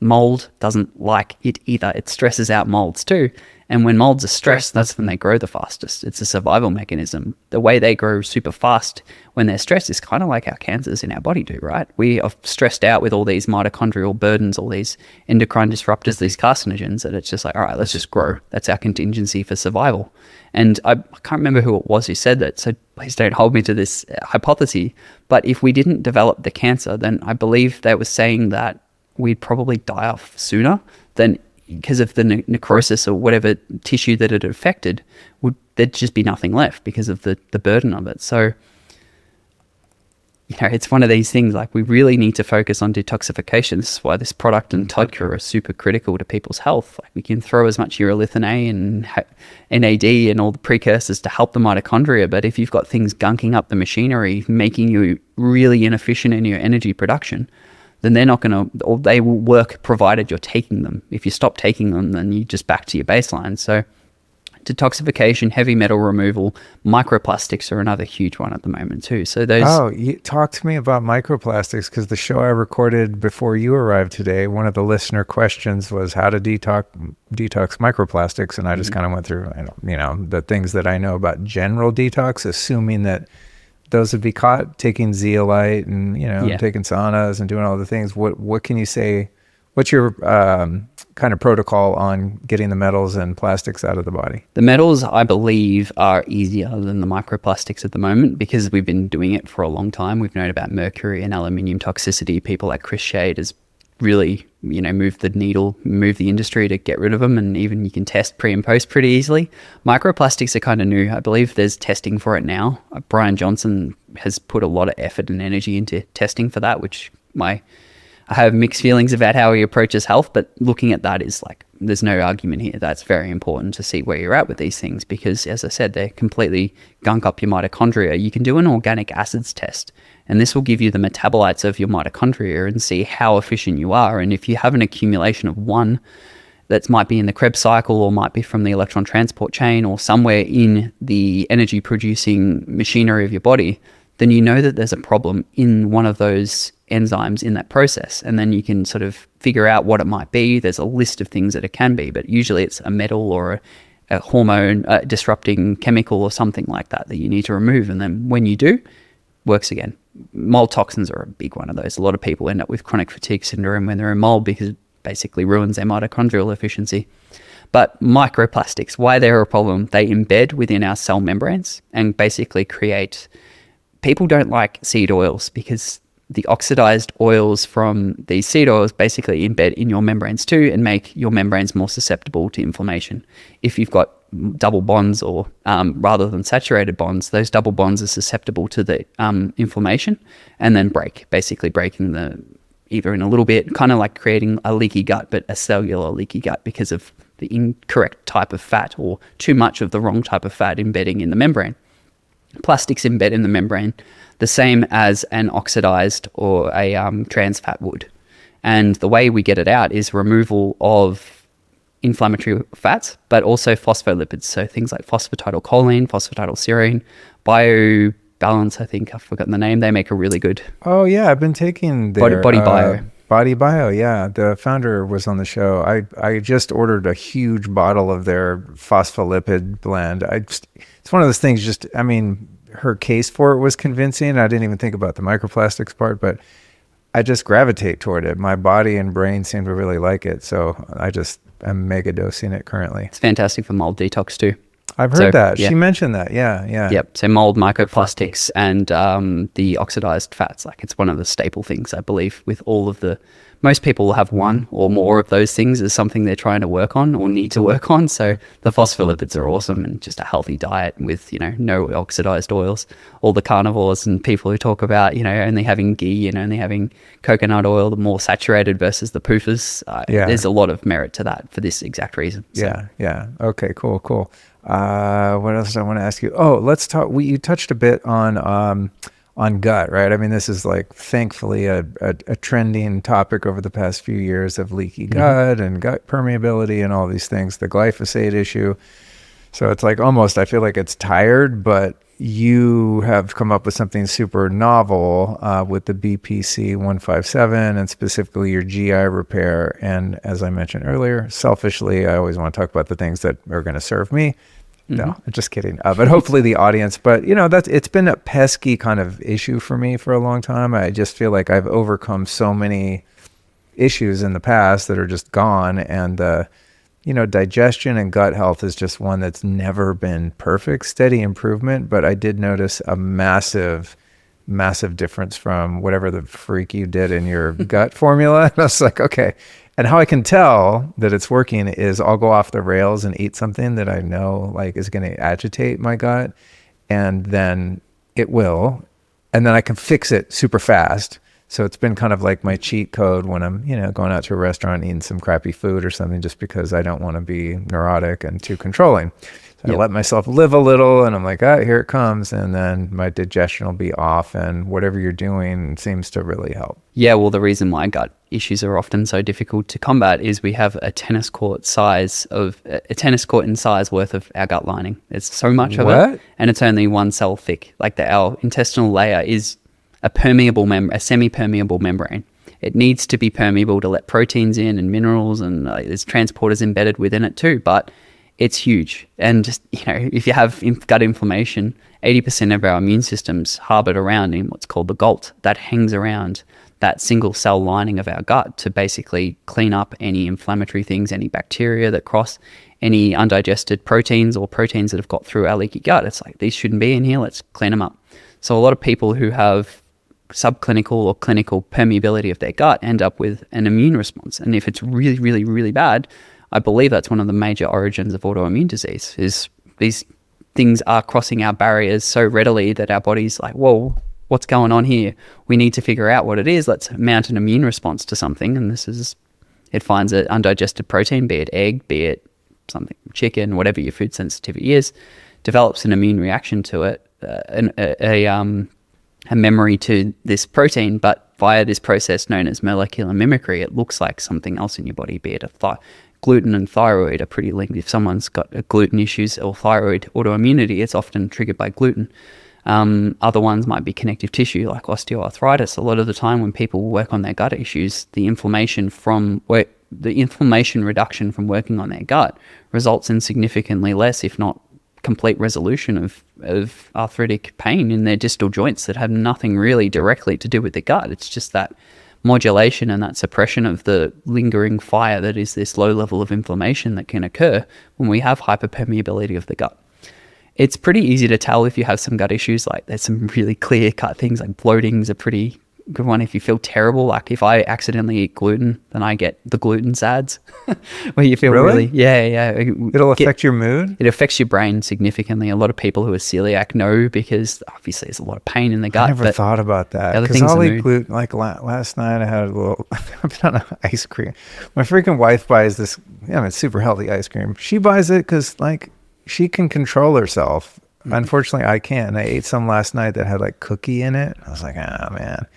mold doesn't like it either. It stresses out molds too. And when molds are stressed, that's when they grow the fastest. It's a survival mechanism. The way they grow super fast when they're stressed is kind of like our cancers in our body do, right? We are stressed out with all these mitochondrial burdens, all these endocrine disruptors, these carcinogens, that it's just like, all right, let's just grow. That's our contingency for survival. And I can't remember who it was who said that, so please don't hold me to this hypothesis. But if we didn't develop the cancer, then I believe they were saying that we'd probably die off sooner than, because of the necrosis or whatever tissue that it affected, there'd just be nothing left because of the burden of it. So, it's one of these things, like, we really need to focus on detoxification. This is why this product and Todka are super critical to people's health. Like, we can throw as much urolithin A and NAD and all the precursors to help the mitochondria, but if you've got things gunking up the machinery, making you really inefficient in your energy production, then they're not going to, or they will work provided you're taking them. If you stop taking them, then you just back to your baseline. So detoxification, heavy metal removal, microplastics are another huge one at the moment too. So those... Oh, talk to me about microplastics, because the show I recorded before you arrived today, one of the listener questions was how to detox microplastics. And I just kind of went through, the things that I know about general detox, assuming that those would be caught, taking zeolite and, taking saunas and doing all the things. What can you say? What's your kind of protocol on getting the metals and plastics out of the body? The metals, I believe, are easier than the microplastics at the moment because we've been doing it for a long time. We've known about mercury and aluminium toxicity. People like Chris Shade has really, moved the needle, moved the industry to get rid of them, and even you can test pre and post pretty easily. Microplastics are kind of new. I believe there's testing for it now. Brian Johnson has put a lot of effort and energy into testing for that, which I have mixed feelings about how he approaches health, but looking at that is like, there's no argument here. That's very important to see where you're at with these things because, as I said, they completely gunk up your mitochondria. You can do an organic acids test, and this will give you the metabolites of your mitochondria and see how efficient you are. And if you have an accumulation of one that might be in the Krebs cycle or might be from the electron transport chain or somewhere in the energy producing machinery of your body, then you know that there's a problem in one of those enzymes in that process. And then you can sort of figure out what it might be. There's a list of things that it can be, but usually it's a metal or a hormone disrupting chemical or something like that you need to remove. And then when you do, works again. Mold toxins are a big one of those. A lot of people end up with chronic fatigue syndrome when they're in mold because it basically ruins their mitochondrial efficiency. But microplastics, why they're a problem, they embed within our cell membranes and basically create... People don't like seed oils because the oxidized oils from these seed oils basically embed in your membranes too and make your membranes more susceptible to inflammation. If you've got double bonds or rather than saturated bonds, those double bonds are susceptible to the inflammation and then basically breaking either in a little bit, kind of like creating a leaky gut, but a cellular leaky gut because of the incorrect type of fat or too much of the wrong type of fat embedding in the membrane. Plastics embed in the membrane the same as an oxidized or a trans fat would. And the way we get it out is removal of inflammatory fats, but also phospholipids. So things like phosphatidylcholine, phosphatidylserine, BioBalance, I think I've forgotten the name. They make a really good... Oh yeah, I've been taking their... Body Bio. Body Bio, yeah. The founder was on the show. I just ordered a huge bottle of their phospholipid blend. It's one of those things her case for it was convincing. I didn't even think about the microplastics part, but I just gravitate toward it. My body and brain seem to really like it. So I'm mega dosing it currently. It's fantastic for mold detox too. I've heard that. Yeah. She mentioned that. Yeah. Yep. So mold, microplastics, and the oxidized fats. Like it's one of the staple things, I believe, with all of the... Most people will have one or more of those things as something they're trying to work on or need to work on. So the phospholipids are awesome, and just a healthy diet with, no oxidized oils. All the carnivores and people who talk about, only having ghee and only having coconut oil, the more saturated versus the PUFAs. There's a lot of merit to that for this exact reason. So. Yeah. Okay, cool. What else do I want to ask you? Oh, let's talk. You touched a bit on gut, right? I mean, this is like thankfully a trending topic over the past few years of leaky gut and gut permeability and all these things, the glyphosate issue. So it's like almost, I feel like it's tired, but you have come up with something super novel with the BPC 157 and specifically your GI repair. And as I mentioned earlier, selfishly, I always want to talk about the things that are going to serve me. No, I'm just kidding. But hopefully the audience, but it's been a pesky kind of issue for me for a long time. I just feel like I've overcome so many issues in the past that are just gone. And, digestion and gut health is just one that's never been perfect, steady improvement. But I did notice a massive difference from whatever the freak you did in your gut formula. And I was like, okay. And how I can tell that it's working is I'll go off the rails and eat something that I know like is going to agitate my gut, and then it will, and then I can fix it super fast. So it's been kind of like my cheat code when I'm, going out to a restaurant, eating some crappy food or something, just because I don't want to be neurotic and too controlling. So I let myself live a little, and I'm like, here it comes. And then my digestion will be off, and whatever you're doing seems to really help. Yeah, well, the reason why gut issues are often so difficult to combat is we have a tennis court in size worth of our gut lining. There's so much of it, and it's only one cell thick. Like our intestinal layer is a semi-permeable membrane. It needs to be permeable to let proteins in and minerals, and there's transporters embedded within it too, but it's huge. And just, if you have gut inflammation, 80% of our immune system's harbored around in what's called the GALT. That hangs around that single cell lining of our gut to basically clean up any inflammatory things, any bacteria that cross, any undigested proteins or proteins that have got through our leaky gut. It's like, these shouldn't be in here, let's clean them up. So a lot of people who have subclinical or clinical permeability of their gut end up with an immune response. And if it's really, really, really bad, I believe that's one of the major origins of autoimmune disease, is these things are crossing our barriers so readily that our body's like, whoa, what's going on here? We need to figure out what it is. Let's mount an immune response to something. And it finds an undigested protein, be it egg, be it something, chicken, whatever your food sensitivity is, develops an immune reaction to it, a memory to this protein, but via this process known as molecular mimicry, it looks like something else in your body, be it gluten and thyroid are pretty linked. If someone's got gluten issues or thyroid autoimmunity, it's often triggered by gluten. Other ones might be connective tissue, like osteoarthritis. A lot of the time when people work on their gut issues, the inflammation reduction from working on their gut results in significantly less, if not complete resolution of arthritic pain in their distal joints that have nothing really directly to do with the gut. It's just that modulation and that suppression of the lingering fire that is this low level of inflammation that can occur when we have hyperpermeability of the gut. It's pretty easy to tell if you have some gut issues. Like, there's some really clear cut things, like bloating is a pretty good one. If you feel terrible, like if I accidentally eat gluten, then I get the gluten SADs where you feel really It'll affect your mood. It affects your brain significantly. A lot of people who are celiac know, because obviously there's a lot of pain in the gut. I never thought about that, because I'll eat gluten. Like last night I had a little on ice cream. My freaking wife buys this it's super healthy ice cream. She buys it because like she can control herself. Unfortunately I can't. And I ate some last night that had like cookie in it. I was like, man.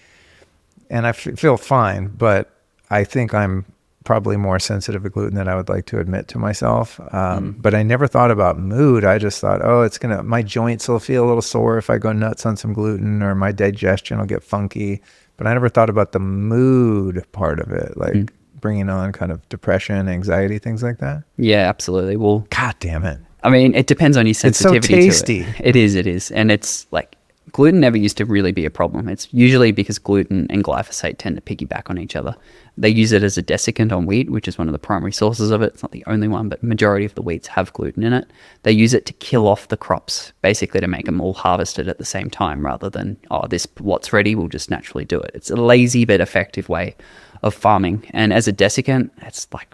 And I feel fine, but I think I'm probably more sensitive to gluten than I would like to admit to myself. But I never thought about mood. I just thought, my joints will feel a little sore if I go nuts on some gluten, or my digestion will get funky. But I never thought about the mood part of it, like bringing on kind of depression, anxiety, things like that. Yeah, absolutely. Well, God damn it. I mean, it depends on your sensitivity. It's so tasty. To it. It is. And it's like, gluten never used to really be a problem. It's usually because gluten and glyphosate tend to piggyback on each other. They use it as a desiccant on wheat, which is one of the primary sources of it. It's not the only one, but majority of the wheats have gluten in it. They use it to kill off the crops, basically to make them all harvested at the same time, rather than, this lot's ready, we'll just naturally do it. It's a lazy but effective way of farming. And as a desiccant, it's like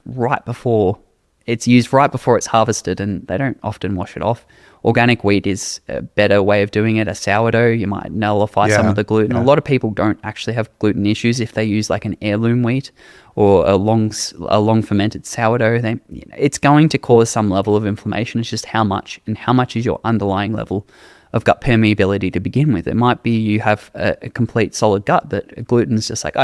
it's used right before it's harvested, and they don't often wash it off. Organic wheat is a better way of doing it. A sourdough, you might nullify some of the gluten. A lot of people don't actually have gluten issues if they use like an heirloom wheat or a long fermented sourdough. It's going to cause some level of inflammation. It's just how much, and how much is your underlying level of gut permeability to begin with. It might be you have a complete solid gut, but gluten is just like,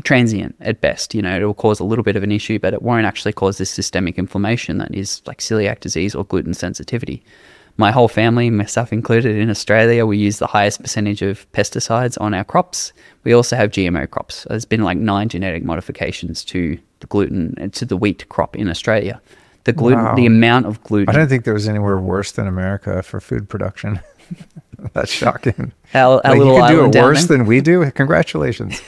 transient at best. You know, it will cause a little bit of an issue, but it won't actually cause this systemic inflammation that is like celiac disease or gluten sensitivity. My whole family, myself included, in Australia, we use the highest percentage of pesticides on our crops. We also have GMO crops. There's been like 9 genetic modifications to the gluten and to the wheat crop in Australia. The gluten, Wow. the amount of gluten. I don't think there was anywhere worse than America for food production. That's shocking. Our Like, little you can do island it down worse there. than we do? Congratulations.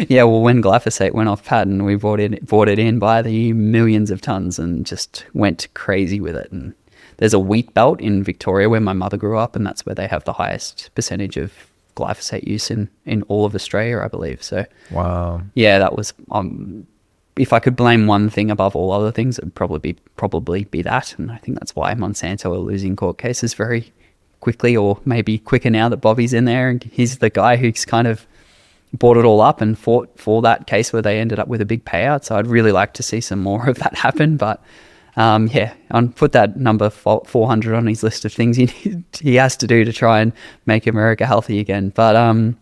Yeah, well, when glyphosate went off patent, we bought it in by the millions of tons and just went crazy with it. And there's a wheat belt in Victoria where my mother grew up, and that's where they have the highest percentage of glyphosate use in all of Australia, I believe. So, Wow. yeah, that was if I could blame one thing above all other things, it would probably be that. And I think that's why Monsanto are losing court cases very quickly, or maybe quicker now that Bobby's in there. And he's the guy who's kind of brought it all up and fought for that case where they ended up with a big payout. So I'd really like to see some more of that happen. But yeah, I'll put that number 400 on his list of things he has to do to try and make America healthy again. But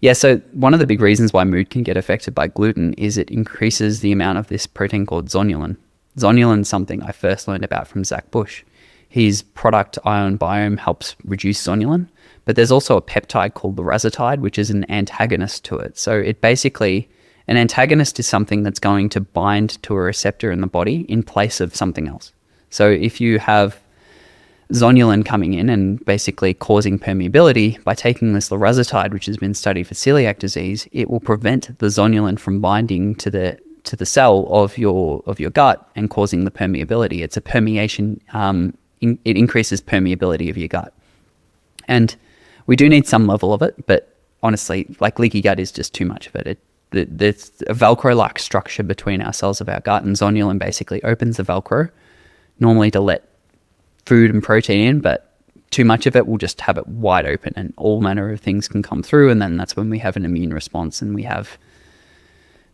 yeah, so one of the big reasons why mood can get affected by gluten is it increases the amount of this protein called zonulin. Zonulin is something I first learned about from Zach Bush. His product Ion Biome helps reduce zonulin, but there's also a peptide called lorazepatide, which is an antagonist to it. So it basically, an antagonist is something that's going to bind to a receptor in the body in place of something else. So if you have zonulin coming in and basically causing permeability, by taking this lorazepatide, which has been studied for celiac disease, it will prevent the zonulin from binding to the cell of your gut and causing the permeability. It's a permeation. It increases permeability of your gut, and we do need some level of it. But honestly, like leaky gut is just too much of it. There's a Velcro-like structure between our cells of our gut, and zonulin basically opens the Velcro, normally to let food and protein in, but too much of it will just have it wide open and all manner of things can come through, and then that's when we have an immune response and we have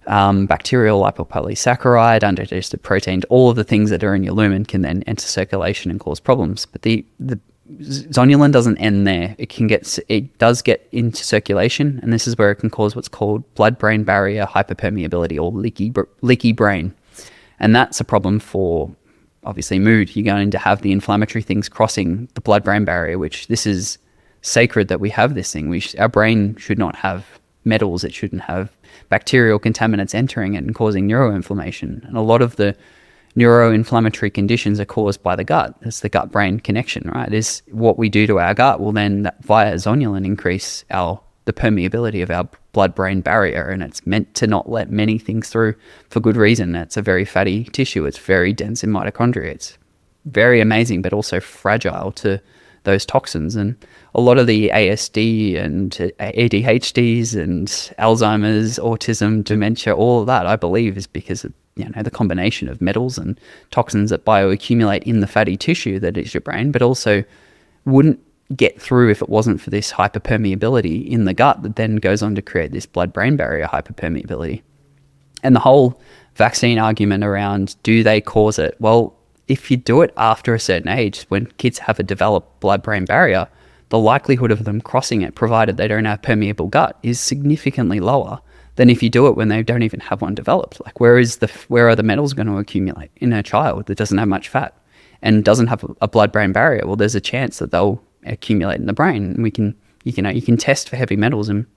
bacterial lipopolysaccharide, undigested protein, all of the things that are in your lumen can then enter circulation and cause problems. But the zonulin doesn't end there. It does get into circulation, and this is where it can cause what's called blood-brain barrier hyperpermeability, or leaky brain. And that's a problem for obviously mood. You're going to have the inflammatory things crossing the blood-brain barrier, which this is sacred that we have this thing. Our brain should not have metals. It shouldn't have bacterial contaminants entering it and causing neuroinflammation. And a lot of the neuroinflammatory conditions are caused by the gut. It's the gut-brain connection, right? Is what we do to our gut will then, via zonulin, increase the permeability of our blood-brain barrier, and it's meant to not let many things through for good reason. It's a very fatty tissue. It's very dense in mitochondria. It's very amazing, but also fragile to those toxins. And a lot of the ASD and ADHDs and Alzheimer's, autism, dementia, all of that, I believe, is because of the combination of metals and toxins that bioaccumulate in the fatty tissue that is your brain, but also wouldn't get through if it wasn't for this hyperpermeability in the gut that then goes on to create this blood-brain barrier hyperpermeability. And the whole vaccine argument around, do they cause it? Well, if you do it after a certain age, when kids have a developed blood-brain barrier, the likelihood of them crossing it, provided they don't have permeable gut, is significantly lower than if you do it when they don't even have one developed. Like, where are the metals going to accumulate in a child that doesn't have much fat and doesn't have a blood-brain barrier? Well, there's a chance that they'll accumulate in the brain. And you can test for heavy metals, and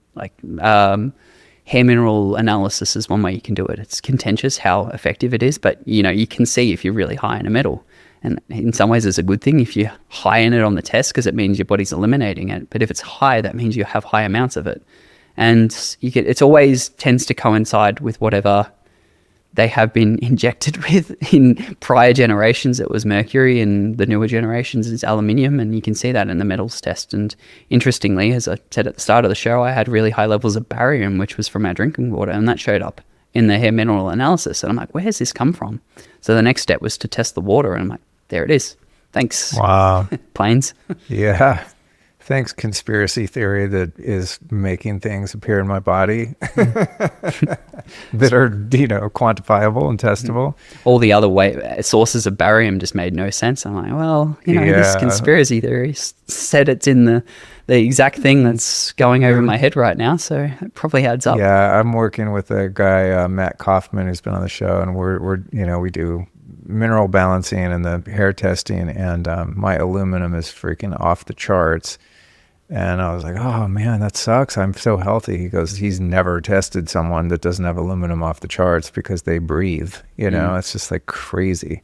hair mineral analysis is one way you can do it. It's contentious how effective it is, but you can see if you're really high in a metal. And in some ways it's a good thing if you're high in it on the test, because it means your body's eliminating it. But if it's high, that means you have high amounts of it. And it always tends to coincide with whatever they have been injected with. In prior generations, it was mercury, and the newer generations is aluminium, and you can see that in the metals test. And interestingly, as I said at the start of the show, I had really high levels of barium, which was from our drinking water, and that showed up in the hair mineral analysis. And I'm like, where has this come from? So the next step was to test the water, and I'm like, there it is. Thanks. Wow. Planes. Yeah. thanks conspiracy theory that is making things appear in my body that are, quantifiable and testable. All the other sources of barium just made no sense. I'm like, well, this conspiracy theory said it's in the exact thing that's going over my head right now, so it probably adds up. Yeah, I'm working with a guy, Matt Kaufman, who's been on the show, and we do mineral balancing and the hair testing, and my aluminum is freaking off the charts. And I was like, oh man, that sucks. I'm so healthy. He goes, he's never tested someone that doesn't have aluminum off the charts because they breathe. It's just like crazy.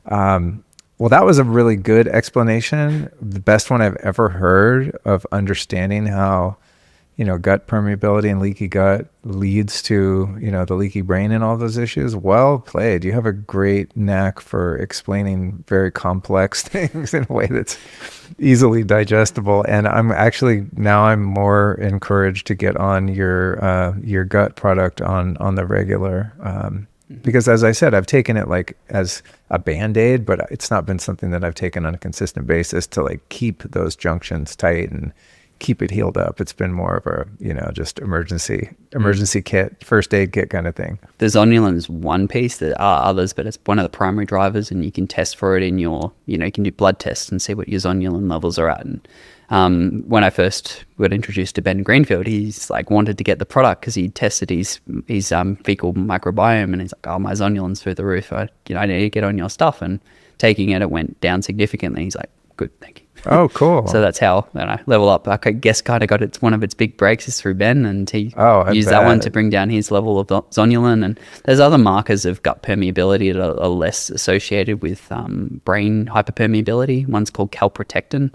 Well, that was a really good explanation. The best one I've ever heard of understanding how, gut permeability and leaky gut leads to, the leaky brain and all those issues. Well played. You have a great knack for explaining very complex things in a way that's easily digestible. And I'm more encouraged to get on your gut product on the regular, because as I said, I've taken it like as a Band-Aid, but it's not been something that I've taken on a consistent basis to like keep those junctions tight and keep it healed up. It's been more of a, just emergency kit, first aid kit kind of thing. The zonulin is one piece. There are others, but it's one of the primary drivers, and you can test for it in your, you can do blood tests and see what your zonulin levels are at. And when I first got introduced to Ben Greenfield, he's like wanted to get the product because he tested his fecal microbiome, and he's like, oh, my zonulin's through the roof. I need to get on your stuff. And taking it went down significantly. He's like, good, thank you. Oh, cool. So that's how Level Up, I guess, kind of got one of its big breaks is through Ben, and he used that one to bring down his level of zonulin. And there's other markers of gut permeability that are less associated with brain hyperpermeability. One's called calprotectin.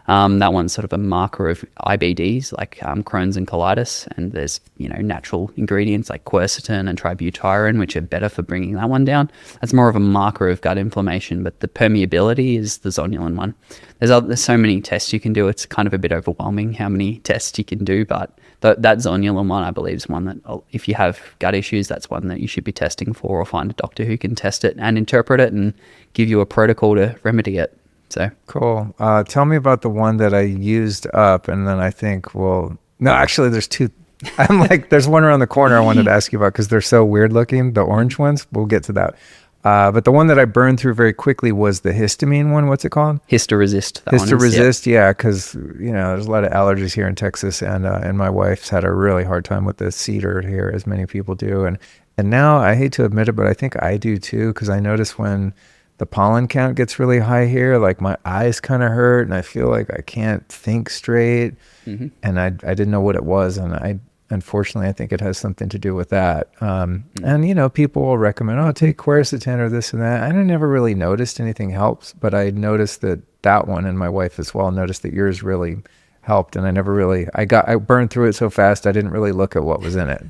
That one's sort of a marker of IBDs like Crohn's and colitis, and there's natural ingredients like quercetin and tributyrene which are better for bringing that one down. That's more of a marker of gut inflammation, but the permeability is the zonulin one. There's so many tests you can do. It's kind of a bit overwhelming how many tests you can do, but that zonulin one I believe is one that if you have gut issues, that's one that you should be testing for, or find a doctor who can test it and interpret it and give you a protocol to remedy it. So cool. Tell me about the one that I used up, and then I think, no, actually there's two. I'm like, there's one around the corner I wanted to ask you about because they're so weird looking, the orange ones. We'll get to that. But the one that I burned through very quickly was the histamine one. What's it called? Histaresist. Histaresist, yeah, because there's a lot of allergies here in Texas, and my wife's had a really hard time with the cedar here, as many people do, and now I hate to admit it, but I think I do too, because I notice when the pollen count gets really high here, like my eyes kind of hurt and I feel like I can't think straight. Mm-hmm. And I didn't know what it was. And unfortunately, I think it has something to do with that. And, people will recommend, take quercetin or this and that. I never really noticed anything helps, but I noticed that one, and my wife as well noticed that yours really helped. And I burned through it so fast, I didn't really look at what was in it.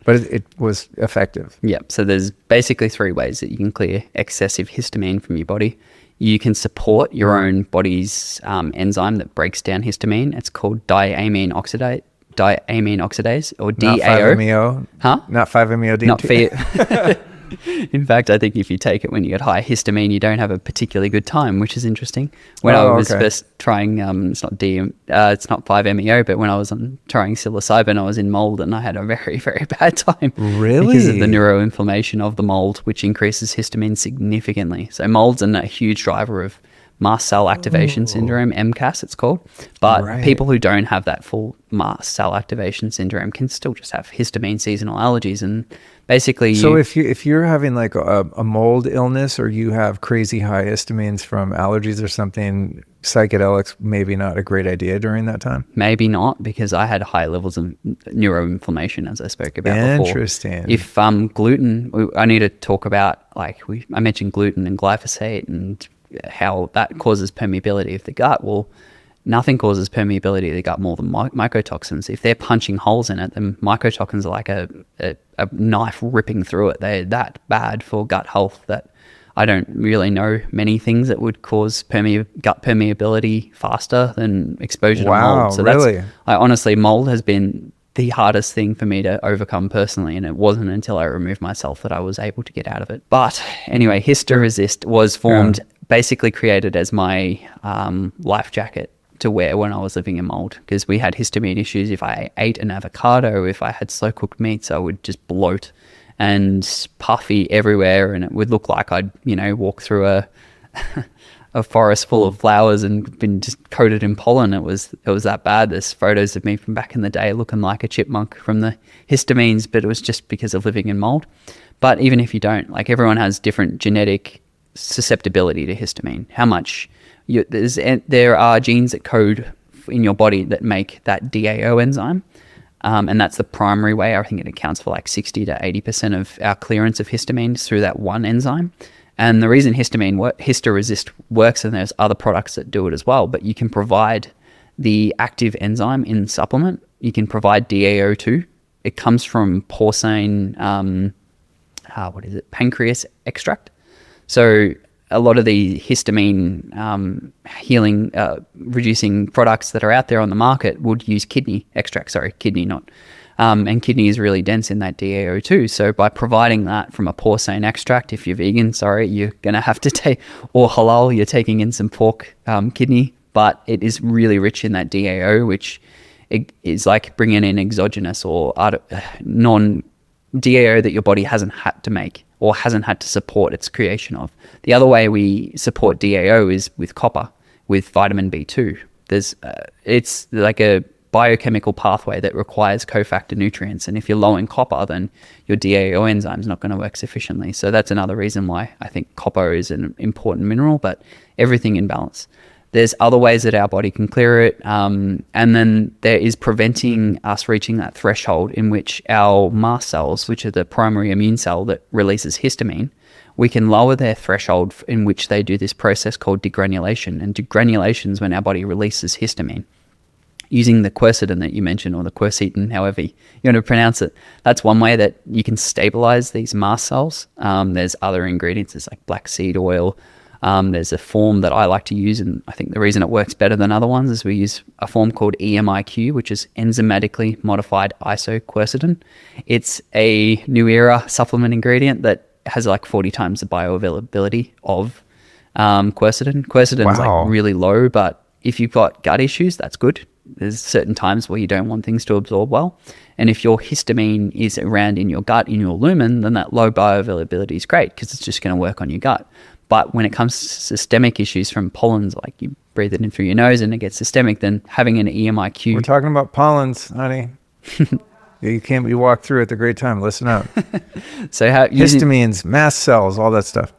But it was effective. Yeah. So there's basically 3 ways that you can clear excessive histamine from your body. You can support your own body's enzyme that breaks down histamine. It's called diamine oxidase, or DAO. Not 5-MeO? Huh? Not 5-MeO-DMT? Not In fact, I think if you take it when you get high histamine, you don't have a particularly good time, which is interesting. When I was first trying, it's not 5-MeO, but when I was trying psilocybin, I was in mold and I had a very, very bad time. Really? Because of the neuroinflammation of the mold, which increases histamine significantly. So mold's a huge driver of mast cell activation syndrome, MCAS it's called. But people who don't have that full mast cell activation syndrome can still just have histamine seasonal allergies. And basically, so if you're having like a mold illness, or you have crazy high histamines from allergies or something, psychedelics maybe not a great idea during that time? Maybe not, because I had high levels of neuroinflammation, as I spoke about before. Interesting. If gluten, I need to talk about, I mentioned gluten and glyphosate and how that causes permeability of the gut. Well, nothing causes permeability of the gut more than mycotoxins. If they're punching holes in it, then mycotoxins are like a knife ripping through it. They're that bad for gut health that I don't really know many things that would cause gut permeability faster than exposure to mold. So really? Honestly, mold has been the hardest thing for me to overcome personally, and it wasn't until I removed myself that I was able to get out of it. But anyway, Histaresist was formed, basically created as my life jacket to wear when I was living in mold, because we had histamine issues. If I ate an avocado, if I had slow cooked meats, I would just bloat and puffy everywhere, and it would look like I'd, walk through a forest full of flowers and been just coated in pollen. It was that bad. There's photos of me from back in the day looking like a chipmunk from the histamines, but it was just because of living in mold. But even if you don't, like, everyone has different genetic susceptibility to histamine. How much there are genes that code in your body that make that DAO enzyme. And that's the primary way. I think it accounts for like 60 to 80% of our clearance of histamine through that one enzyme. And the reason Historesist works, and there's other products that do it as well, but you can provide the active enzyme in supplement. You can provide DAO2. It comes from porcine, pancreas extract. So a lot of the histamine healing, reducing products that are out there on the market would use kidney extract. Sorry, kidney not. And kidney is really dense in that DAO2. So by providing that from a porcine extract, if you're vegan, you're going to have to take, or halal, you're taking in some pork kidney, but it is really rich in that DAO, which is like bringing in exogenous or non-DAO that your body hasn't had to make or hasn't had to support its creation of. The other way we support DAO is with copper, with vitamin B2. It's like a biochemical pathway that requires cofactor nutrients, and if you're low in copper, then your DAO enzyme is not going to work sufficiently. So that's another reason why I think copper is an important mineral, but everything in balance. There's other ways that our body can clear it, and then there is preventing us reaching that threshold in which our mast cells, which are the primary immune cell that releases histamine, we can lower their threshold in which they do this process called degranulation. And degranulation is when our body releases histamine. Using the quercetin that you mentioned, or the quercetin, however you want to pronounce it, that's one way that you can stabilize these mast cells. There's other ingredients, there's like black seed oil. There's a form that I like to use, and I think the reason it works better than other ones is we use a form called EMIQ, which is enzymatically modified isoquercetin. It's a new era supplement ingredient that has like 40 times the bioavailability of quercetin. Quercetin is like really low, but if you've got gut issues, that's good. There's certain times where you don't want things to absorb well. And if your histamine is around in your gut, in your lumen, then that low bioavailability is great because it's just going to work on your gut. But when it comes to systemic issues from pollens, like you breathe it in through your nose and it gets systemic, then having an EMIQ. We're talking about pollens, honey. You walk through at the great time. Listen up. So histamines, mast cells, all that stuff.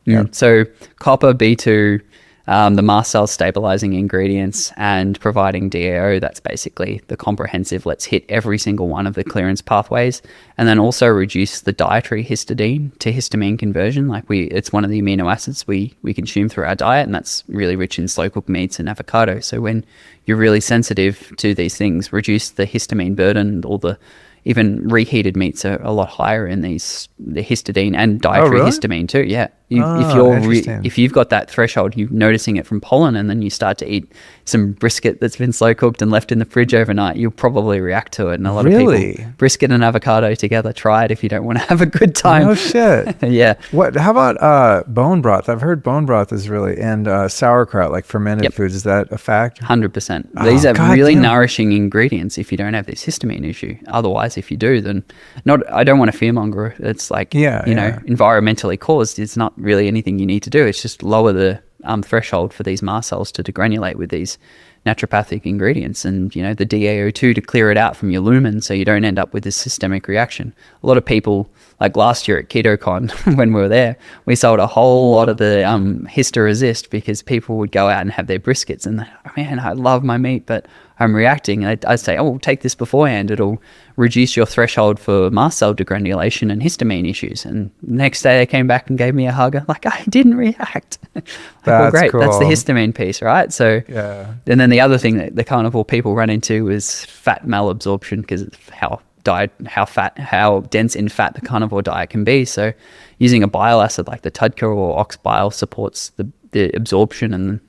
Yeah. So copper, B2, the mast cell stabilizing ingredients, and providing DAO. That's basically the comprehensive, let's hit every single one of the clearance pathways, and then also reduce the dietary histidine to histamine conversion. It's one of the amino acids we consume through our diet, and that's really rich in slow cooked meats and avocado. So when you're really sensitive to these things, reduce the histamine burden. Even reheated meats are a lot higher in the histidine and dietary histamine too. Yeah. If you've got that threshold, you're noticing it from pollen, and then you start to eat some brisket that's been slow cooked and left in the fridge overnight, you'll probably react to it. And a lot of people, brisket and avocado together, try it if you don't want to have a good time. Oh shit. Yeah. How about bone broth? I've heard bone broth is really, and sauerkraut, like fermented foods. Is that a fact? 100%. These are really nourishing ingredients if you don't have this histamine issue. Otherwise, if you do, then I don't want to fearmonger. It's like, environmentally caused. It's not really anything you need to do. It's just lower the threshold for these mast cells to degranulate with these naturopathic ingredients, and the DAO2 to clear it out from your lumen so you don't end up with this systemic reaction. A lot of people, like last year at KetoCon, when we were there, we sold a whole lot of the Historesist because people would go out and have their briskets and man, I love my meat, but I'm reacting. And I'd say, take this beforehand. It'll reduce your threshold for mast cell degranulation and histamine issues. And the next day they came back and gave me a hug. Like, I didn't react. Well, great. Cool. That's the histamine piece, right? So, and then the other thing that the carnivore people run into is fat malabsorption, because it's how dense in fat the carnivore diet can be. So using a bile acid like the TUDCA or ox bile supports the absorption and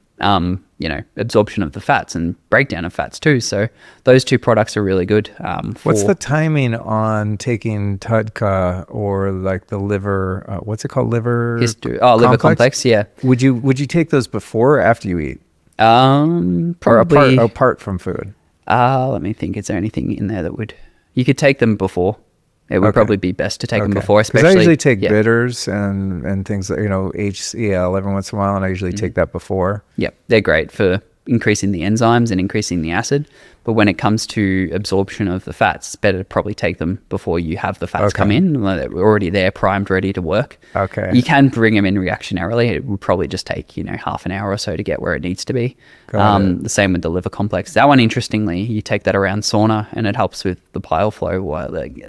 absorption of the fats and breakdown of fats too. So those two products are really good. What's the timing on taking TUDCA or like the liver? What's it called? Liver complex? Yeah. Would you take those before or after you eat? Or Probably. apart from food? Let me think. Is there anything in there that would... You could take them before. It would probably be best to take them before, Because especially... I usually take bitters and things that, HCl every once in a while, and I usually take that before. Yep, they're great for increasing the enzymes and increasing the acid. But when it comes to absorption of the fats, it's better to probably take them before you have the fats come in. They're already there, primed, ready to work. Okay. You can bring them in reactionarily. It would probably just take, half an hour or so to get where it needs to be. The same with the liver complex. That one, interestingly, you take that around sauna and it helps with the bile flow.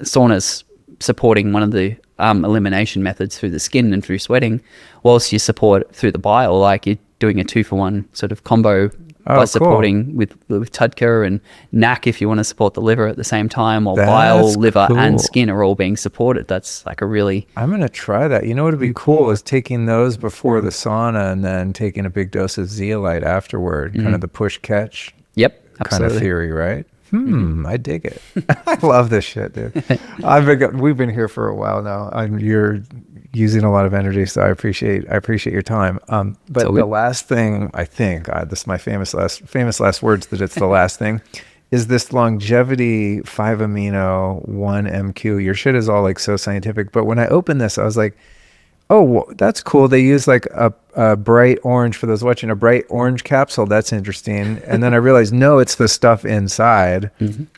Sauna's supporting one of the elimination methods through the skin and through sweating, whilst you support through the bile, like you're doing a 2-for-1 sort of combo by supporting with Tudka and NAC if you want to support the liver at the same time, or bile, liver, and skin are all being supported. That's like a really... I'm going to try that. You know what would be cool is taking those before the sauna and then taking a big dose of zeolite afterward, kind of the push-catch kind of theory, right? I dig it. I love this shit, dude. We've been here for a while now. You're using a lot of energy, so I appreciate your time. But the last thing, I think, this is my famous last words, that it's the last thing, is this longevity 5-amino 1-MQ. Your shit is all like so scientific, but when I opened this, I was like, oh, well, that's cool. They use like a bright orange, for those watching, a bright orange capsule. That's interesting. And then I realized, no, it's the stuff inside.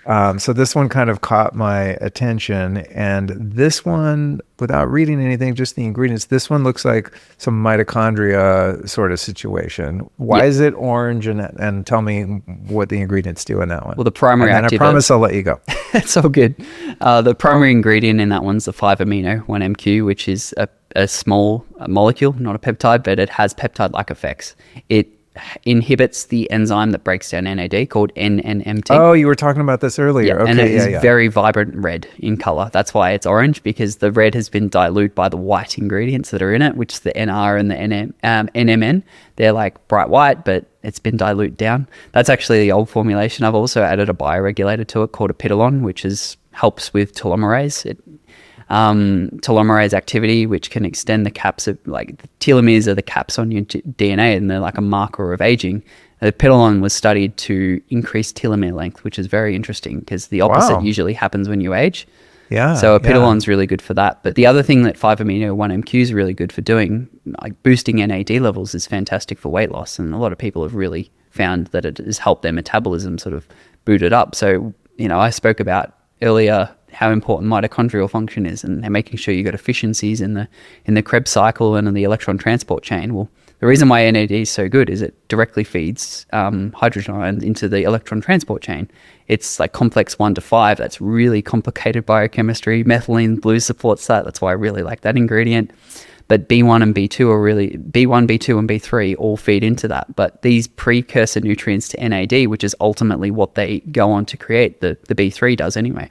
So this one kind of caught my attention. And this one, without reading anything, just the ingredients, this one looks like some mitochondria sort of situation. Why is it orange? And tell me what the ingredients do in that one. Well, the primary active... I promise I'll let you go. It's all good. The primary ingredient in that one's the 5-amino 1-MQ, which is a small molecule, not a peptide, but it has peptide-like effects. It inhibits the enzyme that breaks down NAD called NNMT. Oh, you were talking about this earlier. Okay, and it is very vibrant red in color. That's why it's orange, because the red has been diluted by the white ingredients that are in it, which is the NR and the NMN. They're like bright white, but it's been diluted down. That's actually the old formulation. I've also added a bioregulator to it called apidolon, which helps with telomerase. Telomerase activity, which can extend the caps of, like, the telomeres are the caps on your DNA, and they're like a marker of aging. The apidolon was studied to increase telomere length, which is very interesting because the opposite usually happens when you age. So apidolon's really good for that. But the other thing that 5-amino 1-MQ is really good for doing, like boosting NAD levels, is fantastic for weight loss. And a lot of people have really found that it has helped their metabolism sort of boot it up. So, I spoke about earlier how important mitochondrial function is, and making sure you got efficiencies in the Krebs cycle and in the electron transport chain. Well, the reason why NAD is so good is it directly feeds hydrogen ions into the electron transport chain. It's like complex 1 to 5. That's really complicated biochemistry. Methylene blue supports that. That's why I really like that ingredient. But B1 and B2 are really, B1, B2 and B3 all feed into that. But these precursor nutrients to NAD, which is ultimately what they go on to create, the B3 does anyway,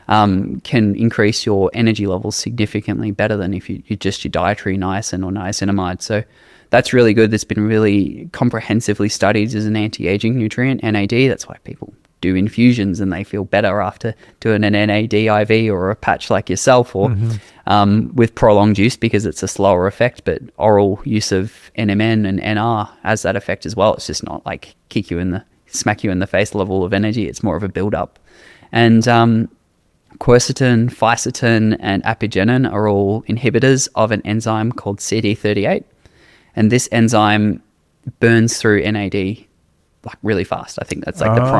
can increase your energy levels significantly better than if you just your dietary niacin or niacinamide. So that's really good. That's been really comprehensively studied as an anti-aging nutrient, NAD. That's why people do infusions and they feel better after doing an NAD IV or a patch like yourself, or with prolonged use, because it's a slower effect. But oral use of NMN and NR has that effect as well. It's just not like smack you in the face level of energy. It's more of a build up. And quercetin, fisetin, and apigenin are all inhibitors of an enzyme called CD38. And this enzyme burns through NAD like really fast. I think that's like the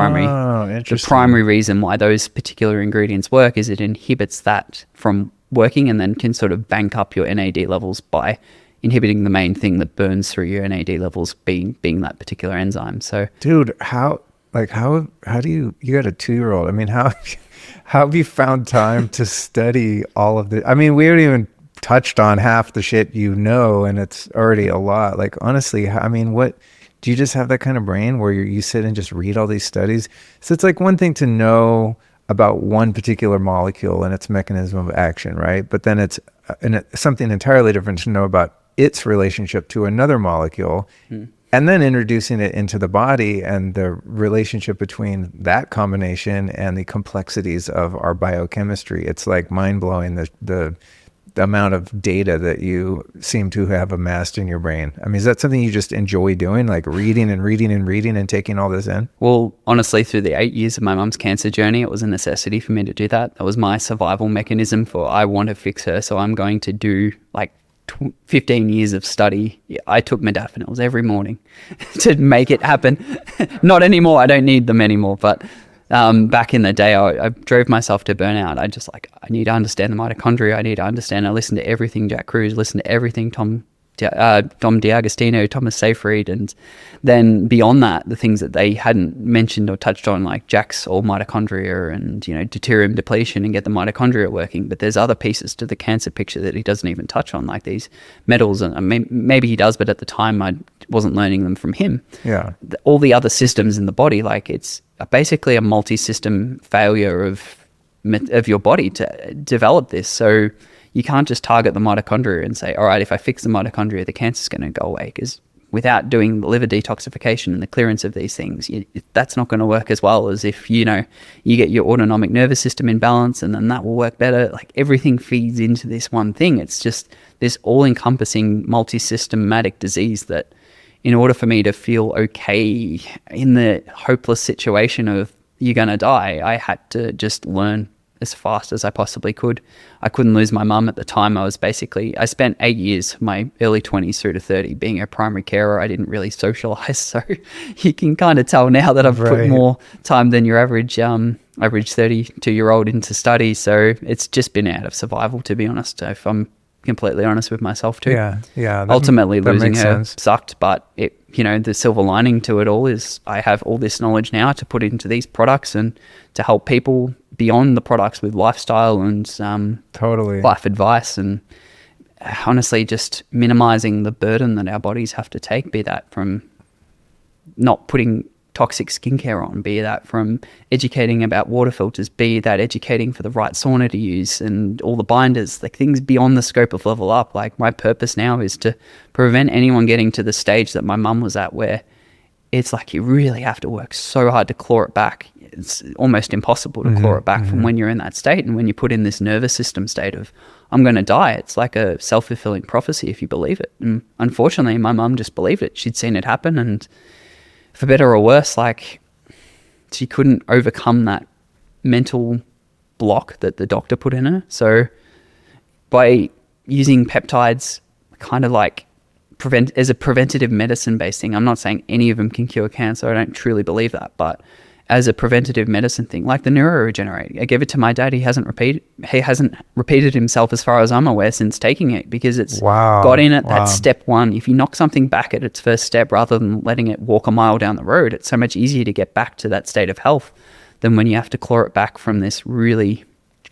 primary reason why those particular ingredients work, is it inhibits that from working, and then can sort of bank up your NAD levels by inhibiting the main thing that burns through your NAD levels, being that particular enzyme. So, dude, how do you got a 2-year-old? I mean, how have you found time to study all of the, I mean, we haven't even touched on half the shit, and it's already a lot. Like, honestly, I mean, what, do you just have that kind of brain where you sit and just read all these studies? So it's like one thing to know about one particular molecule and its mechanism of action, right? But then it's something entirely different to know about its relationship to another molecule, and then introducing it into the body and the relationship between that combination and the complexities of our biochemistry. It's like mind-blowing, the the amount of data that you seem to have amassed in your brain? I mean, is that something you just enjoy doing, like reading and reading and reading and taking all this in? Well, honestly, through the 8 years of my mum's cancer journey, it was a necessity for me to do that. That was my survival mechanism for, I want to fix her, so I'm going to do like 15 years of study. I took modafinils every morning to make it happen. Not anymore. I don't need them anymore. But back in the day, I drove myself to burnout. I need to understand the mitochondria. I need to understand. I listened to everything Jack Cruz, listened to everything Tom D'Agostino, Thomas Seyfried, and then beyond that, the things that they hadn't mentioned or touched on, like Jack's or mitochondria and, deuterium depletion and get the mitochondria working. But there's other pieces to the cancer picture that he doesn't even touch on, like these metals. And maybe he does, but at the time I wasn't learning them from him. Yeah. All the other systems in the body, like it's basically a multi-system failure of your body to develop this. So you can't just target the mitochondria and say, all right, if I fix the mitochondria, the cancer's going to go away. Because without doing the liver detoxification and the clearance of these things, that's not going to work as well as if, you get your autonomic nervous system in balance, and then that will work better. Like everything feeds into this one thing. It's just this all-encompassing multi-systematic disease that in order for me to feel okay in the hopeless situation of you're going to die, I had to just learn as fast as I possibly could. I couldn't lose my mum at the time. I spent 8 years, my early 20s through to 30, being a primary carer. I didn't really socialize. So you can kind of tell now that I've put more time than your average 32-year-old into study. So it's just been out of survival, to be honest, if I'm completely honest with myself too. Yeah. Ultimately, losing her sense. sucked, but the silver lining to it all is I have all this knowledge now to put into these products and to help people beyond the products with lifestyle and totally life advice, and honestly just minimizing the burden that our bodies have to take, be that from not putting toxic skincare on, be that from educating about water filters, be that educating for the right sauna to use and all the binders, like things beyond the scope of Level Up. Like my purpose now is to prevent anyone getting to the stage that my mum was at, where it's like you really have to work so hard to claw it back. It's almost impossible to claw it back from when you're in that state. And when you put in this nervous system state of, I'm going to die, it's like a self-fulfilling prophecy if you believe it. And unfortunately, my mum just believed it. She'd seen it happen, and for better or worse, like she couldn't overcome that mental block that the doctor put in her. So by using peptides, kind of like as a preventative medicine based thing, I'm not saying any of them can cure cancer. I don't truly believe that, but as a preventative medicine thing, like the neuroregenerating, I gave it to my dad. He hasn't repeated himself as far as I'm aware since taking it, because it's got in it that step one. If you knock something back at its first step rather than letting it walk a mile down the road, it's so much easier to get back to that state of health than when you have to claw it back from this really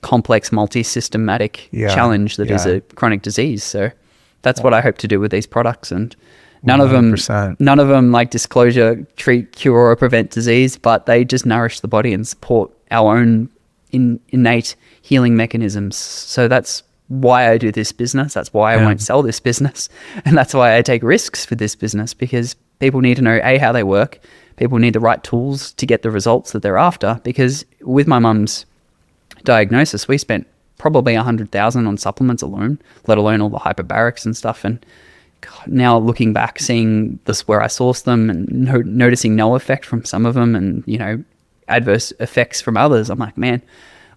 complex multi-systematic challenge that is a chronic disease. So that's what I hope to do with these products. And none of them like disclosure, treat, cure, or prevent disease, but they just nourish the body and support our own innate healing mechanisms. So that's why I do this business. That's why I won't sell this business. And that's why I take risks for this business, because people need to know, A, how they work. People need the right tools to get the results that they're after. Because with my mum's diagnosis, we spent probably $100,000 on supplements alone, let alone all the hyperbarics and stuff. And now looking back, seeing this where I sourced them and noticing no effect from some of them and, adverse effects from others, I'm like, man,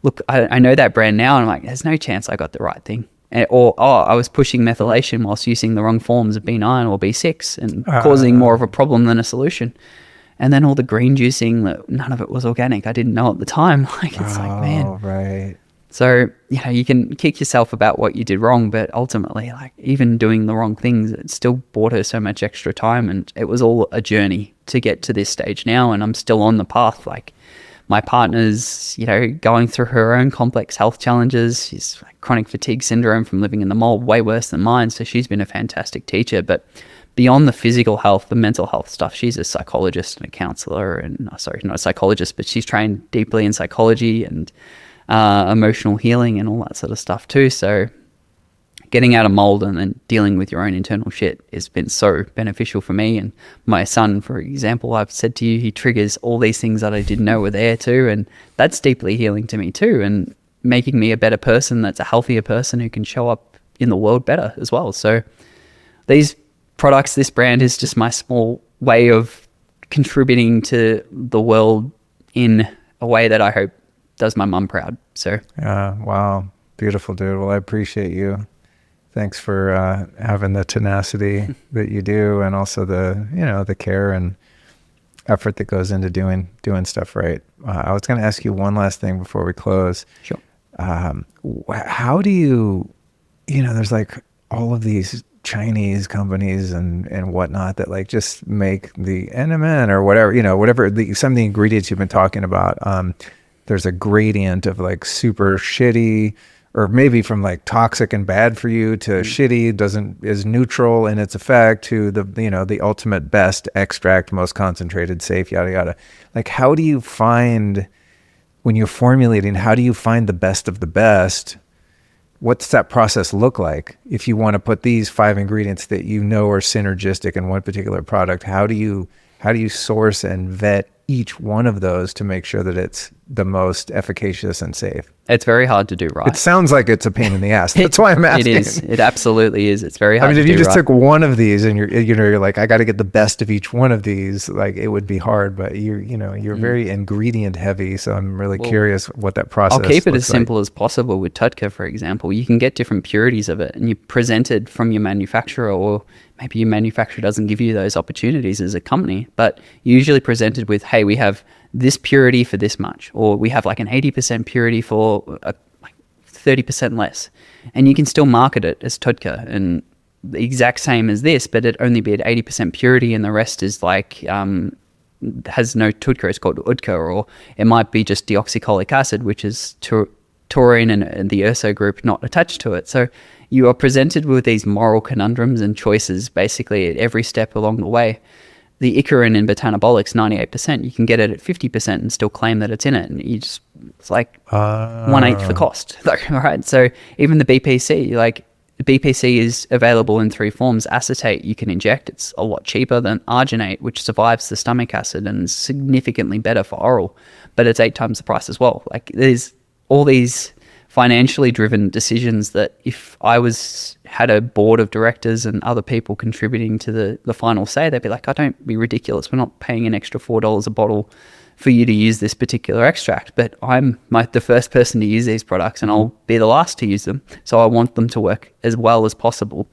look, I know that brand now. And I'm like, there's no chance I got the right thing. I was pushing methylation whilst using the wrong forms of B9 or B6 and causing more of a problem than a solution. And then all the green juicing, none of it was organic. I didn't know at the time. Like, it's like, man. Right. So, you can kick yourself about what you did wrong, but ultimately, like, even doing the wrong things, it still bought her so much extra time, and it was all a journey to get to this stage now, and I'm still on the path. Like, my partner's, going through her own complex health challenges. She's like chronic fatigue syndrome from living in the mold, way worse than mine, so she's been a fantastic teacher. But beyond the physical health, the mental health stuff, she's a psychologist and a counselor, and not a psychologist, but she's trained deeply in psychology and emotional healing and all that sort of stuff too. So getting out of mold and then dealing with your own internal shit has been so beneficial for me. And my son, for example, I've said to you, he triggers all these things that I didn't know were there too. And that's deeply healing to me too, and making me a better person, that's a healthier person who can show up in the world better as well. So these products, this brand is just my small way of contributing to the world in a way that I hope does my mum proud. So wow, beautiful, dude. Well, I appreciate you. Thanks for having the tenacity that you do, and also the care and effort that goes into doing stuff right. I was going to ask you one last thing before we close. Sure. How do you, there's like all of these Chinese companies and whatnot that like just make the NMN or whatever, some of the ingredients you've been talking about. There's a gradient of like super shitty, or maybe from like toxic and bad for you to shitty, is neutral in its effect, to the ultimate best extract, most concentrated, safe, yada yada. Like, how do you find, when you're formulating, how do you find the best of the best? What's that process look like? If you want to put these 5 ingredients that are synergistic in one particular product, how do you source and vet each one of those to make sure that it's the most efficacious and safe? It's very hard to do right. It sounds like it's a pain in the ass. That's why I'm asking. It is. It absolutely is. It's very hard. I mean, if you just right. took one of these and you're like, I got to get the best of each one of these. Like, it would be hard, but you're very ingredient heavy. So I'm really curious what that process. I'll keep it as simple as possible with Tudka, for example. You can get different purities of it, and you present it from your manufacturer, or maybe your manufacturer doesn't give you those opportunities as a company, but usually presented with, hey, we have this purity for this much, or we have like an 80% purity for like 30% less, and you can still market it as Tudka and the exact same as this, but it only be at 80% purity and the rest is like has no Tudka. It's called Udka, or it might be just deoxycholic acid, which is taurine and the urso group not attached to it. So you are presented with these moral conundrums and choices basically at every step along the way. The icarin in Botanabolics, 98%, you can get it at 50% and still claim that it's in it. And it's like 1/8 the cost. All right. So even the BPC, like the BPC is available in 3 forms. Acetate, you can inject. It's a lot cheaper than arginate, which survives the stomach acid and is significantly better for oral, but it's 8 times the price as well. Like, there's all these financially driven decisions that if I had a board of directors and other people contributing to the final say, they'd be like, don't be ridiculous. We're not paying an extra $4 a bottle for you to use this particular extract, but I'm the first person to use these products and I'll be the last to use them. So I want them to work as well as possible.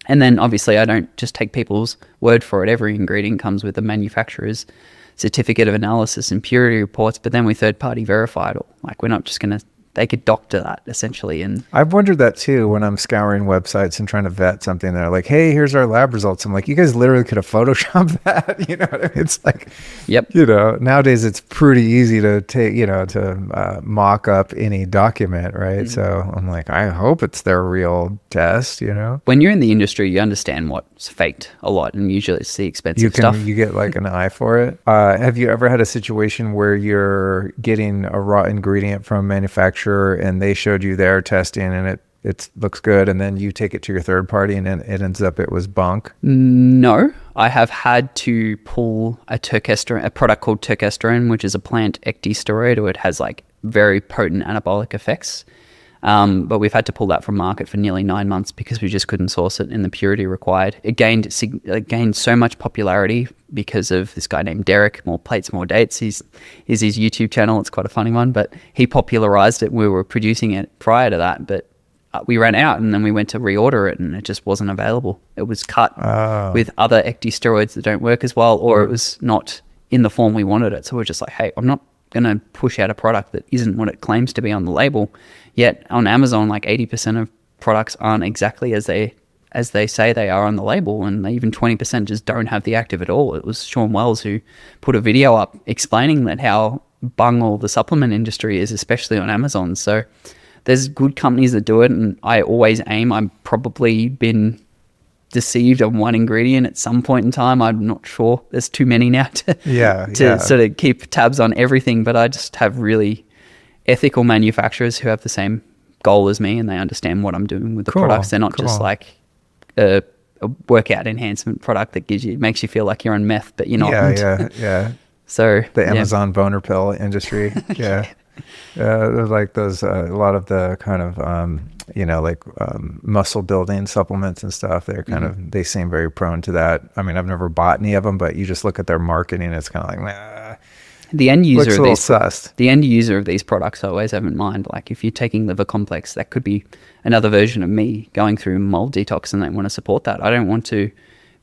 And then obviously I don't just take people's word for it. Every ingredient comes with a manufacturer's certificate of analysis and purity reports, but then we third-party verify it all. Like, we're not just going to, they could doctor that essentially. And I've wondered that too when I'm scouring websites and trying to vet something. They're like, hey, here's our lab results. I'm like, you guys literally could have photoshopped that. You know what I mean? It's like, yep. Nowadays it's pretty easy to take, to mock up any document, right? Mm-hmm. So I'm like, I hope it's their real test, When you're in the industry, you understand what's faked a lot, and usually it's the expensive stuff. You get like an eye for it. Have you ever had a situation where you're getting a raw ingredient from a manufacturer and they showed you their testing and it looks good, and then you take it to your third party and then it ends up it was bunk? No, I have had to pull a product called Testosterone, which is a plant ecdysteroid, or it has like very potent anabolic effects. But we've had to pull that from market for nearly 9 months because we just couldn't source it in the purity required. It gained so much popularity because of this guy named Derek, More Plates, More Dates. He's his YouTube channel. It's quite a funny one, but he popularized it. We were producing it prior to that, but we ran out and then we went to reorder it and it just wasn't available. It was cut with other ecdysteroids that don't work as well, or it was not in the form we wanted it. So we're just like, hey, I'm not going to push out a product that isn't what it claims to be on the label. Yet on Amazon, like 80% of products aren't exactly as they say they are on the label, and even 20% just don't have the active at all. It was Sean Wells who put a video up explaining that how bungle the supplement industry is, especially on Amazon. So there's good companies that do it, and I always I've probably been deceived on one ingredient at some point in time. I'm not sure. There's too many now to sort of keep tabs on everything, but I just have really ethical manufacturers who have the same goal as me and they understand what I'm doing with the products. They're not just like a workout enhancement product that makes you feel like you're on meth, but you're not. Yeah. So the Amazon boner pill industry. Yeah. They're like those, a lot of the kind of, like muscle building supplements and stuff. They're kind of, they seem very prone to that. I mean, I've never bought any of them, but you just look at their marketing, it's kind of like, nah, The end user looks a of little these sussed. the end user of these products I always have in mind. Like if you're taking liver complex, that could be another version of me going through mold detox, and they want to support that. I don't want to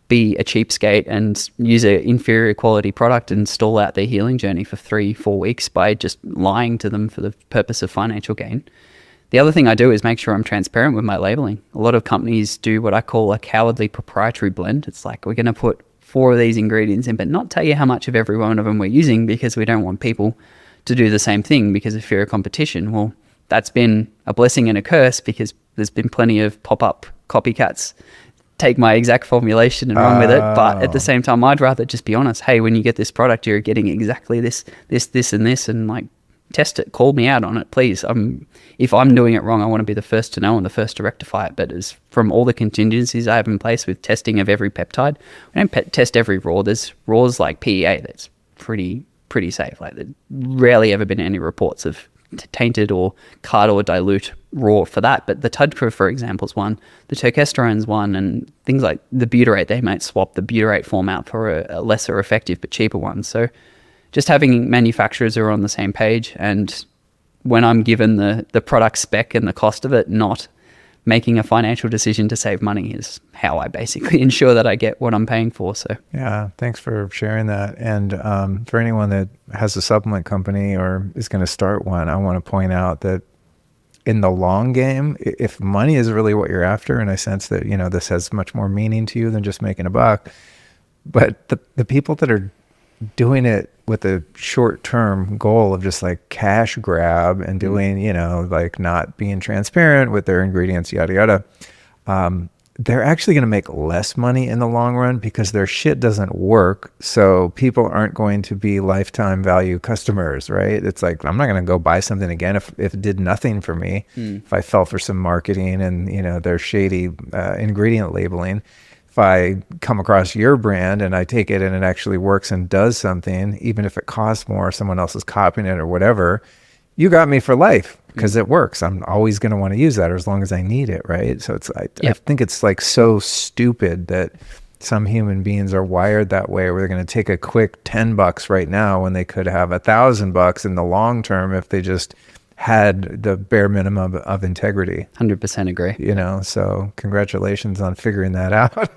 be a cheapskate and use an inferior quality product and stall out their healing journey for 3-4 weeks by just lying to them for the purpose of financial gain. The other thing I do is make sure I'm transparent with my labeling. A lot of companies do what I call a cowardly proprietary blend. It's like, we're going to put 4 of these ingredients in, but not tell you how much of every one of them we're using, because we don't want people to do the same thing because of fear of competition. Well, that's been a blessing and a curse, because there's been plenty of pop-up copycats take my exact formulation and run with it. But at the same time, I'd rather just be honest. Hey, when you get this product, you're getting exactly this, and this, and like, test it, call me out on it, please. If I'm doing it wrong, I want to be the first to know and the first to rectify it. But as from all the contingencies I have in place with testing of every peptide, we don't test every raw. There's raws like PEA that's pretty safe. Like, there's rarely ever been any reports of tainted or cut or dilute raw for that. But the TUDCA, for example, is one. The Testosterone's one, and things like the butyrate, they might swap the butyrate form out for a lesser effective but cheaper one. So just having manufacturers who are on the same page, and when I'm given the product spec and the cost of it, not making a financial decision to save money, is how I basically ensure that I get what I'm paying for. So Yeah, thanks for sharing that. And for anyone that has a supplement company or is going to start one, I want to point out that in the long game, if money is really what you're after, and I sense that, this has much more meaning to you than just making a buck, but the people that are doing it with a short-term goal of just like cash grab and doing, like not being transparent with their ingredients, yada, yada, they're actually going to make less money in the long run because their shit doesn't work. So people aren't going to be lifetime value customers, right? It's like, I'm not going to go buy something again if it did nothing for me, if I fell for some marketing and, their shady ingredient labeling. If I come across your brand and I take it and it actually works and does something, even if it costs more, someone else is copying it or whatever, you got me for life because it works. I'm always going to want to use that as long as I need it, right? So it's, I think it's like so stupid that some human beings are wired that way, where they're going to take a quick $10 right now when they could have $1,000 in the long term if they just had the bare minimum of integrity. 100% agree. So congratulations on figuring that out.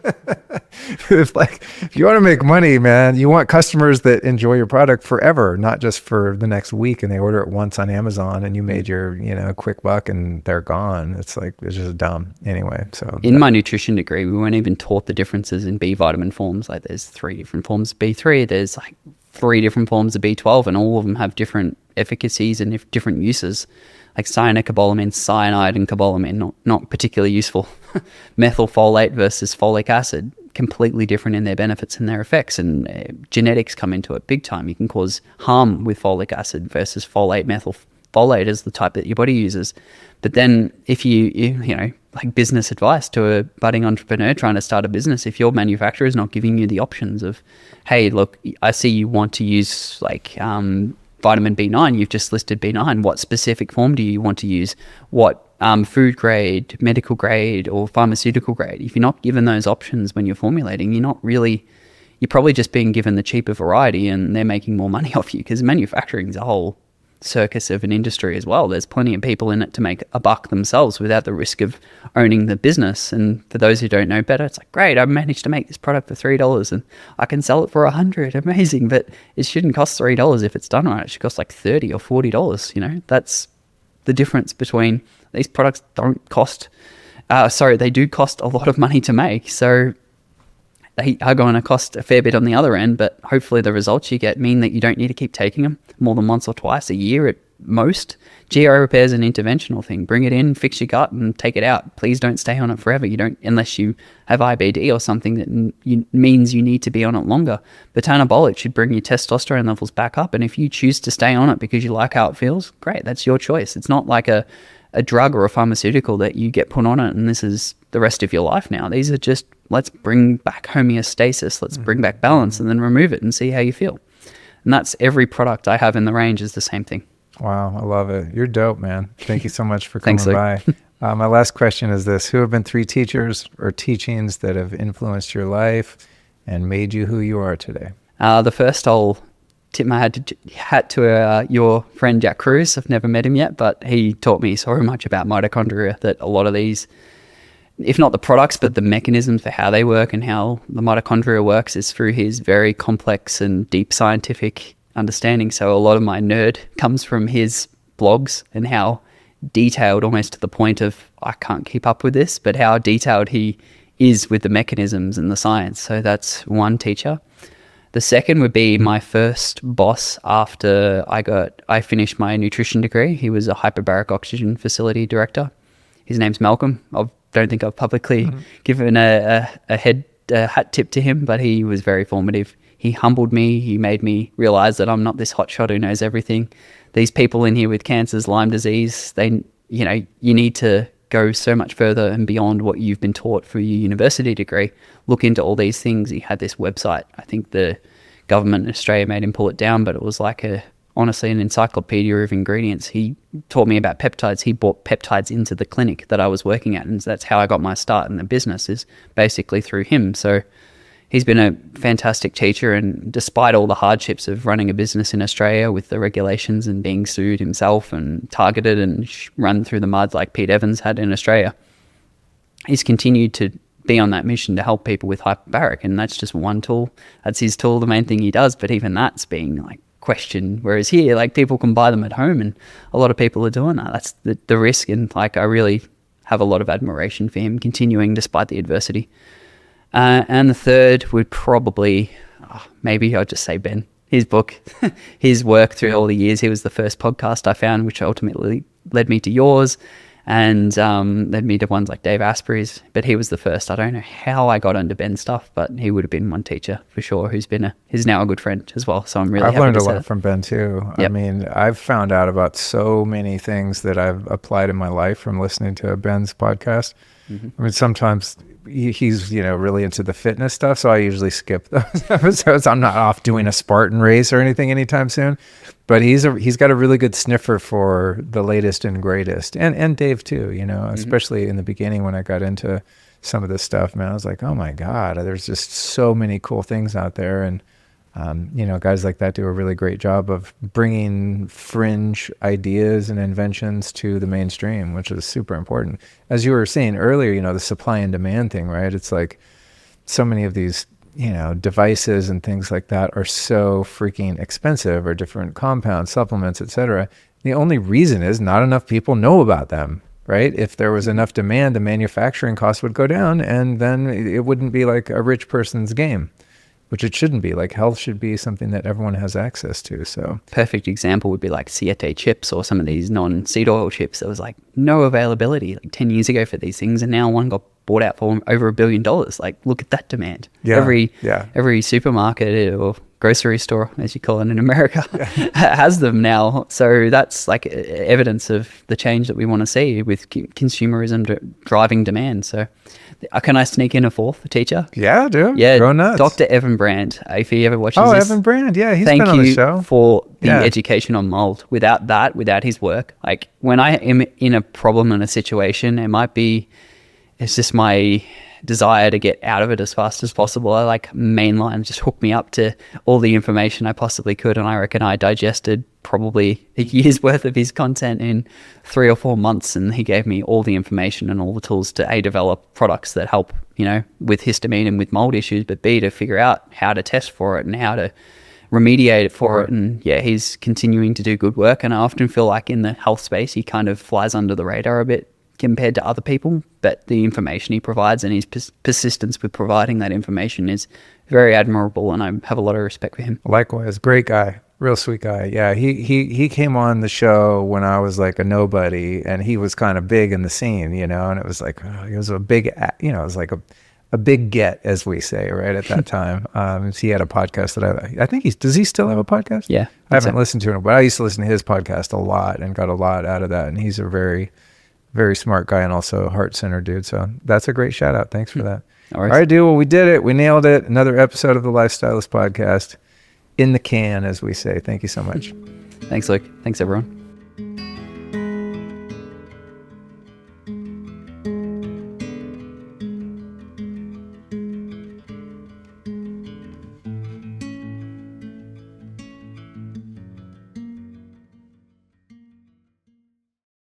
If you want to make money, man, you want customers that enjoy your product forever, not just for the next week, and they order it once on Amazon and you made your, quick buck and they're gone. It's just dumb anyway. So in my nutrition degree, we weren't even taught the differences in B vitamin forms. Like, there's 3 different forms of B3. There's like 3 different forms of B12, and all of them have different efficacies and different uses. Like cyanocobalamin, cyanide, and cobalamin, not particularly useful. Methylfolate versus folic acid, completely different in their benefits and their effects, and genetics come into it big time. You can cause harm with folic acid versus folate. Methylfolate is the type that your body uses. But then if you like business advice to a budding entrepreneur trying to start a business, if your manufacturer is not giving you the options of, hey, look, I see you want to use like vitamin B9, you've just listed B9. What specific form do you want to use? What food grade, medical grade, or pharmaceutical grade? If you're not given those options when you're formulating, you're probably just being given the cheaper variety, and they're making more money off you, because manufacturing is a whole circus of an industry as well. There's plenty of people in it to make a buck themselves without the risk of owning the business. And for those who don't know better, it's like, great, I managed to make this product for $3 and I can sell it for $100. Amazing. But it shouldn't cost $3 if it's done right. It should cost like $30 or $40. That's the difference between these products. They do cost a lot of money to make. So they are going to cost a fair bit on the other end, but hopefully the results you get mean that you don't need to keep taking them more than once or twice a year at most. GI repair is an interventional thing. Bring it in, fix your gut, and take it out. Please don't stay on it forever. You don't, unless you have IBD or something that means you need to be on it longer. Botanabolic should bring your testosterone levels back up, and if you choose to stay on it because you like how it feels, great, that's your choice. It's not like a drug or a pharmaceutical that you get put on it and this is the rest of your life now. These are just, let's bring back homeostasis, let's bring back balance, and then remove it and see how you feel. And that's every product I have in the range is the same thing. Wow, I love it. You're dope, man. Thank you so much for coming Thanks, Luke. by. My last question is this: who have been 3 teachers or teachings that have influenced your life and made you who you are today? The first, I'll tip my hat to your friend Jack Cruz. I've never met him yet, but he taught me so much about mitochondria that a lot of these, if not the products, but the mechanisms for how they work and how the mitochondria works is through his very complex and deep scientific understanding. So a lot of my nerd comes from his blogs and how detailed, almost to the point of I can't keep up with this, but how detailed he is with the mechanisms and the science. So that's one teacher. The second would be my first boss after I finished my nutrition degree. He was a hyperbaric oxygen facility director. His name's Malcolm. I don't think I've publicly given a hat tip to him, but he was very formative. He humbled me. He made me realize that I'm not this hotshot who knows everything. These people in here with cancers, Lyme disease, you need to go so much further and beyond what you've been taught for your university degree. Look into all these things. He had this website. I think the government in Australia made him pull it down, but it was like honestly an encyclopedia of ingredients. He taught me about peptides. He brought peptides into the clinic that I was working at, and that's how I got my start in the business, is basically through him. So he's been a fantastic teacher, and despite all the hardships of running a business in Australia with the regulations and being sued himself and targeted and run through the mud like Pete Evans had in Australia, he's continued to be on that mission to help people with hyperbaric, and that's just one tool. That's his tool, the main thing he does, but even that's being like questioned, whereas here, like, people can buy them at home, and a lot of people are doing that. That's the risk, and like I really have a lot of admiration for him continuing despite the adversity. And the third would probably, maybe I'll just say Ben. His book, his work through all the years. He was the first podcast I found, which ultimately led me to yours, and led me to ones like Dave Asprey's. But he was the first. I don't know how I got into Ben's stuff, but he would have been one teacher for sure. He's now a good friend as well. So I'm really happy to say I've learned a lot from Ben too. Yep. I mean, I've found out about so many things that I've applied in my life from listening to Ben's podcast. Mm-hmm. I mean, sometimes he's really into the fitness stuff, so I usually skip those episodes. I'm not off doing a Spartan race or anything anytime soon, but he's got a really good sniffer for the latest and greatest, and Dave too, especially in the beginning when I got into some of this stuff, man. I was like, oh my god, there's just so many cool things out there, and guys like that do a really great job of bringing fringe ideas and inventions to the mainstream, which is super important. As you were saying earlier, the supply and demand thing, right? It's like so many of these, devices and things like that are so freaking expensive, or different compounds, supplements, etc. The only reason is not enough people know about them, right? If there was enough demand, the manufacturing costs would go down, and then it wouldn't be like a rich person's game, which it shouldn't be. Like, health should be something that everyone has access to. So perfect example would be like Siete chips or some of these non-seed oil chips. There was like no availability like 10 years ago for these things, and now one got bought out for over $1 billion. Like, look at that demand. Yeah, every supermarket or grocery store, as you call it in America, has them now. So that's like evidence of the change that we want to see with consumerism driving demand. So can I sneak in a fourth teacher? Yeah, dude. Yeah, go nuts. Dr. Evan Brand. If he ever watches this. Evan Brand. Yeah, he's been on the show. Thank you for the education on mold. Without his work, like when I am in a problem in a situation, it's just my desire to get out of it as fast as possible. I like mainline, just hook me up to all the information I possibly could. And I reckon I digested probably a year's worth of his content in 3 or 4 months. And he gave me all the information and all the tools to develop products that help, with histamine and with mold issues, but B, to figure out how to test for it and how to remediate it for it. And he's continuing to do good work. And I often feel like in the health space, he kind of flies under the radar a bit compared to other people, but the information he provides and his persistence with providing that information is very admirable, and I have a lot of respect for him. Likewise, great guy, real sweet guy. Yeah, he came on the show when I was like a nobody, and he was kind of big in the scene, and it was like he was a big, it was like a big get, as we say, right at that time. He had a podcast that I think does he still have a podcast? Yeah, I haven't listened to him, but I used to listen to his podcast a lot and got a lot out of that, and he's a very, very smart guy and also heart-centered dude. So that's a great shout out. Thanks for that. All right, dude. Well, we did it. We nailed it. Another episode of the Lifestylist Podcast in the can, as we say. Thank you so much. Thanks, Luke. Thanks, everyone. you.